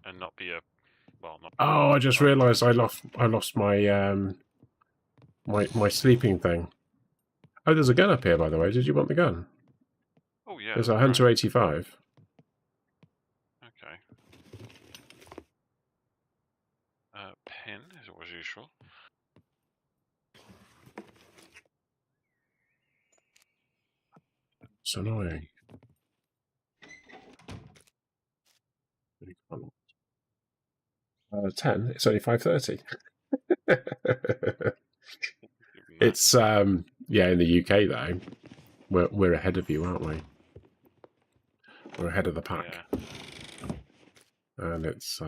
and not be a... well, not... Oh, I just realised I lost my, my sleeping thing. Oh, there's a gun up here, by the way. Did you want the gun? Oh, yeah. There's a Hunter 85. Okay. Pen, as it was usual. It's annoying. 10. It's only 5:30. It's yeah, in the UK though, we're ahead of you, aren't we? We're ahead of the pack, and it's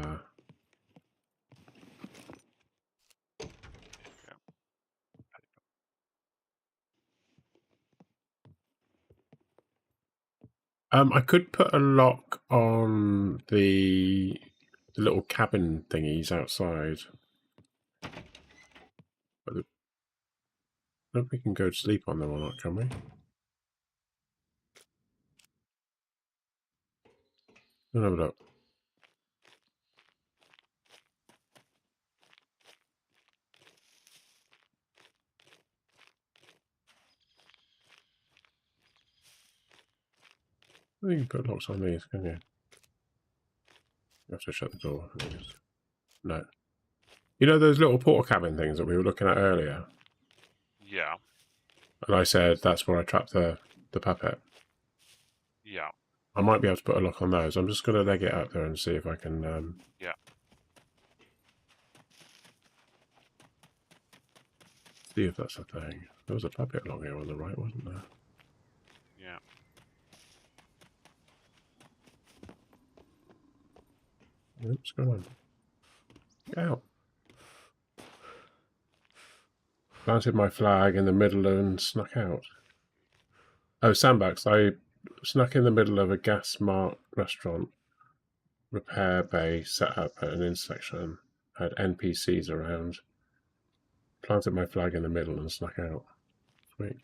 I could put a lock on the little cabin thingies outside. But I don't think we can go to sleep on them or not, can we? We'll have a look. I think you can put locks on these, can you? You have to shut the door. No. You know those little portal cabin things that we were looking at earlier? Yeah. And I said that's where I trapped the puppet. Yeah. I might be able to put a lock on those. I'm just going to leg it up there and see if I can... yeah. See if that's a thing. There was a puppet along here on the right, wasn't there? Yeah. Oops, come on. Get out. Planted my flag in the middle and snuck out. Oh, sandbags. I snuck in the middle of a gas-marked restaurant repair bay set up at an intersection. Had NPCs around. Planted my flag in the middle and snuck out. Sweet.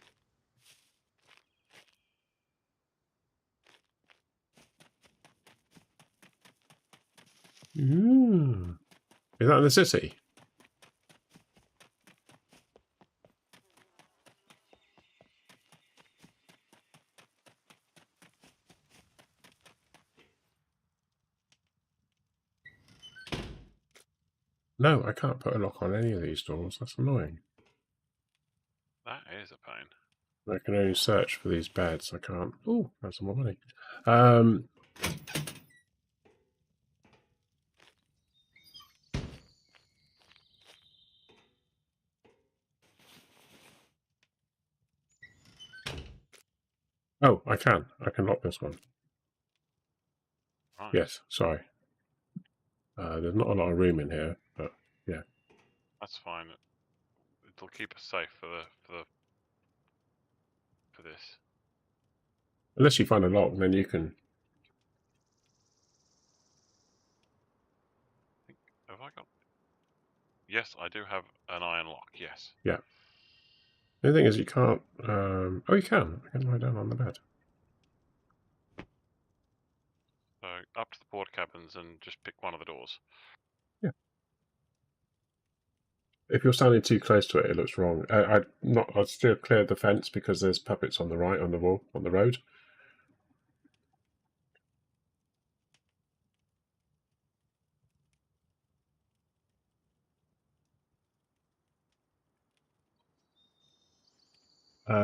Ooh. Is that in the city? No, I can't put a lock on any of these doors. That's annoying. That is a pain. I can only search for these beds. I can't... Oh, that's some more money. Oh, I can. I can lock this one. Right. Yes, sorry. There's not a lot of room in here, but yeah. That's fine. It'll keep us safe for this. Unless you find a lock, then you can... Have I got... Yes, I do have an iron lock, yes. Yeah. The thing is, you can't... Oh, you can. I can lie down on the bed. So, up to the port cabins and just pick one of the doors. Yeah. If you're standing too close to it, it looks wrong. I'd still clear the fence because there's puppets on the right, on the wall, on the road.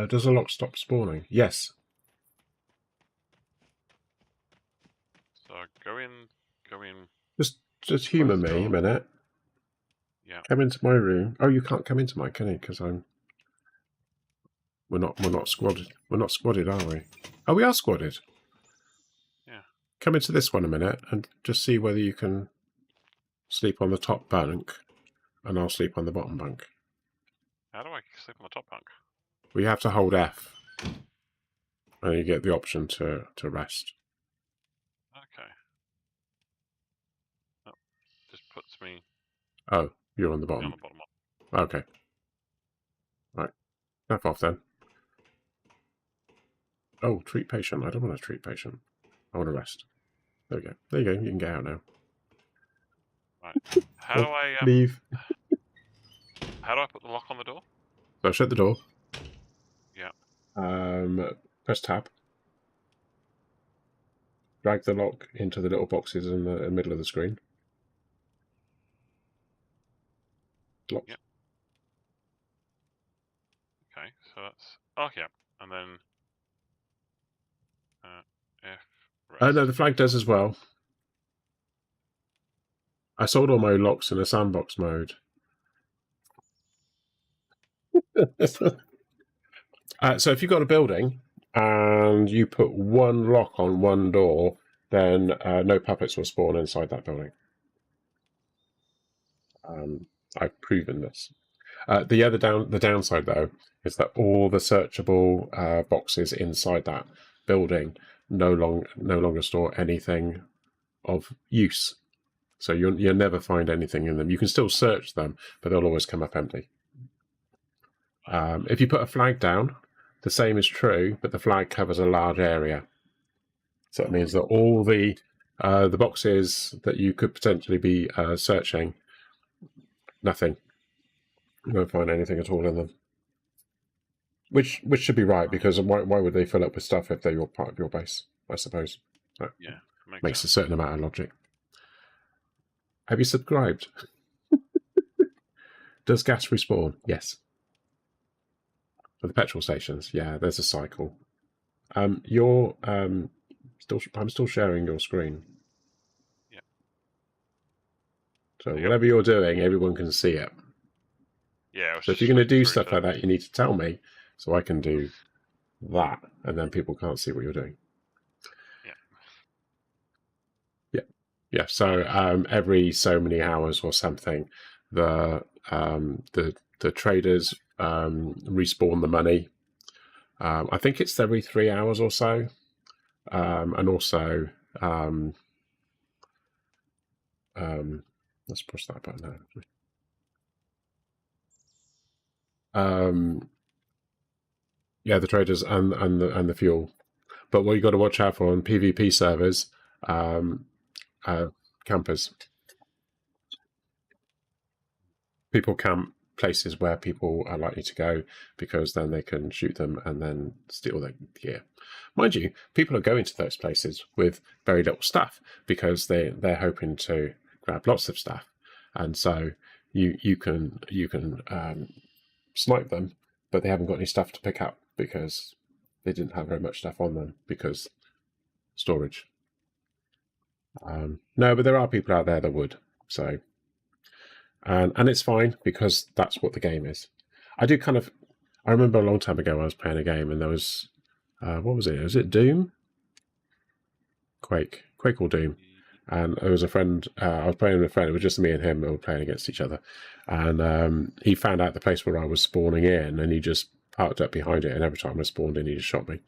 Does a lock stop spawning? Yes. So, go in... Just humour me a minute. Yeah. Come into my room. Oh, you can't come into mine, can you? Because I'm... We're not squadded. We're not squadded, are we? Oh, we are squadded. Yeah. Come into this one a minute and just see whether you can sleep on the top bunk, and I'll sleep on the bottom bunk. How do I sleep on the top bunk? We have to hold F, and you get the option to rest. Okay. Oh, just puts me Oh, you're on the on bottom. the bottom. Okay. Right. F off then. Oh, treat patient. I don't want to treat patient. I want to rest. There we go. There you go. You can get out now. Right. How do I leave? How do I put the lock on the door? So shut the door. Yeah. Press tab. Drag the lock into the little boxes in the middle of the screen. Locked. Yep. Okay, so that's... Oh, yeah. And then... F... Rest. Oh, no, the flag does as well. I sold all my locks in a sandbox mode. So if you've got a building and you put one lock on one door, then no puppets will spawn inside that building. I've proven this. The downside, though, is that all the searchable boxes inside that building no longer store anything of use. So you'll never find anything in them. You can still search them, but they'll always come up empty. If you put a flag down, the same is true, but the flag covers a large area. So it means that all the boxes that you could potentially be searching, nothing. You won't find anything at all in them. Which should be right, because why would they fill up with stuff if they're your part of your base? I suppose. So Yeah, makes a certain amount of logic. Have you subscribed? Does gas respawn? Yes. For the petrol stations, yeah, there's a cycle. I'm still sharing your screen. Yeah. So whatever you're doing, everyone can see it. Yeah. So if you're going to do stuff like that, you need to tell me so I can do that, and then people can't see what you're doing. Yeah. So every so many hours or something, the traders respawn the money. I think it's every 3 hours or so, and also let's push that button now. Yeah, the traders and the fuel. But what you got to watch out for on PvP servers, campers. People camp places where people are likely to go, because then they can shoot them and then steal their gear. Mind you, people are going to those places with very little stuff because they're hoping to grab lots of stuff, and so you can snipe them, but they haven't got any stuff to pick up because they didn't have very much stuff on them because storage. No, but there are people out there that would. So, and it's fine because that's what the game is. I remember a long time ago I was playing a game and there was, what was it? Was it Doom? Quake or Doom? And there was a friend, I was playing with a friend, it was just me and him, we were playing against each other. And he found out the place where I was spawning in and he just parked up behind it, and every time I spawned in, he just shot me.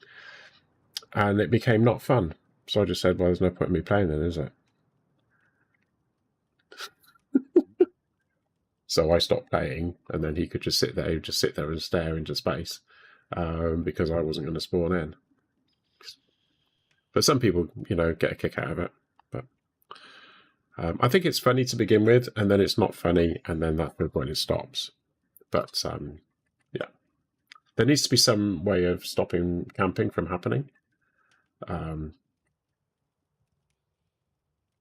And it became not fun. So I just said, well, there's no point in me playing then, is there? So I stopped playing, and then he could just sit there and stare into space, because I wasn't going to spawn in. But some people, get a kick out of it. But I think it's funny to begin with, and then it's not funny, and then that's when it stops. But yeah, there needs to be some way of stopping camping from happening.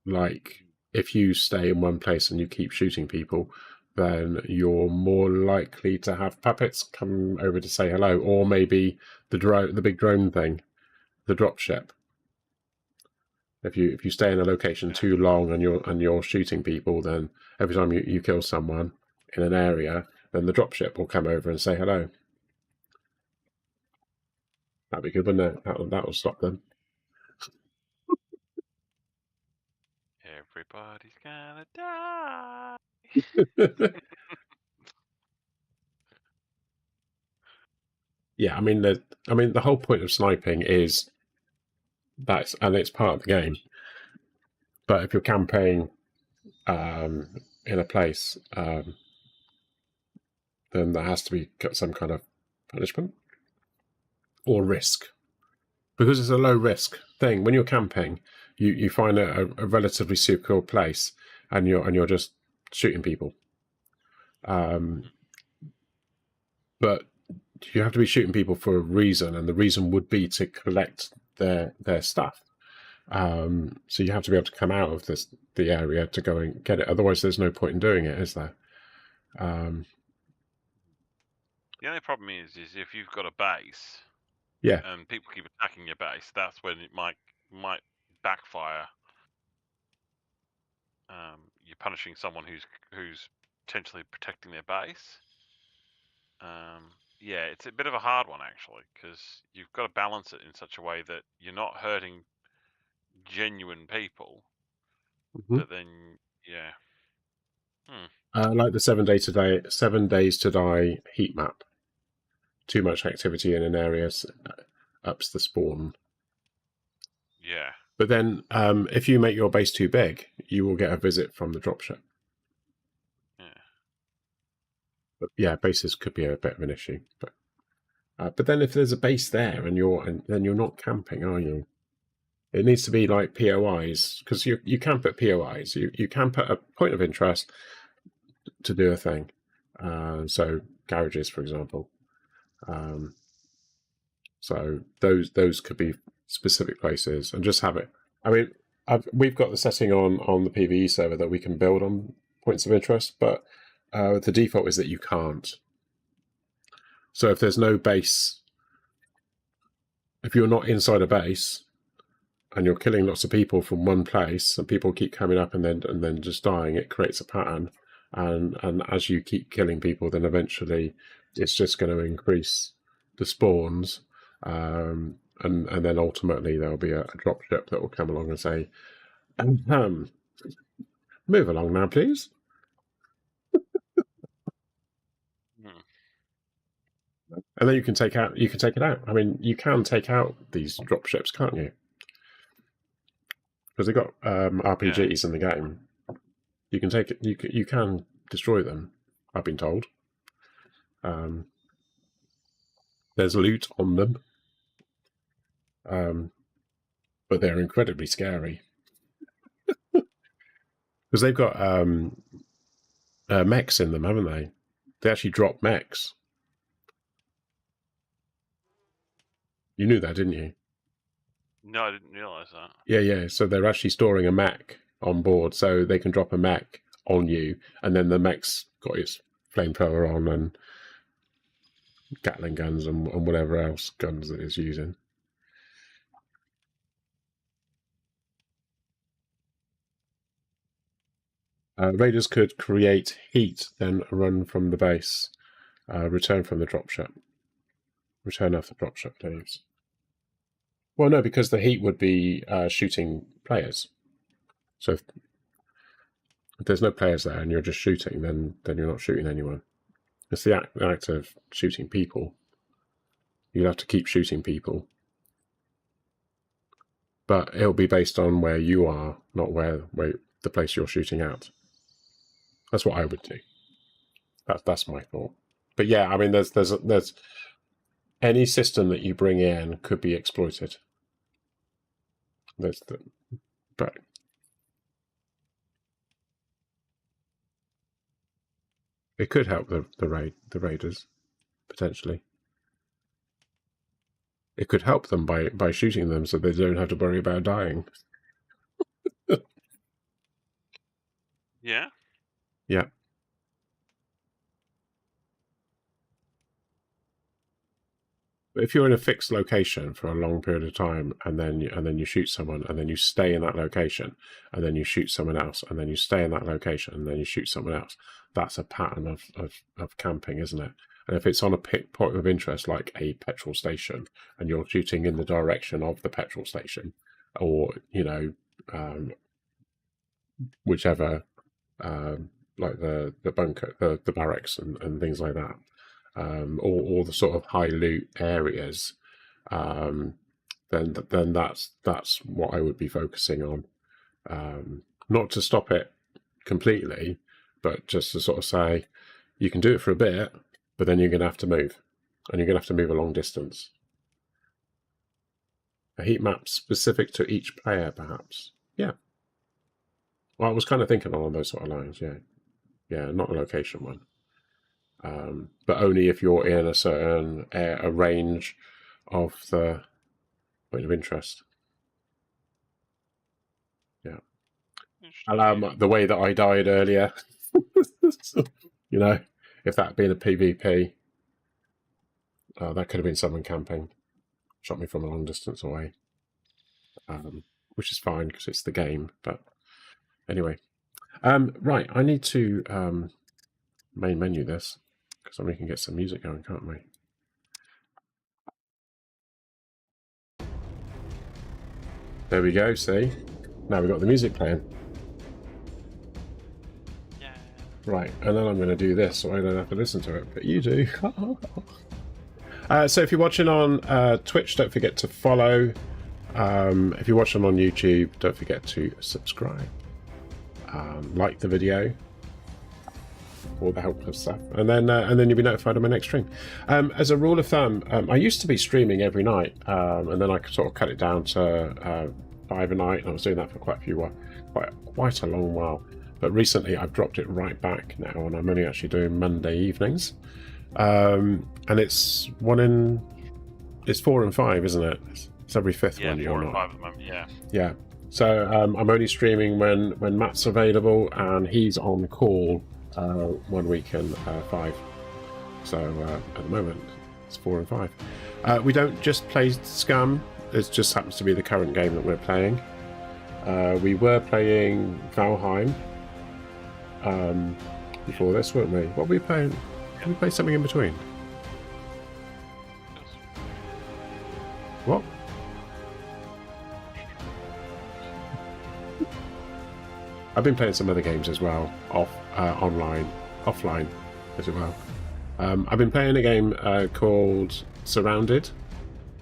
Like, if you stay in one place and you keep shooting people, then you're more likely to have puppets come over to say hello, or maybe the big drone thing, the dropship. If you stay in a location too long and you're shooting people, then every time you kill someone in an area, then the dropship will come over and say hello. That'd be good, wouldn't it? That'll stop them. Everybody's gonna die. Yeah, I mean, the whole point of sniping is and it's part of the game. But if you're camping in a place, then there has to be some kind of punishment or risk, because it's a low risk thing. When you're camping, you find a relatively secure place, and you're just shooting people. But you have to be shooting people for a reason, and the reason would be to collect their stuff. So you have to be able to come out of the area to go and get it. Otherwise, there's no point in doing it, is there? The only problem is if you've got a base, yeah, and people keep attacking your base, that's when it might backfire. You're punishing someone who's potentially protecting their base. Yeah, it's a bit of a hard one actually, because you've got to balance it in such a way that you're not hurting genuine people, but then yeah. Like the 7 days to die heat map. Too much activity in an area ups the spawn. Yeah. But then, if you make your base too big, you will get a visit from the dropship. Yeah. But yeah, bases could be a bit of an issue. But then, if there's a base there then you're not camping, are you? It needs to be like POIs, because you camp at POIs. You camp at a point of interest to do a thing. So garages, for example. So those could be specific places, and just have it. I mean, we've got the setting on the PvE server that we can build on points of interest, but the default is that you can't. So if there's no base, if you're not inside a base and you're killing lots of people from one place, and people keep coming up and then just dying, it creates a pattern. And as you keep killing people, then eventually it's just going to increase the spawns, and then ultimately there'll be a dropship that will come along and say, move along now, please. And then you can take it out. I mean, you can take out these dropships, can't you? Because they've got RPGs in the game. You can take it. You can destroy them, I've been told. There's loot on them, but they're incredibly scary because they've got mechs in them, haven't they? They actually drop mechs. You knew that, didn't you? No, I didn't realise that. Yeah. So they're actually storing a mech on board, so they can drop a mech on you, and then the mech's got its flamethrower on and Gatling guns and whatever else guns that it's using. Raiders could create heat, then run from the base, return from the dropship. Return after dropship leaves. Well, no, because the heat would be shooting players. So if there's no players there and you're just shooting, then you're not shooting anyone. It's the act of shooting people. You'll have to keep shooting people. But it'll be based on where you are, not where the place you're shooting at. That's what I would do. That's my thought. But yeah, I mean, there's any system that you bring in could be exploited. But it could help the raiders potentially. It could help them by shooting them, so they don't have to worry about dying. Yeah. Yeah. But if you're in a fixed location for a long period of time, and then you shoot someone, and then you stay in that location, and then you shoot someone else, and then you stay in that location, and then you shoot someone else, that's a pattern of camping, isn't it? And if it's on a point of interest, like a petrol station, and you're shooting in the direction of the petrol station, or whichever, like the bunker, the barracks, and things like that, or the sort of high loot areas, then that's what I would be focusing on. Not to stop it completely, but just to sort of say you can do it for a bit, but then you're going to have to move, and you're going to have to move a long distance. A heat map specific to each player, perhaps. Yeah. Well, I was kind of thinking along those sort of lines. Yeah, not a location one, but only if you're in a certain a range of the point of interest. Yeah. The way that I died earlier, if that had been a PvP, that could have been someone camping, shot me from a long distance away, which is fine because it's the game. But anyway, right, I need to main menu this, because then we can get some music going, can't we? There we go, see? Now we've got the music playing. Yeah. Right, and then I'm going to do this so I don't have to listen to it, but you do. So if you're watching on Twitch, don't forget to follow. If you're watching on YouTube, don't forget to subscribe. Like the video, all the helpful stuff, and then you'll be notified of my next stream. As a rule of thumb, I used to be streaming every night, and then I sort of cut it down to 5 a night, and I was doing that for quite a long while. But recently I've dropped it right back now, and I'm only actually doing Monday evenings. And it's 4 and 5, isn't it? It's every fifth one. Yeah, 4 and 5 at the moment. Yeah. So I'm only streaming when Matt's available, and he's on call 1 week and 5. So at the moment it's 4 and 5. We don't just play Scum. It just happens to be the current game that we're playing. We were playing Valheim before this, weren't we? What were we playing? Can we play something in between? What? I've been playing some other games as well, offline as well. I've been playing a game called Surrounded,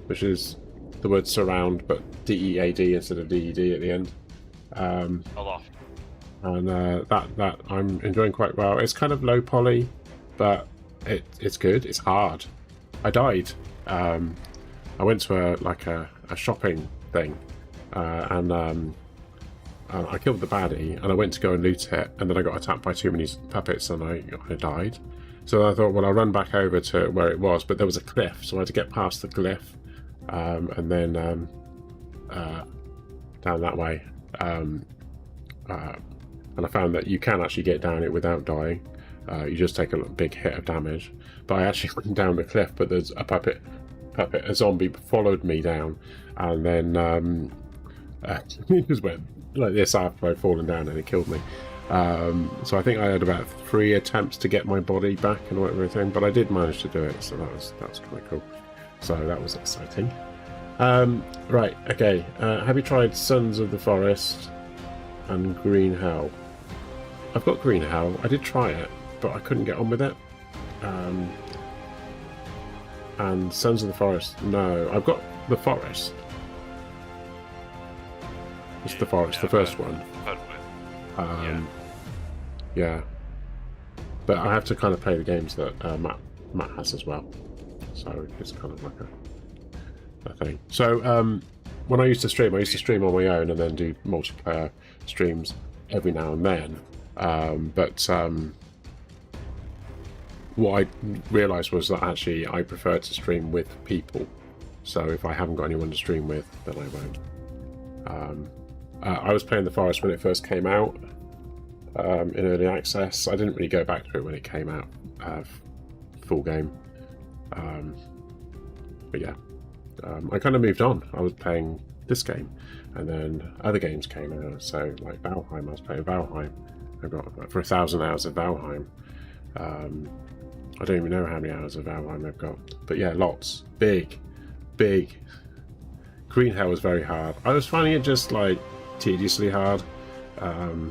which is the word surround, but D-E-A-D instead of D-E-D at the end. Aloft. And that I'm enjoying quite well. It's kind of low poly, but it's good. It's hard. I died. I went to a shopping thing, and I killed the baddie, and I went to go and loot it, and then I got attacked by too many puppets, and I died. So I thought, well, I'll run back over to where it was, but there was a cliff, so I had to get past the cliff, and then down that way. And I found that you can actually get down it without dying. You just take a big hit of damage. But I actually went down the cliff, but there's a zombie followed me down, and then he just went like this after I'd fallen down, and it killed me. So I think I had about 3 attempts to get my body back and everything, but I did manage to do it, so that was kind of cool. So that was exciting. Right, okay. Have you tried Sons of the Forest and Green Hell? I've got Green Hell. I did try it, but I couldn't get on with it. And Sons of the Forest, no. I've got the Forest. It's the Forest, the first one. Yeah. But I have to kind of play the games that Matt has as well. So it's kind of like a thing. So when I used to stream on my own and then do multiplayer streams every now and then. But what I realised was that actually I prefer to stream with people. So if I haven't got anyone to stream with, then I won't. I was playing The Forest when it first came out in early access. I didn't really go back to it when it came out full game. But yeah, I kind of moved on. I was playing this game, and then other games came out. So like Valheim, I was playing Valheim. I got for 1,000 hours of Valheim. I don't even know how many hours of outline I've got. But yeah, lots. Big. Green Hell was very hard. I was finding it just like tediously hard. I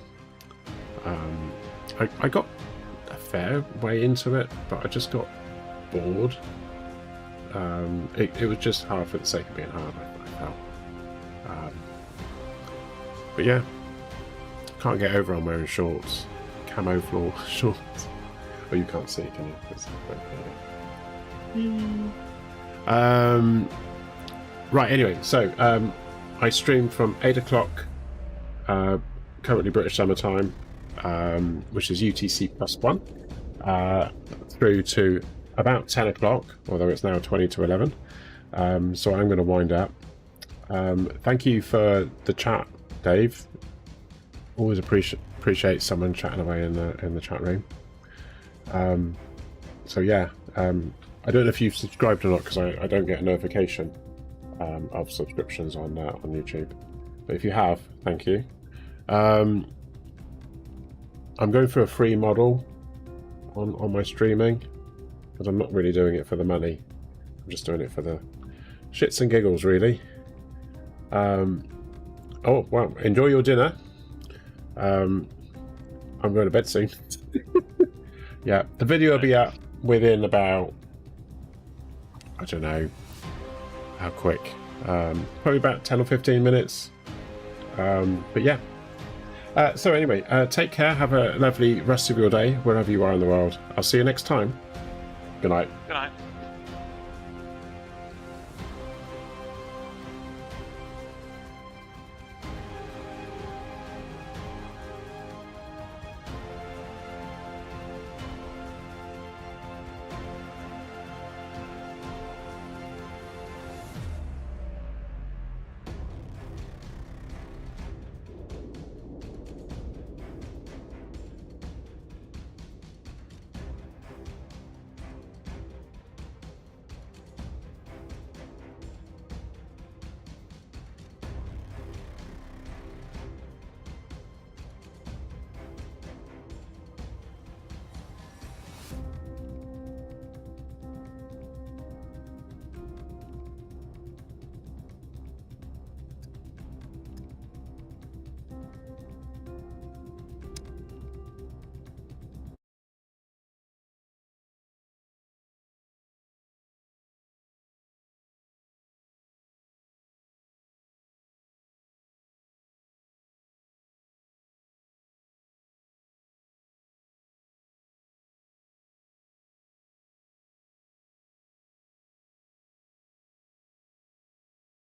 got a fair way into it, but I just got bored. It was just hard for the sake of being hard, I felt. But yeah, can't get over I'm wearing shorts. Camo floor shorts. Oh, you can't see, can you? Right, anyway, so I streamed from 8 o'clock, currently British Summer Time, which is UTC +1, through to about 10 o'clock, although it's now 20 to 11. So I'm going to wind up. Thank you for the chat, Dave. Always appreciate someone chatting away in the chat room. So yeah, I don't know if you've subscribed or not, because I don't get a notification of subscriptions on YouTube. But if you have, thank you. I'm going for a free model on my streaming, because I'm not really doing it for the money. I'm just doing it for the shits and giggles, really. Oh well, enjoy your dinner. I'm going to bed soon. Yeah, the video will be up within about, I don't know how quick, probably about 10 or 15 minutes. But yeah. So anyway, take care. Have a lovely rest of your day, wherever you are in the world. I'll see you next time. Good night. Good night.